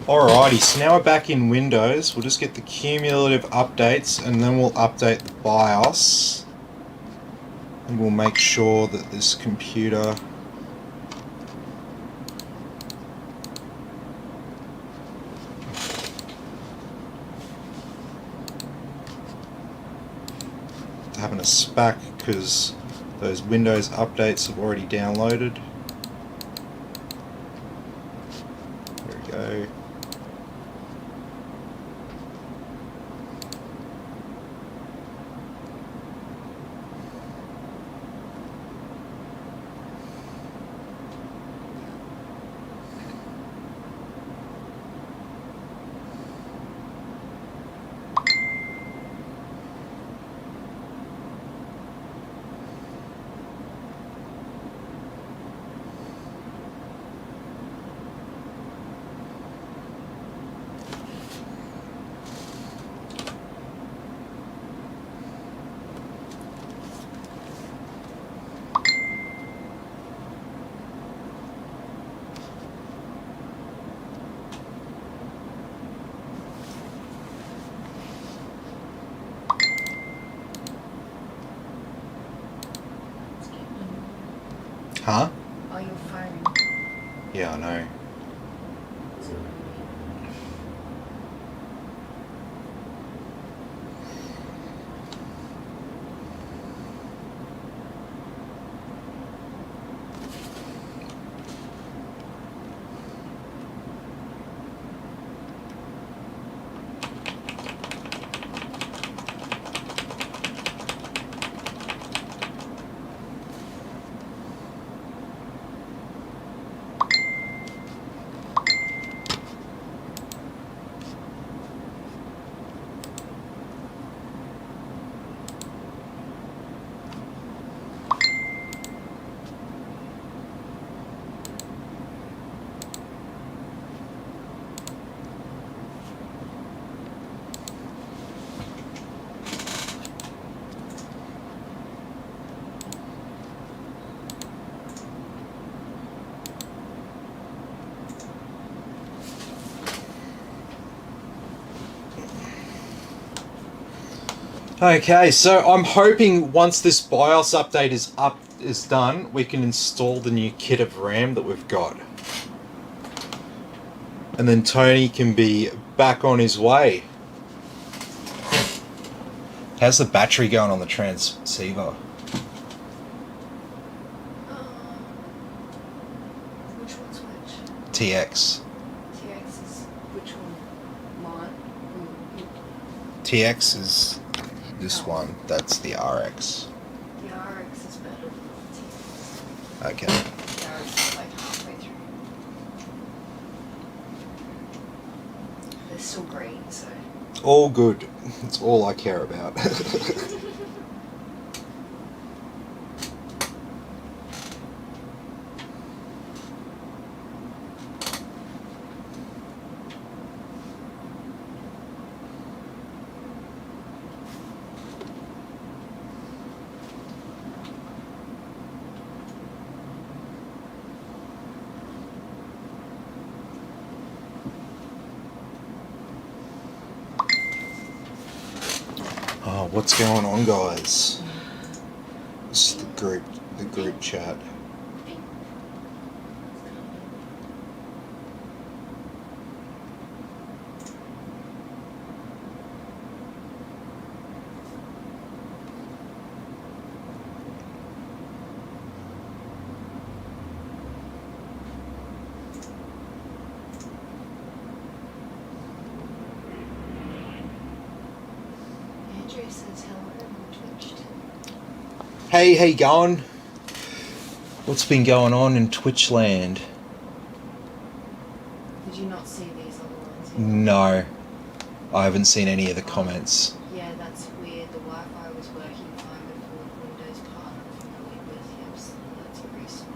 Alrighty, so now we're back in Windows. We'll just get the cumulative updates and then we'll update the BIOS. And we'll make sure that this computer having a SPAC because those Windows updates have already downloaded. There we go. Huh? Oh, your phone. Yeah, I know. Okay, so I'm hoping once this BIOS update is done, we can install the new kit of RAM that we've got. And then Tony can be back on his way. How's the battery going on the transceiver? Which one's which? TX. TX is which one? Mine? TX is this one. That's the RX. The RX is better than the TX. Okay. The RX is like halfway through. They're still green, so. All good. That's all I care about. Oh, what's going on, guys? This is the group chat. Andrew says hello on Twitch. Hey, how you going? What's been going on in Twitch land? Did you not see these other ones? Yet? No, I haven't seen any of the comments. Yeah, that's weird. The Wi-Fi was working fine before the Windows part I'm familiar with. Yep, so that's recent.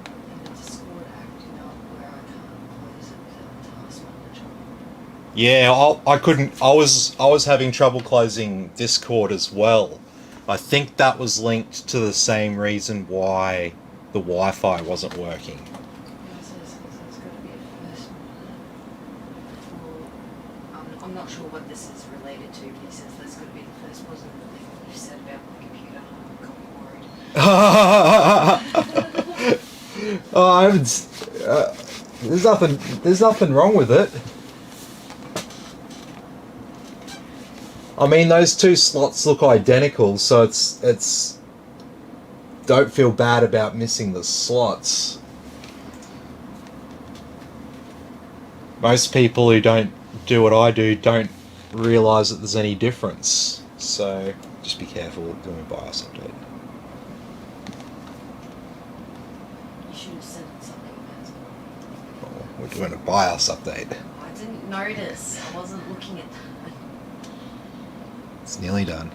And the Discord acting up where I can't close it without the task manager. Yeah, I couldn't. I was having trouble closing Discord as well. I think that was linked to the same reason why the Wi-Fi wasn't working. Yeah, so there's got to be a first not sure what this is related to, but he says that's going to be the first positive thing you've said about my computer. I'm worried. Oh, I haven't. There's nothing. There's nothing wrong with it. I mean, those two slots look identical, so it's. Don't feel bad about missing the slots. Most people who don't do what I do don't realise that there's any difference. So just be careful doing a BIOS update. You should have said something about it. Oh, we're doing a BIOS update. I didn't notice. I wasn't looking at that. It's nearly done.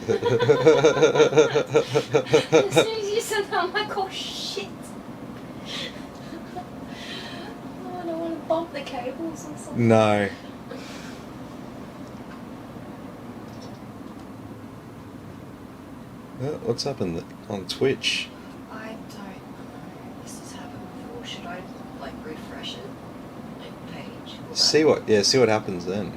As soon as you said that, I'm like, oh shit. Oh, I don't want to bump the cables or something. No. What's up on Twitch? I don't know. This has happened before. Should I like refresh it? Like page? See what happens then.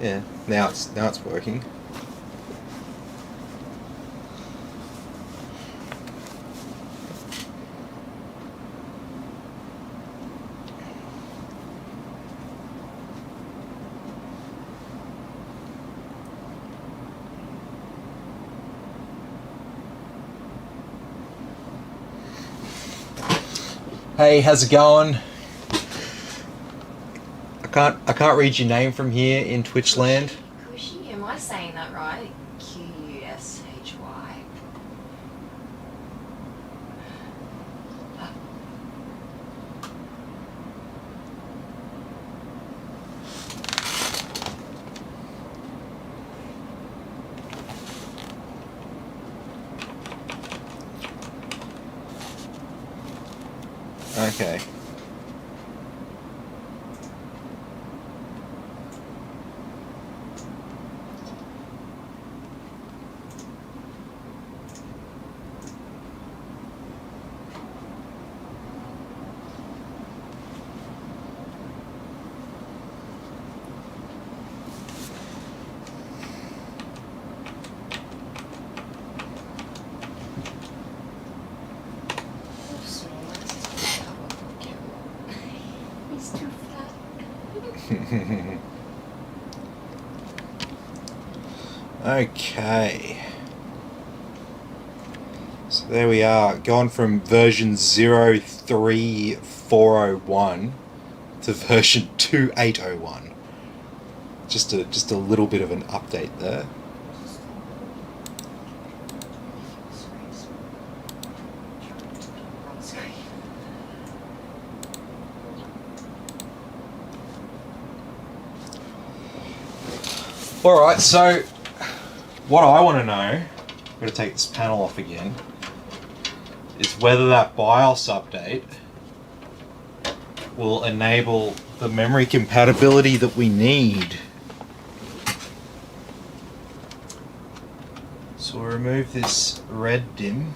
Yeah, now it's working. Hey, how's it going? I can't read your name from here in Twitch land. Cushy? Am I saying that right? Qushy. Okay. He's too fat. Okay. So there we are, gone from version 03401 to version 2801. Just a little bit of an update there. Alright, so what I want to know, I'm going to take this panel off again, is whether that BIOS update will enable the memory compatibility that we need. So we'll remove this red dim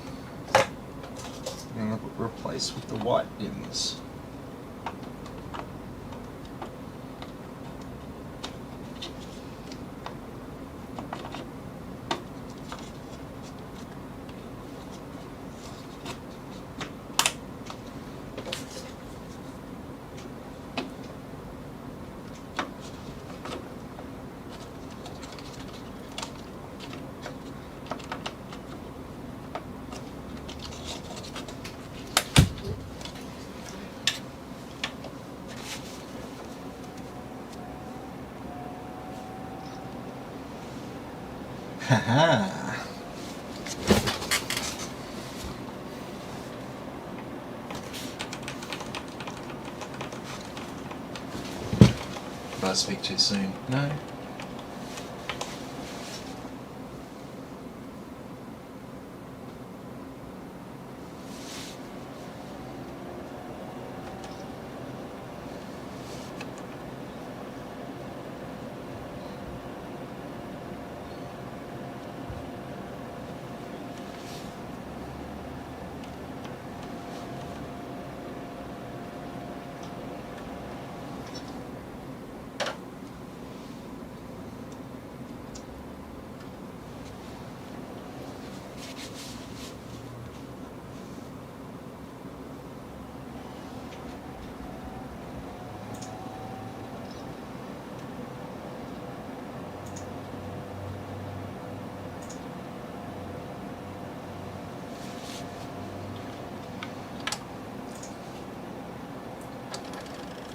and replace with the white dims. Haha. Did I speak too soon? No.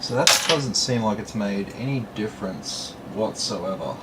So that doesn't seem like it's made any difference whatsoever.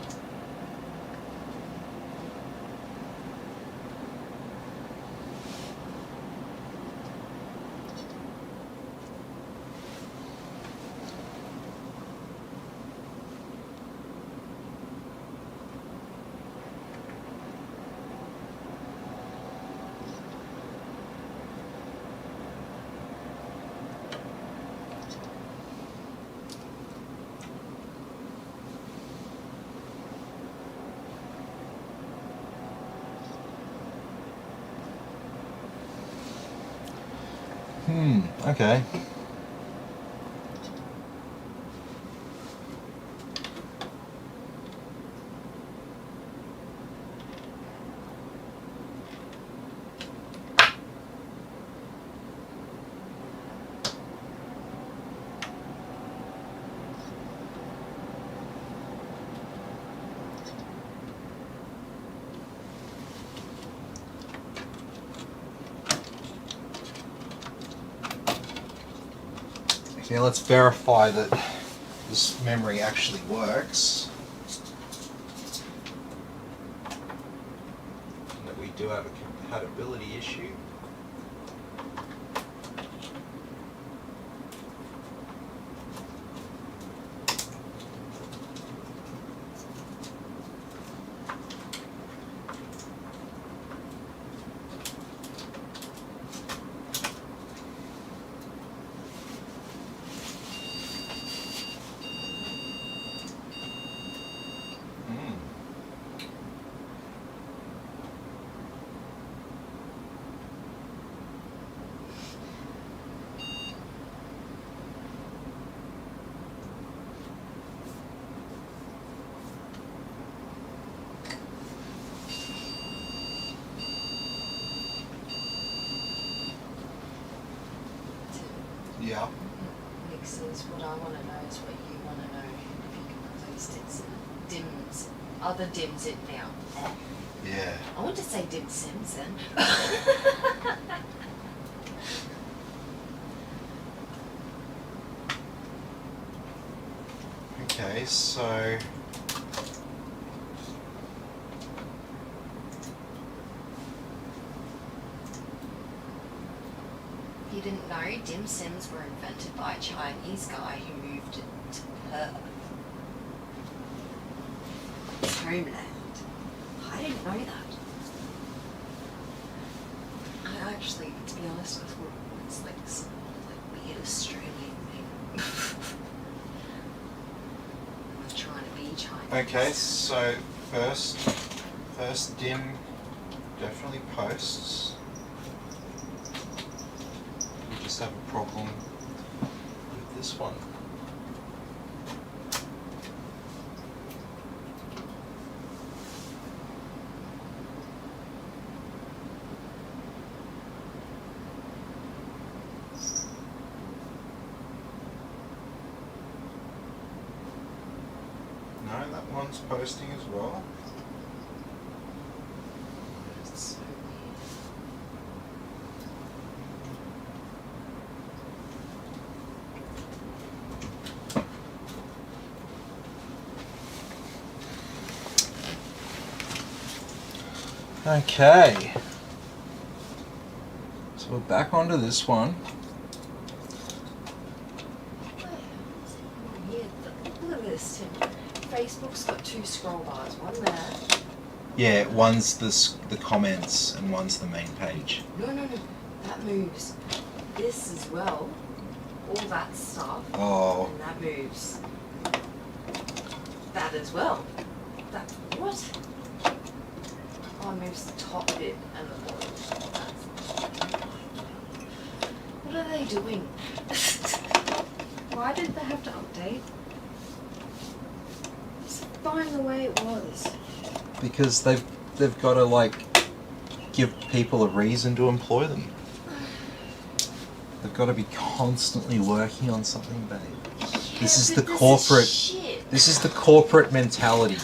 Okay. Okay, let's verify that this memory actually works. And that we do have a compatibility issue. Yeah. Mixes. What I want to know is what you want to know. If you can replace dims, other dims in now. Yeah. I want to say dim Simpson. Okay, so You didn't know dim sims were invented by a Chinese guy who moved it to Perth. His homeland. I didn't know that. I actually, to be honest, I thought it was like some weird Australian thing. I was trying to be Chinese. okay, so first dim definitely posts. We just have a problem with this one. No, that one's posting as well. It's so weird. Okay. So we're back onto this one. Weird. Look at this, Tim. Facebook's got two scroll bars. One there. Yeah, one's the comments and one's the main page. No. That moves. This as well. All that stuff. Oh. And that moves. That as well. That what? Oh, it moves the top bit and the bottom. What are they doing? Why did they have to update? It's fine the way it was. Because they've got to like give people a reason to employ them. They've got to be constantly working on something, babe. This is the corporate. This is the corporate mentality.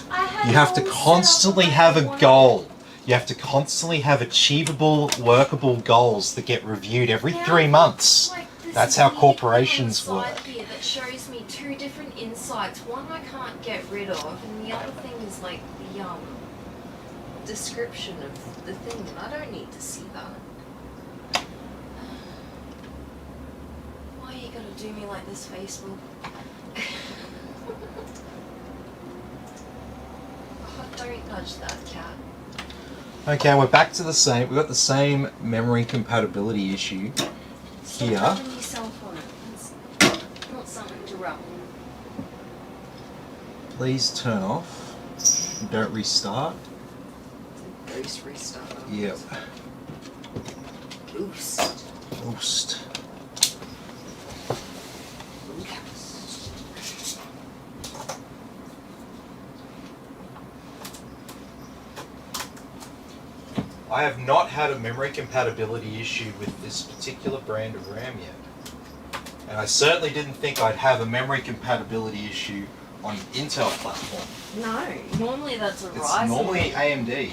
You have to constantly have a goal. You have to constantly have achievable, workable goals that get reviewed every 3 months. Like the That's how corporations There's a weird work. thing inside here that shows me two different insights. One I can't get rid of, and the other thing is like the description of the thing, and I don't need to see that. Why you gotta do me like this, Facebook? Oh, don't nudge that cat. Okay, we're back to the same. We've got the same memory compatibility issue Stop here. rubbing yourself on it. It's not something to rub. Please turn off. Don't restart. Boost restart. Yep. Boost. Boost. I have not had a memory compatibility issue with this particular brand of RAM yet. And I certainly didn't think I'd have a memory compatibility issue on Intel platform. No, normally that's a It's Ryzen. normally AMD.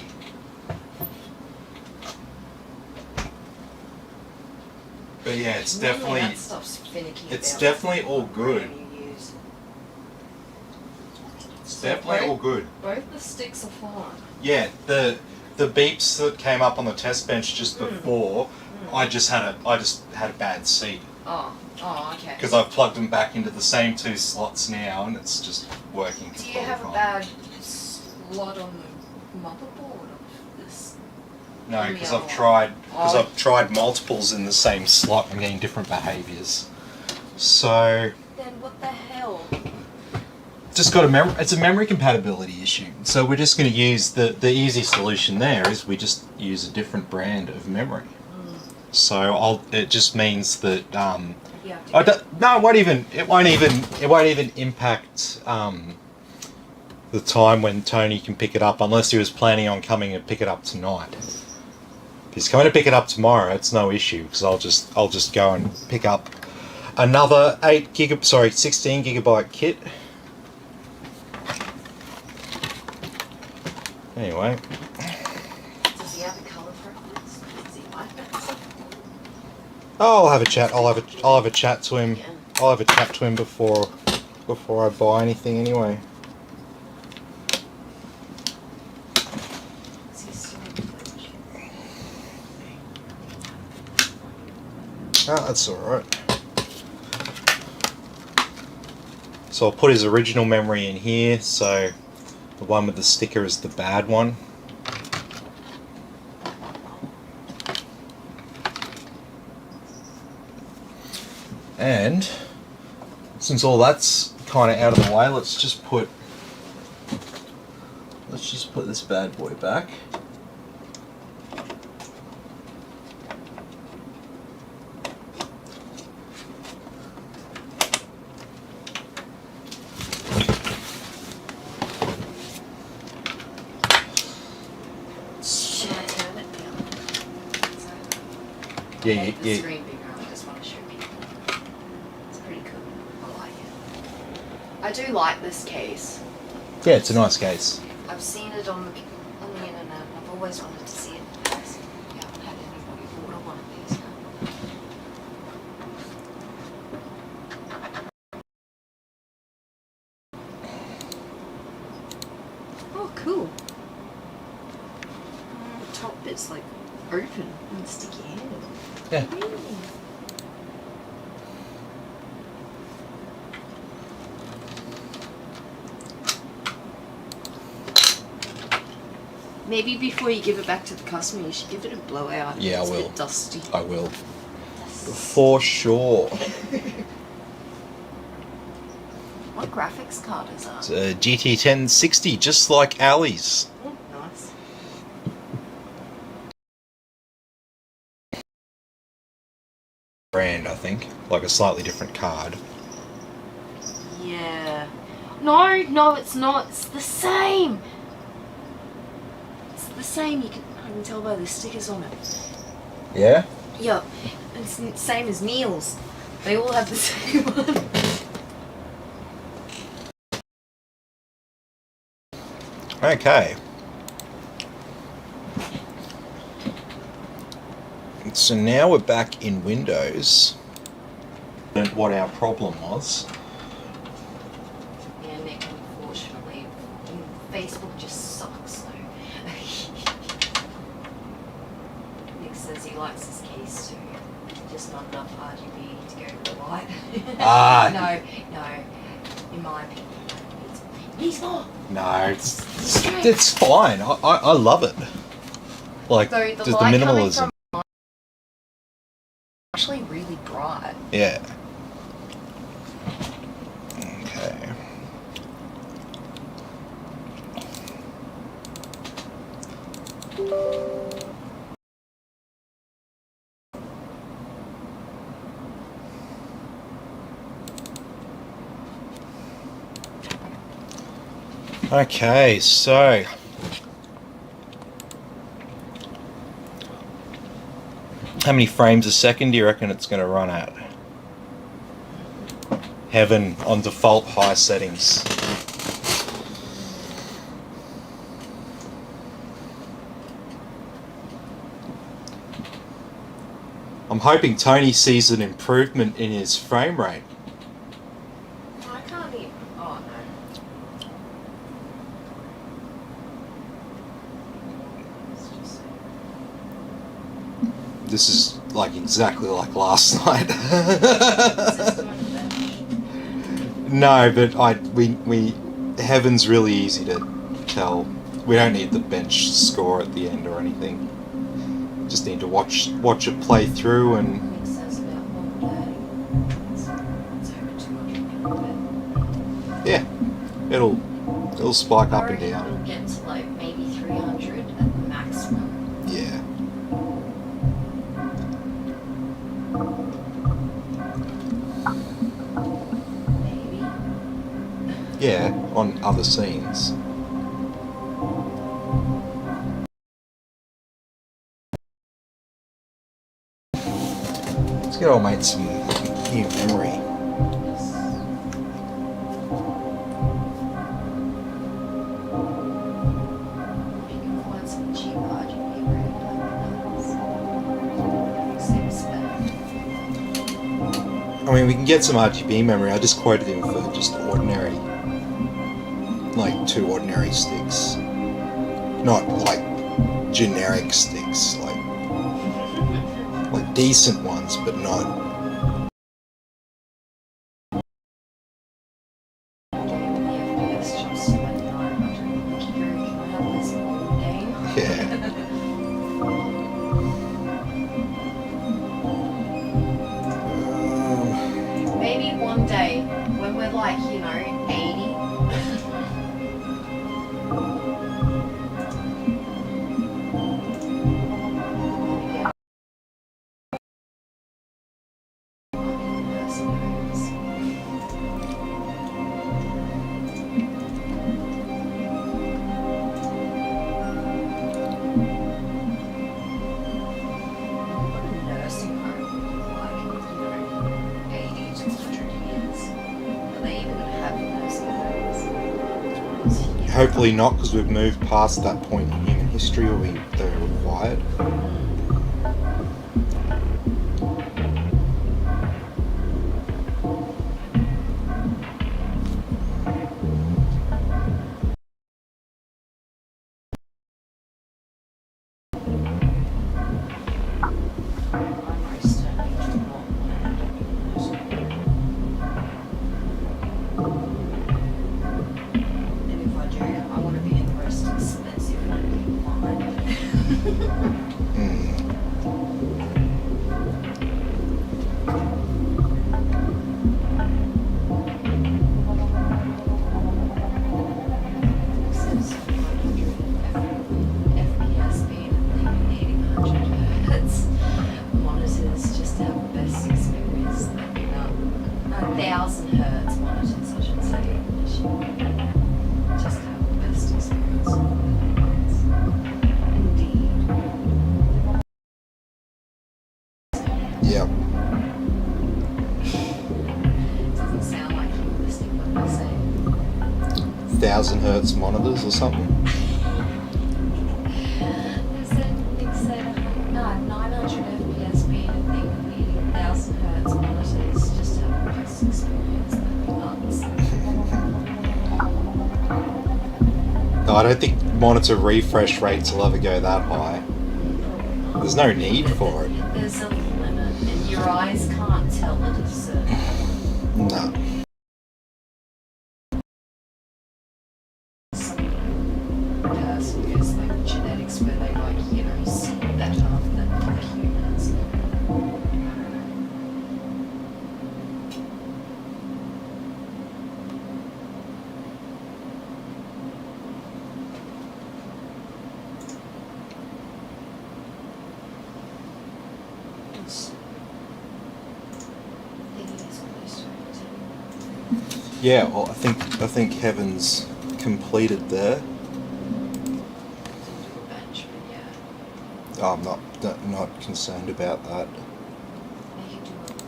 But yeah, it's Normally definitely that stuff's finicky. it's about definitely all what good. RAM you use. It's definitely all good. Both the sticks are fine. Yeah, the beeps that came up on the test bench just before, I just had a bad seat Oh, okay. because I've plugged them back into the same two slots now, and it's just working. Do you have a bad slot on the motherboard of this? No, because Yeah. I've tried multiples in the same slot and getting different behaviors. So Then what the hell? just got it's a memory compatibility issue. So we're just going to use the easy solution there is we just use a different brand of memory. So it just means that You have to no, it won't even impact the time when Tony can pick it up unless he was planning on coming and pick it up tonight. If he's coming to pick it up tomorrow, it's no issue because I'll just go and pick up another 16 gigabyte kit. Anyway, Does he have a colour preference? Does he like it? I'll have a chat. I'll have a chat to him. I'll have a chat to him before I buy anything. Anyway. Is he still in the fridge? Oh, that's all right. So I'll put his original memory in here. So the one with the sticker is the bad one. And since all that's kind of out of the way, let's just put this bad boy back. Should I turn it down? Yeah, Make the yeah. screen bigger. I just want to show people. It's pretty cool. I like it. I do like this case. Yeah, it's a nice case. I've seen it on the internet. I've always wanted to see it. I haven't had anybody order one of these. Oh, cool. The top bit's like open and sticky handed. Yeah. Maybe before you give it back to the customer, you should give it a blowout. Yeah, I It's a will. bit dusty. I will. For sure. What graphics card is that? It's a GT 1060, just like Ali's. Oh, nice. Brand, I think. Like a slightly different card. Yeah. No, it's not. It's the same. It's the same. I can tell by the stickers on it. Yeah? Yeah. It's the same as Neil's. They all have the same one. Okay. So now we're back in Windows. what our problem was. Yeah, Nick, unfortunately, Facebook just sucks though. Nick says he likes his keys too. Just not enough RGB to go to the light. Ah. No, in my opinion, it needs more. No, it's fine. I love it. Like, So the just the light coming minimalism. from actually really bright. Yeah. Okay. Okay, so how many frames a second do you reckon it's going to run at? Heaven on default high settings. I'm hoping Tony sees an improvement in his frame rate. I can't even. Oh no. Let's just say. This is like exactly like last night. System on the bench. No, but we Heaven's really easy to tell. We don't need the bench score at the end or anything. Just need to watch it play through and Nick says about 130. It's over 200 megabit. yeah, it'll spike I up and reckon down. It'll get to like maybe 300 at the maximum. Yeah. Maybe. Yeah, on other scenes. Let's get old mate some new memory. If you can find some cheap RGB seems better. I mean, we can get some RGB memory. I just quoted him for just ordinary, like 2 ordinary sticks, not like generic sticks, like decent ones, but not. Yeah. Maybe one day when we're like, 80. Nursing home, like, 80 to 100 years. Are they even gonna have nursing homes? Hopefully not, because we've moved past that point in human history where they're required. I most certainly do not want to end up in a nursing home. And if I do, I want to be in the most expensive one you can find. Hmm. Says 100 FPS speed and needing 100 hertz monitors just to have the best experience. Maybe not 1,000 hertz monitors, I should say. Just to have the best experience. Indeed. Yep. Doesn't sound like you're listening what I say. 1,000 hertz monitors or something. Nick said 900 FPS speed and they were needing 1,000 hertz monitors just to have experience. That'd be nuts. I don't think monitor refresh rates will ever go that high. There's no need for it. There's a limit, and your eyes can't tell it at a certain point. No. Some person who's like genetics where they like, see better than other humans. Yeah, well, I think Heaven's completed there. Bench, but yeah. Oh, I'm not concerned about that. They can do it.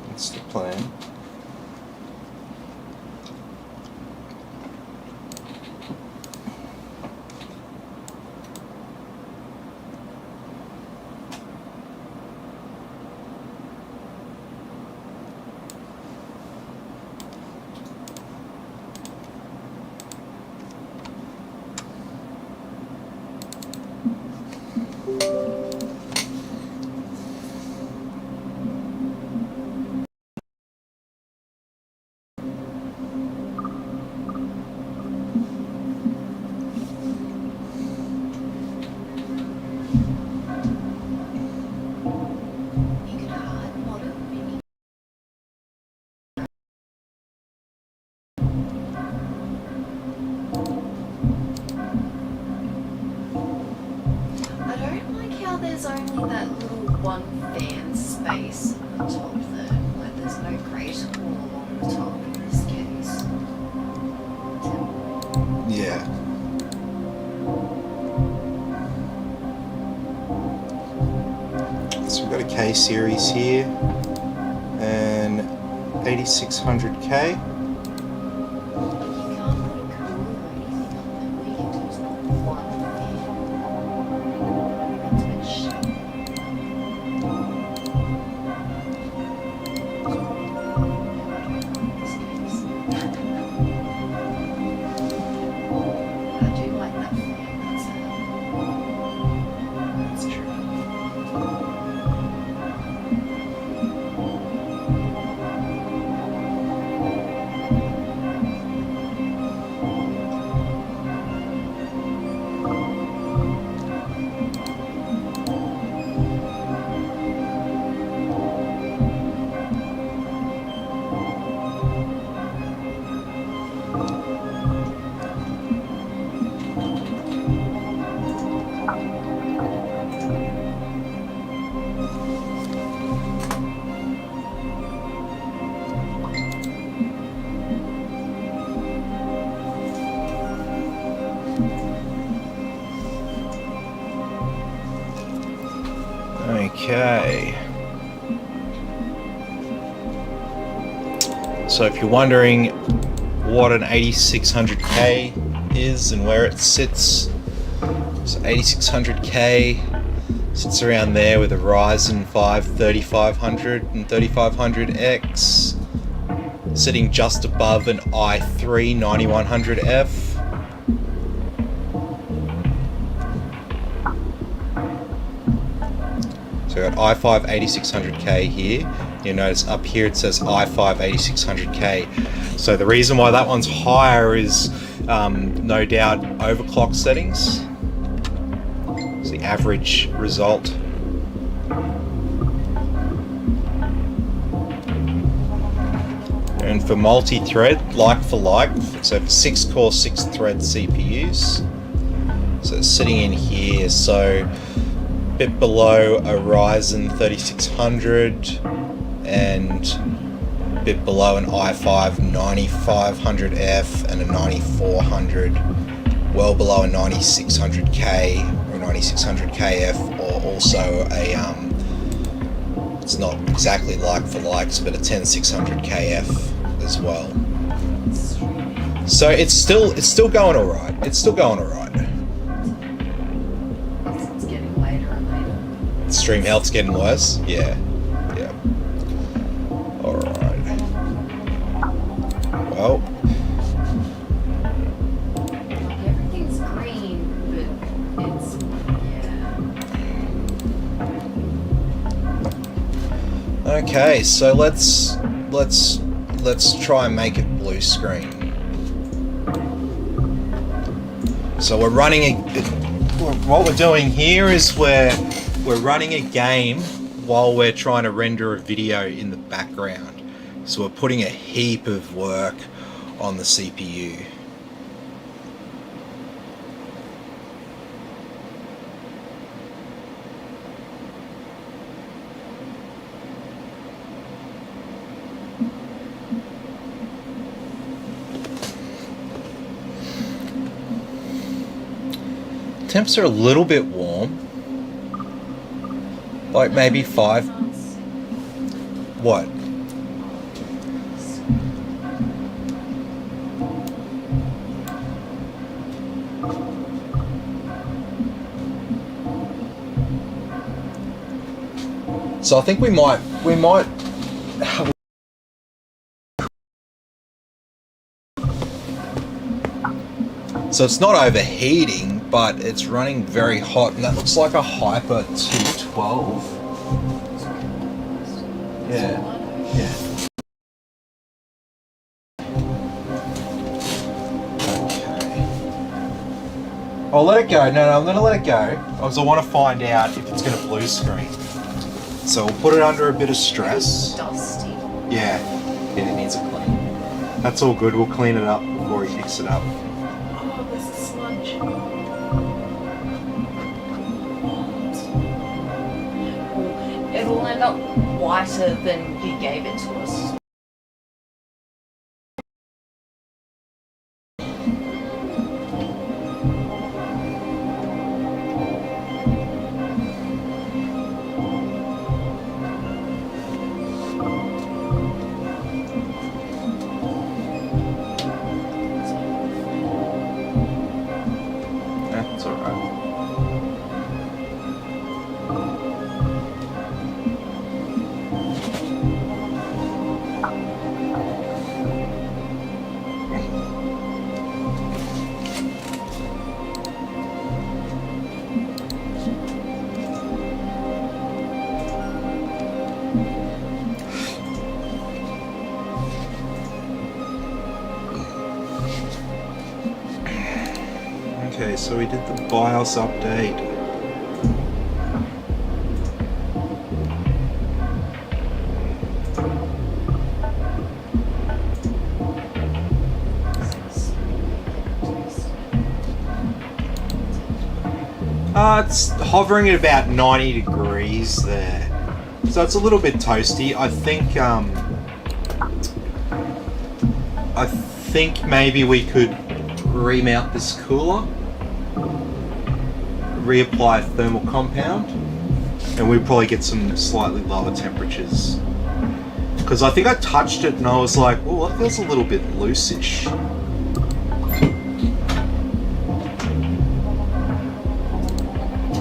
That's the plan. You could hard model mini. I don't like how there's only that little one fan space at the top there. Like there's no greater wall along the top in this case. Yeah. So we've got a K series here and 8600K. You can't put a cooler or anything on them. All you can do is put one fan. It's a bit shit. I do like that fan. That's true. Okay. So if you're wondering what an 8600K is and where it sits, so 8600K sits around there with a Ryzen 5 3500 and 3500X, sitting just above an i3 9100F. So we've got i5 8600K here. You'll notice up here it says i5 8600K. So the reason why that one's higher is no doubt overclock settings. It's the average result. And for multi-thread, like for like, so for 6-core 6-thread CPUs, so it's sitting in here, so a bit below a Ryzen 3600 and a bit below an i5 9500F and a 9400, well below a 9600K or a 9600KF, or also a it's not exactly like for likes, but a 10600KF as well. So it's still going alright. It's still going alright. It's getting later and later. Stream health's getting worse. Yeah. Alright. Oh. Like everything's green, but it's yeah. Okay, so let's try and make it blue screen. So we're running what we're doing here is we're running a game while we're trying to render a video in the background. So we're putting a heap of work on the CPU. Temps are a little bit warm. Like maybe 5. What? So I think we might so it's not overheating, but it's running very hot, and that looks like a Hyper 212. Yeah. Yeah. Okay. I'll let it go. No, I'm going to let it go because I want to find out if it's going to blue screen. So we'll put it under a bit of stress. Dusty. Yeah, it needs a clean. That's all good. We'll clean it up before he picks it up. Oh, there's a smudge. It'll end up whiter than you gave it to us. That's alright. Okay, so we did the BIOS update. It's hovering at about 90 degrees there. So it's a little bit toasty. I think maybe we could remount this cooler, reapply a thermal compound, and we'd probably get some slightly lower temperatures. Because I think I touched it and I was like, oh, that feels a little bit loose-ish.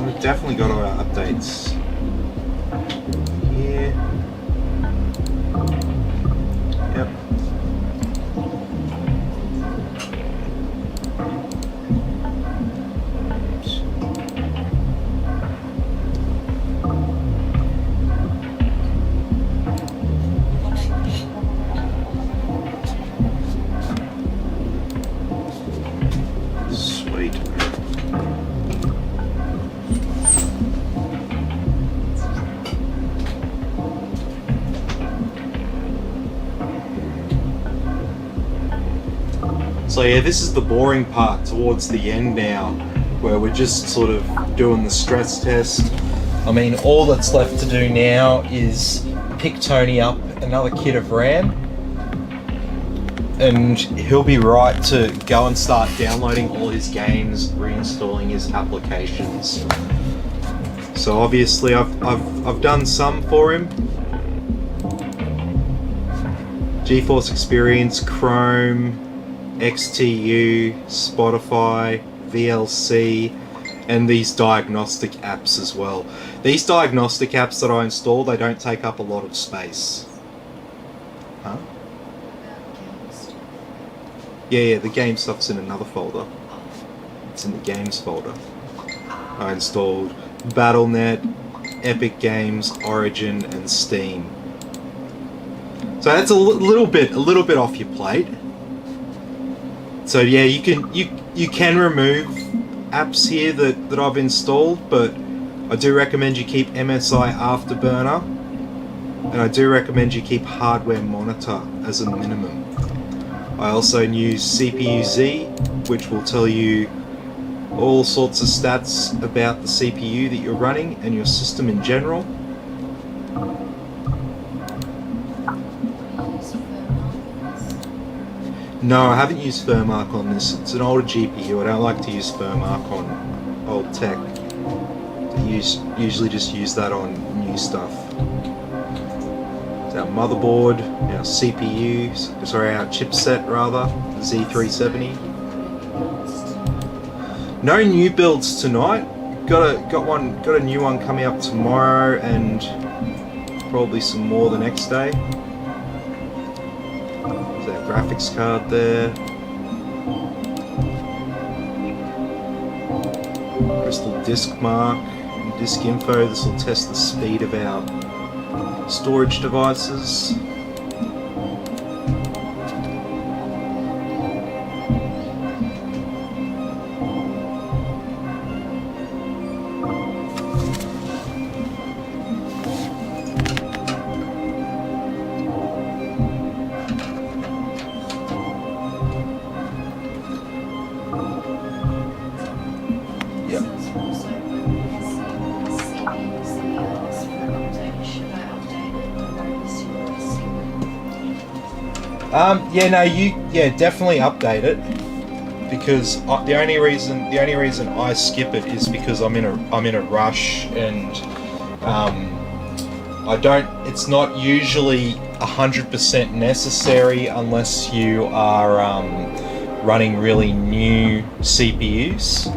We've definitely got our updates here. Yep. Sweet. So yeah, this is the boring part towards the end now, where we're just sort of doing the stress test. I mean, all that's left to do now is pick Tony up another kit of RAM, and he'll be right to go and start downloading all his games, reinstalling his applications. So obviously I've done some for him. GeForce Experience, Chrome, XTU, Spotify, VLC, and these diagnostic apps as well. These diagnostic apps that I install, they don't take up a lot of space. Huh? Yeah, the game stuff's in another folder. It's in the games folder. I installed Battle.net, Epic Games, Origin, and Steam. So that's a little bit off your plate. So yeah, you can remove apps here that I've installed, but I do recommend you keep MSI Afterburner, and I do recommend you keep Hardware Monitor as a minimum. I also use CPU-Z, which will tell you all sorts of stats about the CPU that you're running and your system in general. No, I haven't used Firmark on this. It's an older GPU. I don't like to use Firmark on old tech. I usually just use that on new stuff. It's our motherboard, our CPU, sorry, our chipset rather, Z370. No new builds tonight. Got a new one coming up tomorrow, and probably some more the next day. There's our graphics card there. Crystal disk mark and disk info. This will test the speed of our storage devices. Definitely update it, because the only reason I skip it is because I'm in a rush, and it's not usually 100% necessary unless you are running really new CPUs,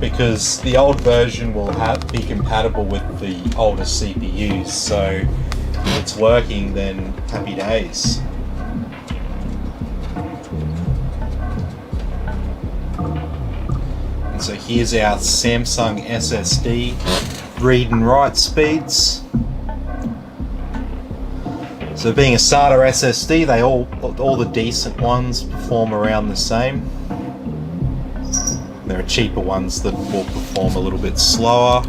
because the old version will be compatible with the older CPUs, so if it's working, then happy days. So here's our Samsung SSD read and write speeds. So being a SATA SSD, all the decent ones perform around the same. There are cheaper ones that will perform a little bit slower.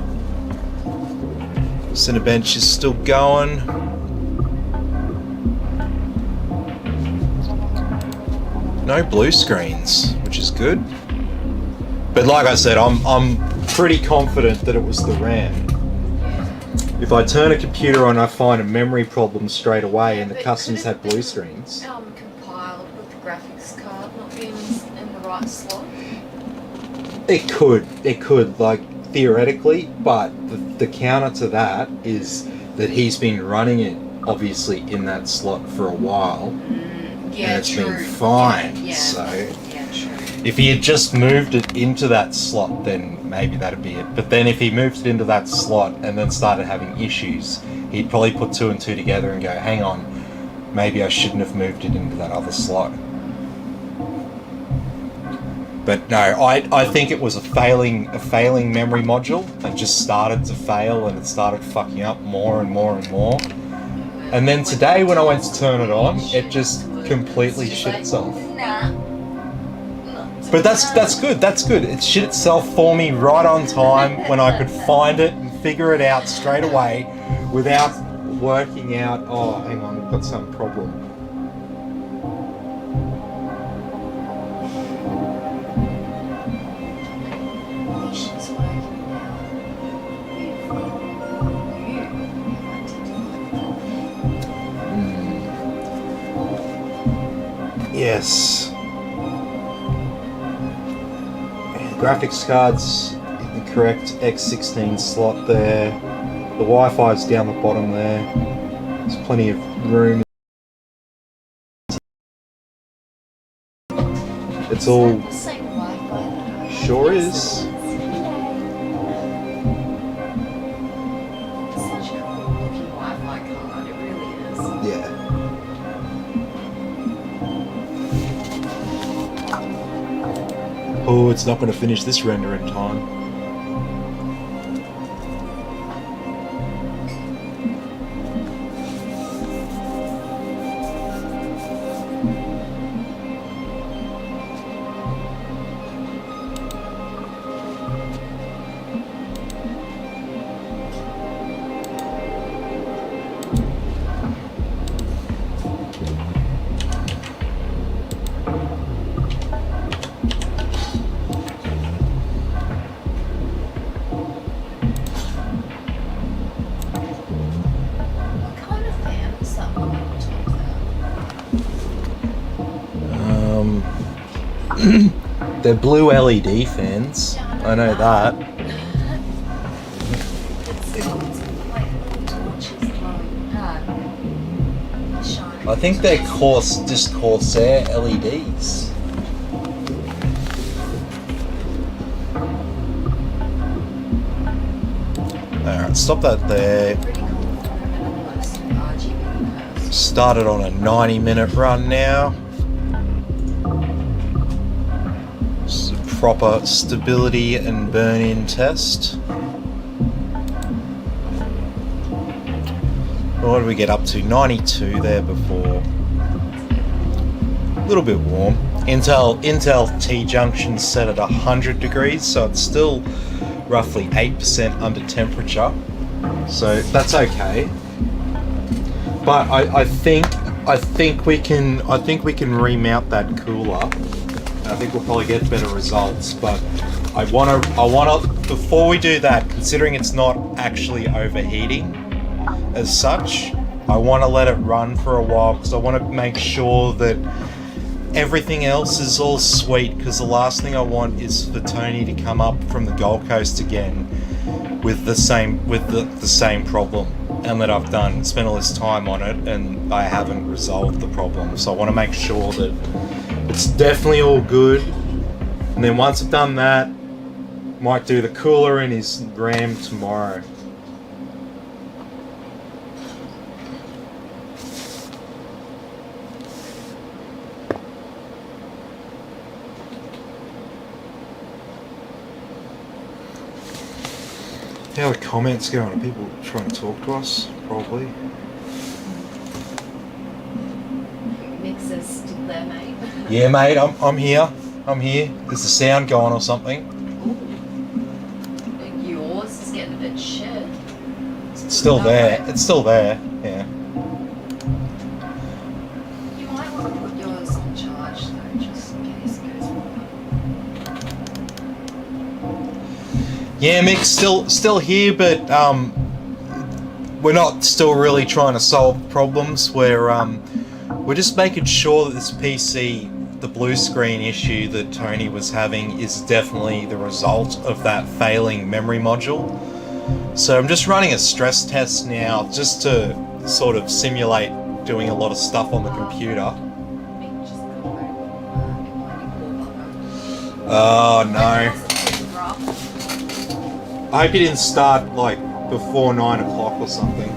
Cinebench is still going. No blue screens, which is good. But like I said, I'm pretty confident that it was the RAM. If I turn a computer on, I find a memory problem straight away, and the customs had blue screens. Compiled with the graphics card not being in the right slot? It could, like, theoretically, but the counter to that is that he's been running it, obviously, in that slot for a while. And it's been fine, so... If he had just moved it into that slot, then maybe that'd be it. But then if he moved it into that slot and then started having issues, he'd probably put two and two together and go, hang on, maybe I shouldn't have moved it into that other slot. But no, I think it was a failing memory module, and just started to fail, and it started fucking up more and more and more. And then today when I went to turn it on, it just completely shit itself. But that's good. It shit itself for me right on time when I could find it and figure it out straight away without working out, oh, hang on, we've got some problem. Yes. Graphics cards in the correct X16 slot there. The Wi-Fi's down the bottom there. There's plenty of room. It's all... the same Wi-Fi? Sure is. It's such a cool looking Wi-Fi card, it really is. Yeah. Oh, it's not going to finish this render in time. What kind of fan is that one on top there? They're blue LED fans. I know that. It's like little torches glowing. Shine. I think they're Corsair LEDs. Alright, stop that there. Pretty cool for a minimalist RGB person. Started on a 90-minute run now. Proper stability and burn-in test. What did we get up to? 92 there before. A little bit warm. Intel T junction set at 100 degrees, so it's still roughly 8% under temperature. So that's okay. But I think we can remount that cooler. I think we'll probably get better results, but I wanna before we do that, considering it's not actually overheating as such, I want to let it run for a while because I want to make sure that everything else is all sweet, because the last thing I want is for Tony to come up from the Gold Coast again with the same problem, and that I've spent all this time on it and I haven't resolved the problem. So I want to make sure that it's definitely all good, and then once I've done that, might do the cooler in his RAM tomorrow. How are the comments going? Are people trying to talk to us? Probably. Mixer's still there, mate. Yeah, mate, I'm here. I'm here. Is the sound going or something? Ooh. Yours is getting a bit shit. It's still there. It's still there. Yeah. You might want to put yours on charge though, just in case it goes wrong. Yeah, Mick, still here, but we're not still really trying to solve problems. We're just making sure that this PC, the blue screen issue that Tony was having, is definitely the result of that failing memory module. So I'm just running a stress test now, just to sort of simulate doing a lot of stuff on the computer. Mick just got away with Oh no. I hope you didn't start like before 9 o'clock or something.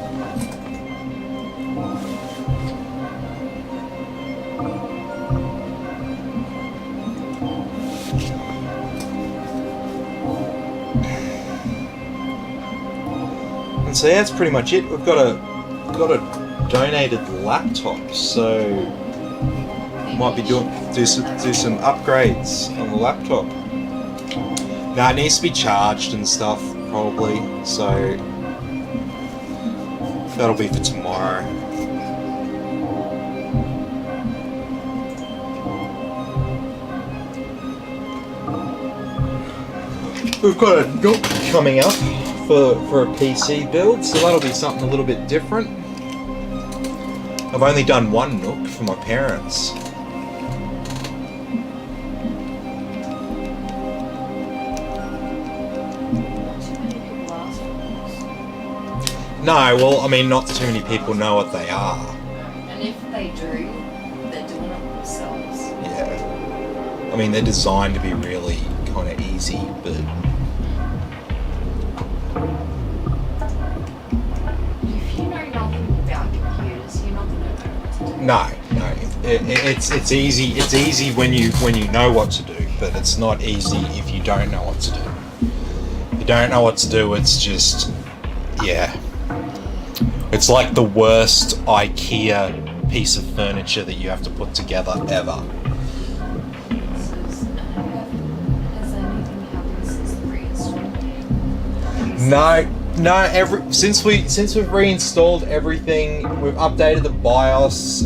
And so yeah, that's pretty much it. We've got a donated laptop, so might be do some upgrades on the laptop. No, it needs to be charged and stuff, probably, so that'll be for tomorrow. We've got a Nook coming up for a PC build, so that'll be something a little bit different. I've only done one Nook for my parents. No, well, I mean, not too many people know what they are. And if they do, they're doing it themselves. Yeah. I mean, they're designed to be really kind of easy, but... If you know nothing about computers, you're not going to know what to do. No. It's easy when you know what to do, but it's not easy if you don't know what to do. If you don't know what to do, it's just, yeah. It's like the worst IKEA piece of furniture that you have to put together ever. Has anything happened since the reinstall? No. Since we've reinstalled everything, we've updated the BIOS.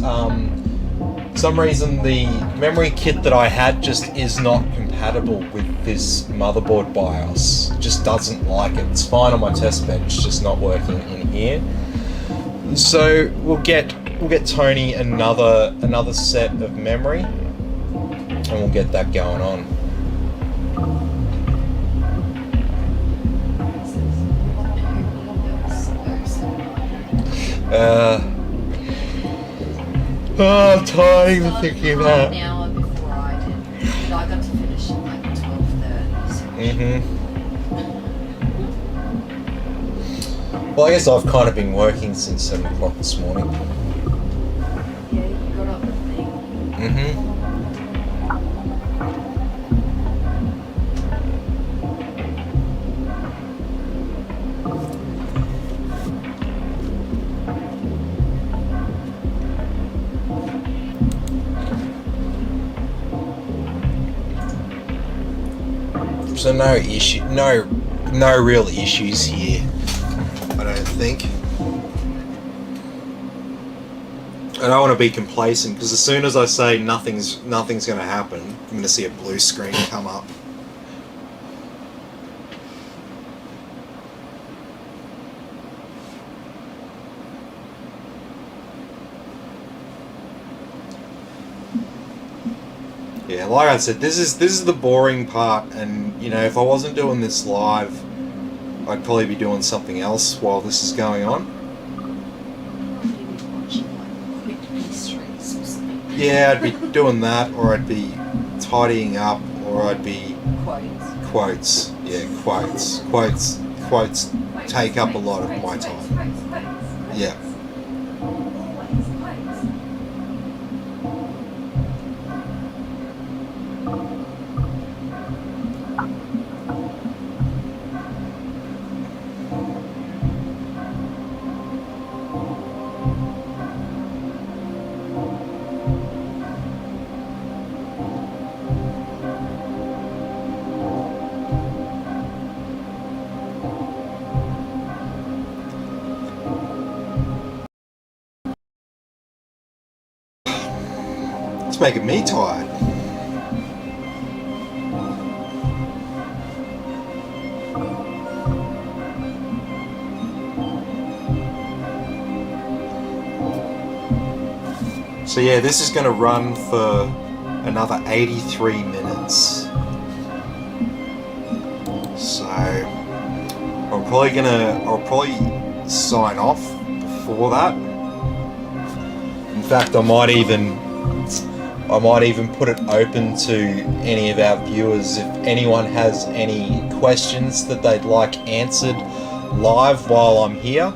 For some reason, the memory kit that I had just is not compatible with this motherboard BIOS. It just doesn't like it. It's fine on my test bed. It's just not working in here. So we'll get Tony another set of memory, and we'll get that going on. I'm tired even thinking about. An hour before I did, but I got to finish at like 12:30. Well, I guess I've kind of been working since 7 o'clock this morning. Yeah, you got up with me. So no real issues here, I don't think. I don't want to be complacent, because as soon as I say nothing's going to happen, I'm going to see a blue screen come up. Yeah, like I said, this is the boring part, and you know, if I wasn't doing this live, I'd probably be doing something else while this is going on. Yeah, I'd be doing that, or I'd be tidying up, or I'd be quotes. Yeah, quotes take up a lot of my time. Yeah. It's making me tired. So yeah, this is going to run for another 83 minutes. So I'll probably sign off before that. In fact, I might even put it open to any of our viewers. If anyone has any questions that they'd like answered live while I'm here,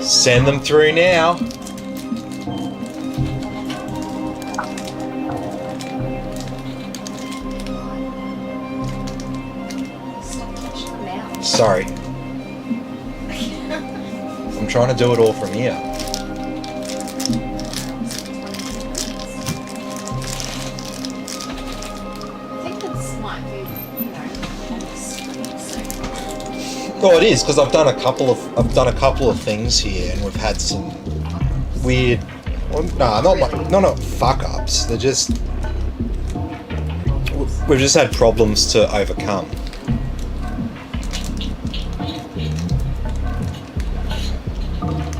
send them through now. Sorry. I'm trying to do it all from here. Well, it is, because I've done a couple of things here, and we've had some weird, not fuck ups. They're just, we've just had problems to overcome.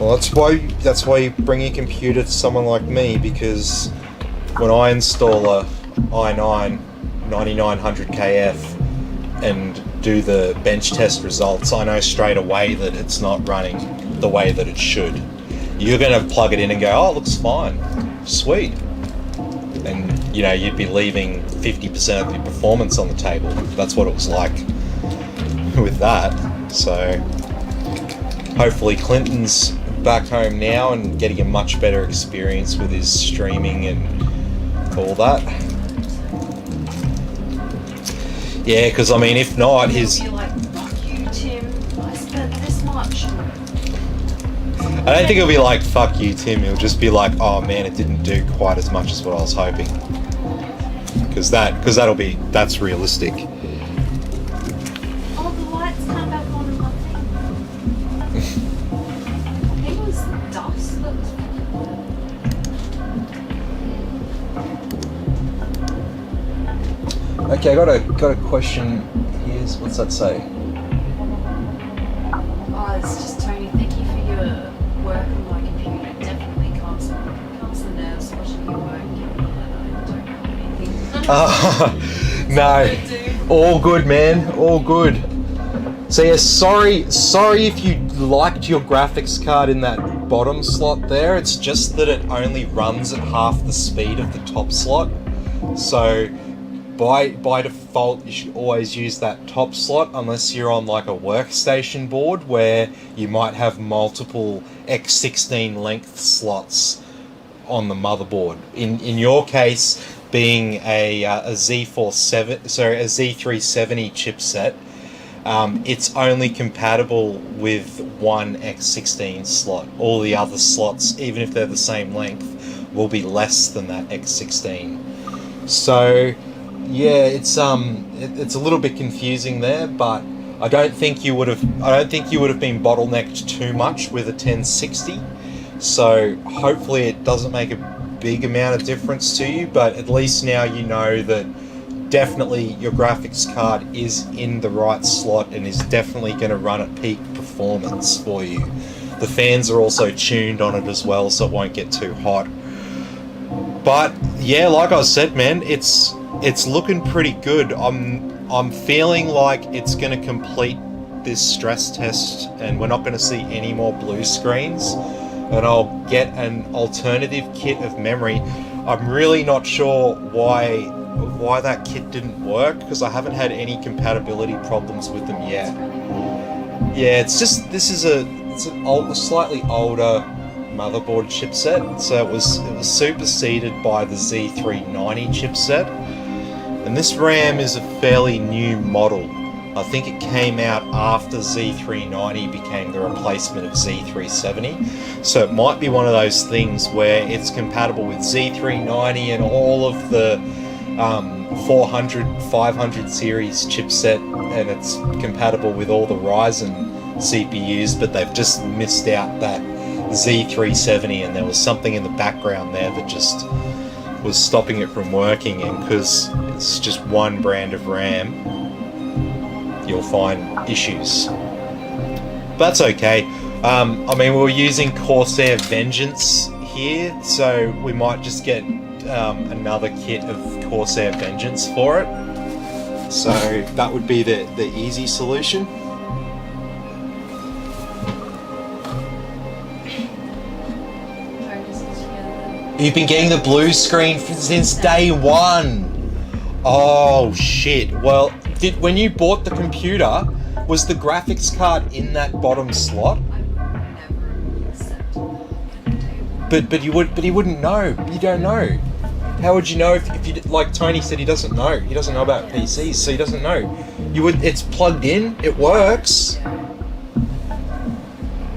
Well, that's why you bring your computer to someone like me, because when I install a i9 9900KF and do the bench test results, I know straight away that it's not running the way that it should. You're going to plug it in and go, oh, it looks fine, sweet, and you know, you'd be leaving 50% of your performance on the table. That's what it was like with that. So hopefully Clinton's back home now and getting a much better experience with his streaming and all that. Yeah, because I mean, if not, And his. he'll be like, fuck you, Tim. I spent this much. I don't think he'll be like, fuck you, Tim. He'll just be like, oh man, it didn't do quite as much as what I was hoping. Because that's realistic. Oh, the lights come back on and nothing. I think it was dust that was. Okay, I got a question. Here's what's that say? Oh, it's just Tony. Thank you for your work on my computer. It definitely calms the nerves watching your work. Given that I don't know anything. No, all good, man. All good. So yeah, sorry if you liked your graphics card in that bottom slot there. It's just that it only runs at half the speed of the top slot. So by default, you should always use that top slot unless you're on like a workstation board where you might have multiple X16 length slots on the motherboard. In your case, being a Z370 chipset, it's only compatible with one X16 slot. All the other slots, even if they're the same length, will be less than that X16. So yeah, it's a little bit confusing there, but I don't think you would have been bottlenecked too much with a 1060. So hopefully it doesn't make a big amount of difference to you, but at least now you know that definitely your graphics card is in the right slot and is definitely going to run at peak performance for you. The fans are also tuned on it as well, so it won't get too hot. But yeah, like I said, man, it's looking pretty good. I'm feeling like it's going to complete this stress test and we're not going to see any more blue screens, and I'll get an alternative kit of memory. I'm really not sure why that kit didn't work, because I haven't had any compatibility problems with them yet. Yeah, it's just it's a slightly older motherboard chipset, so it was superseded by the Z390 chipset, and this RAM is a fairly new model. I think it came out after Z390 became the replacement of Z370, so it might be one of those things where it's compatible with Z390 and all of the 400, 500 series chipset, and it's compatible with all the Ryzen CPUs, but they've just missed out that Z370, and there was something in the background there that just was stopping it from working, and because it's just one brand of RAM, you'll find issues. But that's okay. I mean, we were using Corsair Vengeance here, so we might just get another kit of Corsair Vengeance for it. So that would be the easy solution. You've been getting the blue screen since day one. Oh shit. Well, when you bought the computer, was the graphics card in that bottom slot? But you wouldn't know. You don't know. How would you know if you like Tony said he doesn't know. He doesn't know about PCs, so he doesn't know. It's plugged in. It works.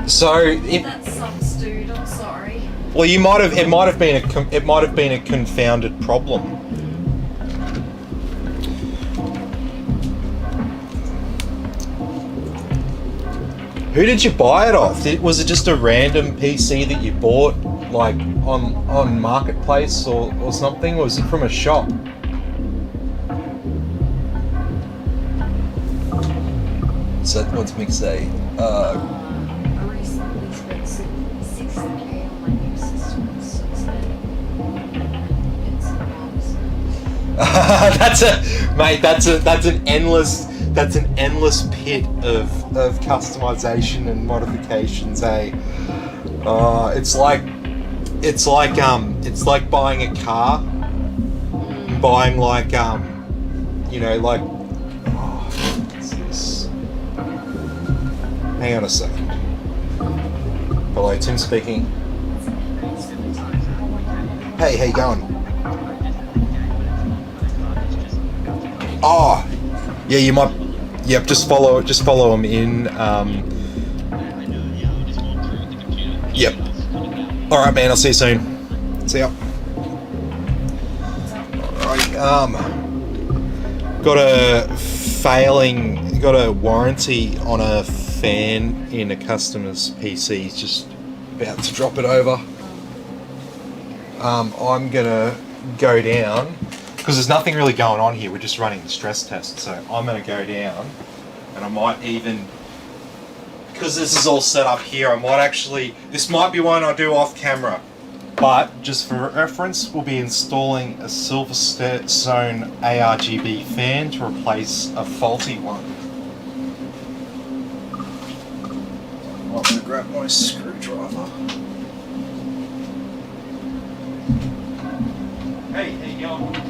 So if That sucks, dude. I'm sorry. well, it might have been a confounded problem. Who did you buy it off? Was it just a random PC that you bought, like on Marketplace or something? Or was it from a shop? So what's Mick say? I recently spent $60K on my new system, so it's That's an endless pit of customization and modifications, eh? It's like buying a car, buying like what's this? Hang on a second. Hello, Tim speaking. Hey, how you going? Oh, Yeah, you might. Yep, just follow them in. Yep. All right, man. I'll see you soon. See ya. Alright, got a warranty on a fan in a customer's PC. He's just about to drop it over. I'm gonna go down because there's nothing really going on here. We're just running the stress test. So I'm gonna go down, and I might even, because this is all set up here, I might actually, this might be one I do off camera. But just for reference, we'll be installing a Silverstone ARGB fan to replace a faulty one. I'm going to grab my screwdriver. Hey, how you going?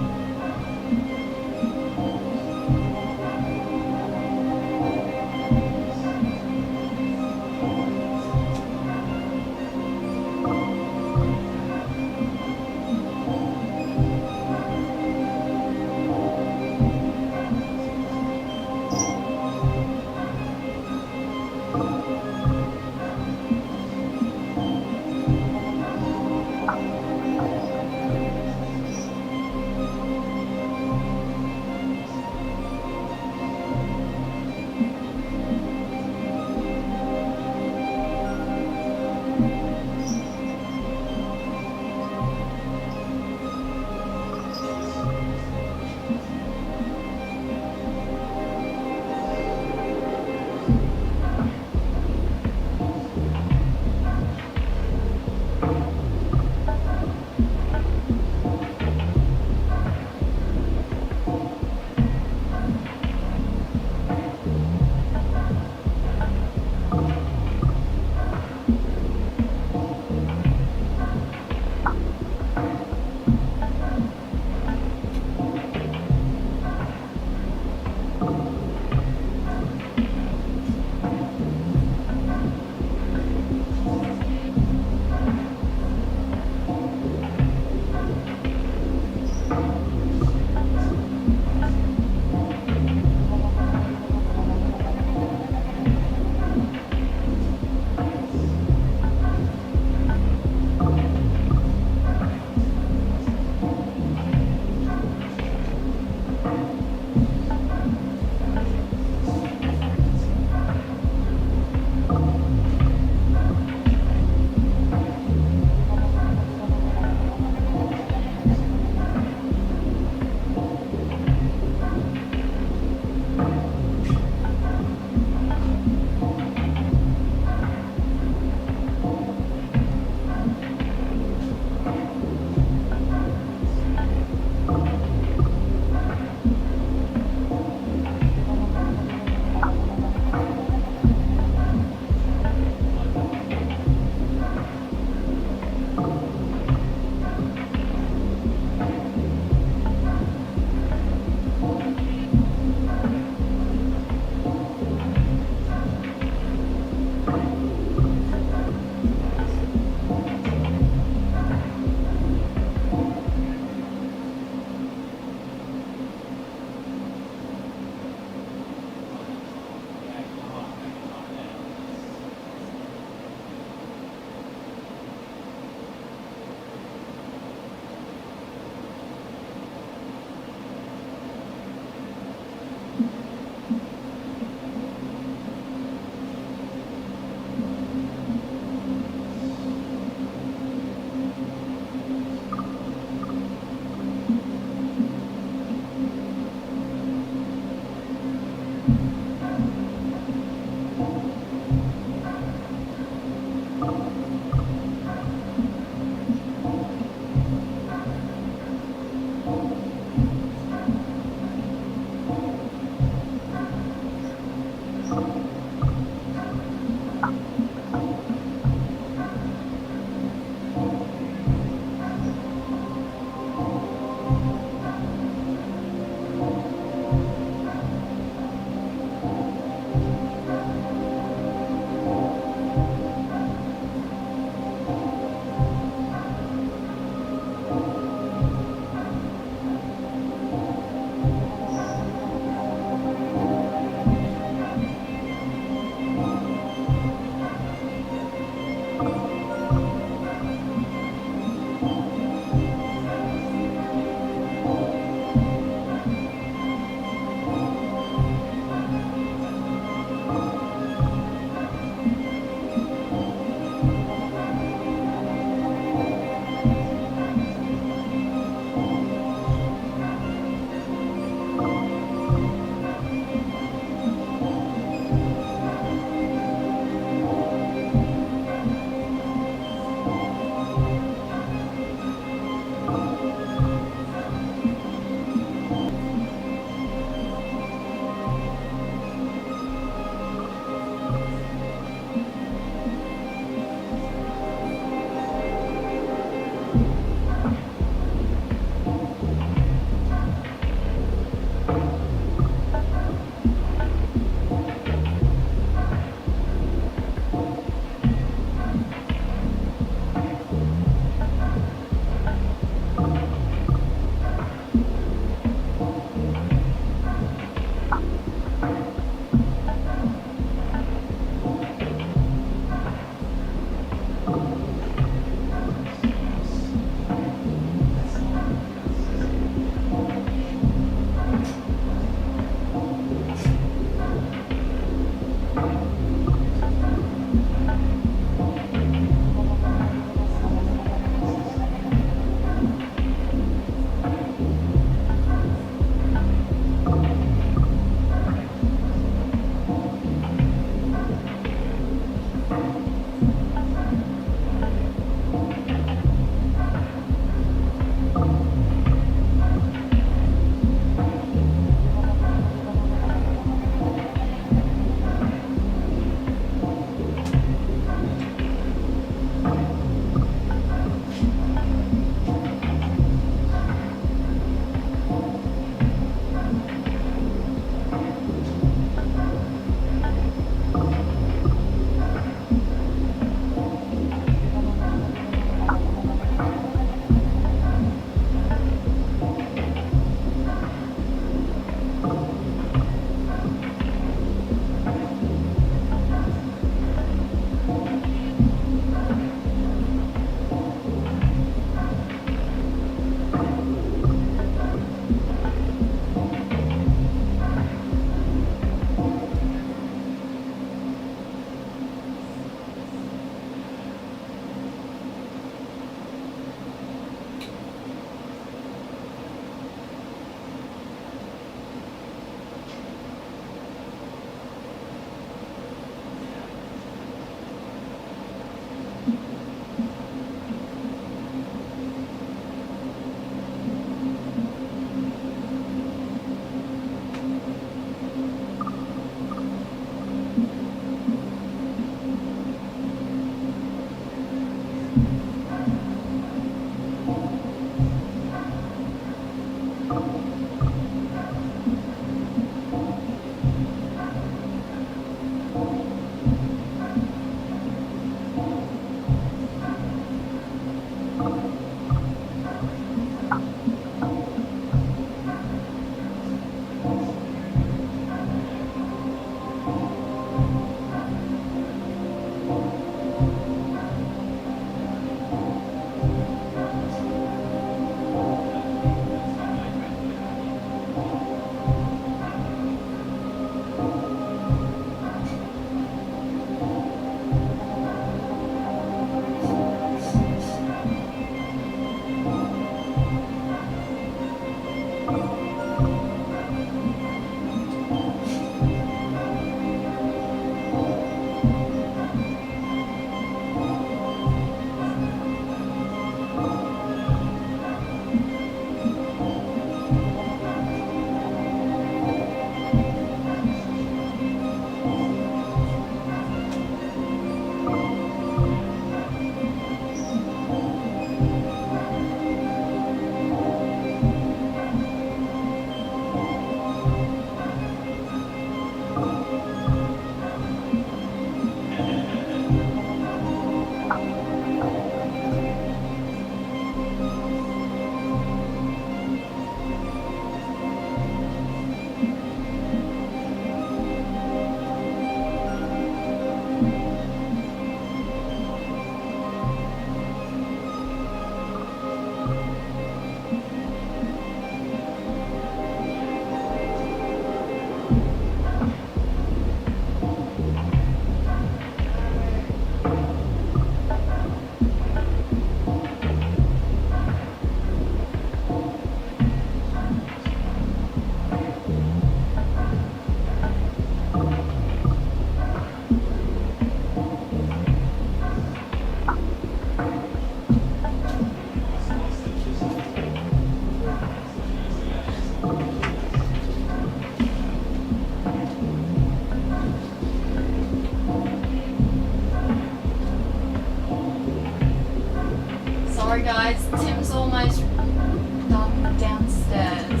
Sorry guys, Tim's almost done downstairs.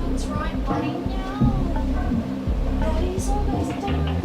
That's right, buddy. No. Daddy's almost done.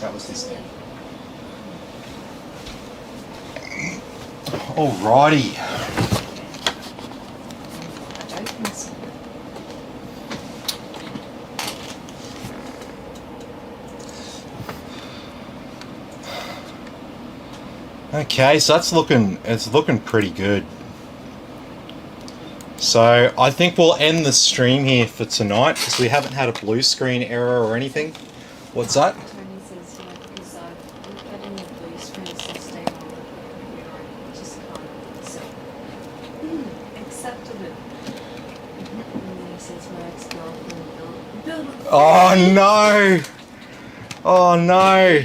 That was this thing. Alrighty. I don't think so. Okay, so it's looking pretty good. So I think we'll end the stream here for tonight because we haven't had a blue screen error or anything. What's that? Tony says here, because we're getting the blue screen system on the computer, I just can't accepted it. And then he says my ex-girlfriend built Oh no! Oh no!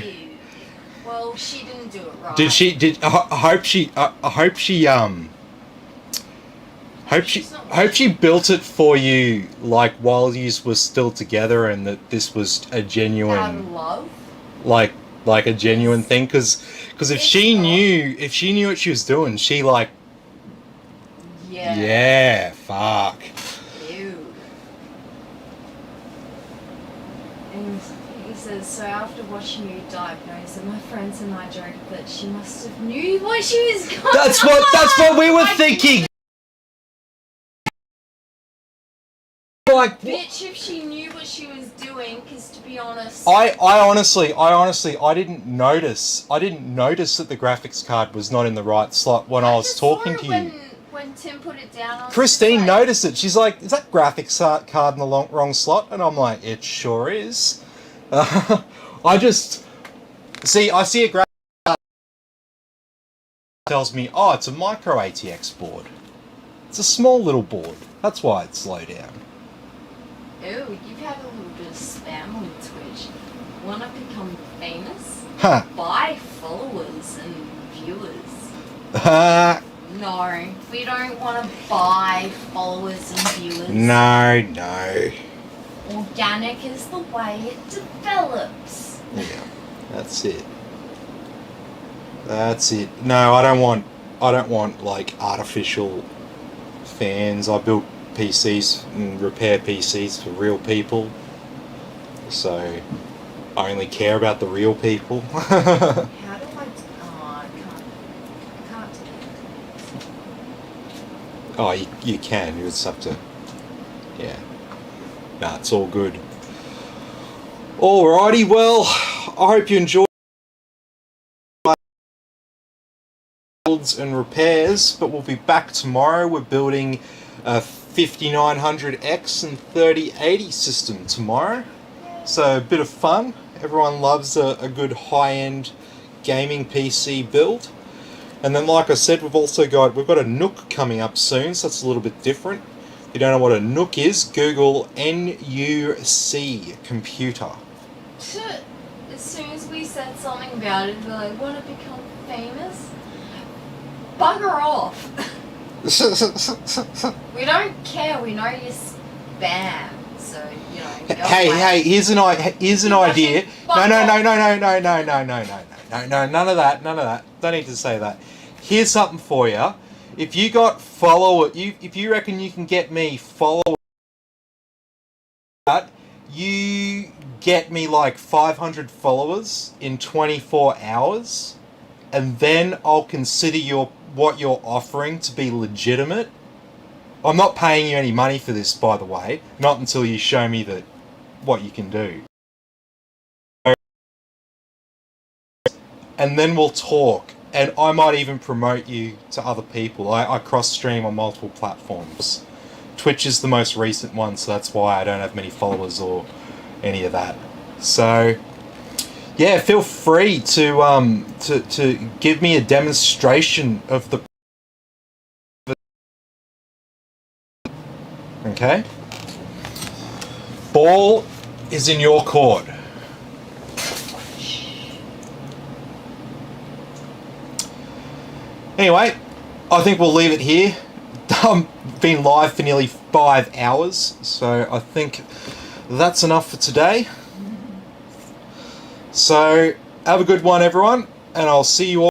Well, she didn't do it right. Did she? I hope she. I hope she. Hope she built it for you, like while you were still together, and that this was a Out of genuine, love? like a genuine thing. Because if It's she not. knew what she was doing, she like, Yeah. yeah, fuck. Ew. And he says, so after watching you diagnose it, my friends and I joked that she must have knew what she was going That's what we were thinking. Like, Bitch, if she knew what she was doing, because to be honest... I honestly, I didn't notice that the graphics card was not in the right slot when I was just talking saw to it you. when Tim put it down on Christine the noticed it. She's like, "Is that graphics card in the wrong slot?" And I'm like, "It sure is." I see a graphics card tells me, "Oh, it's a micro ATX board. It's a small little board. That's why it's slow down." Ew, you've had a little bit of spam on Twitch. Want to become famous? Huh. Buy followers and viewers. No, we don't want to buy followers and viewers. No. Organic is the way it develops. Yeah, that's it. No, I don't want like artificial fans. I build PCs and repair PCs for real people. So I only care about the real people. How do I... Oh, I can't do it. Oh, you can. You just have to... Yeah. Nah, it's all good. Alrighty, well, I hope you enjoyed builds and repairs, but we'll be back tomorrow. We're building a 5900X and 3080 system tomorrow. So a bit of fun. Everyone loves a good high-end gaming PC build. And then, like I said, we've got a Nook coming up soon, so that's a little bit different. If you don't know what a Nook is, Google NUC computer. As soon as we said something about it, we're like, want to become famous? Bugger off. We don't care. We know you're spam. So, you know. Go away. Hey, here's an idea. No, none of that. Don't need to say that. Here's something for you. If you got if you reckon you can get me followers, you get me like 500 followers in 24 hours, and then I'll consider what you're offering to be legitimate. I'm not paying you any money for this, by the way. Not until you show me what you can do. And then we'll talk. And I might even promote you to other people. I cross-stream on multiple platforms. Twitch is the most recent one, so that's why I don't have many followers or any of that. So, yeah, feel free to give me a demonstration of the... Okay? Ball is in your court. Anyway, I think we'll leave it here. Been live for nearly 5 hours, so I think that's enough for today. So, have a good one, everyone, and I'll see you all.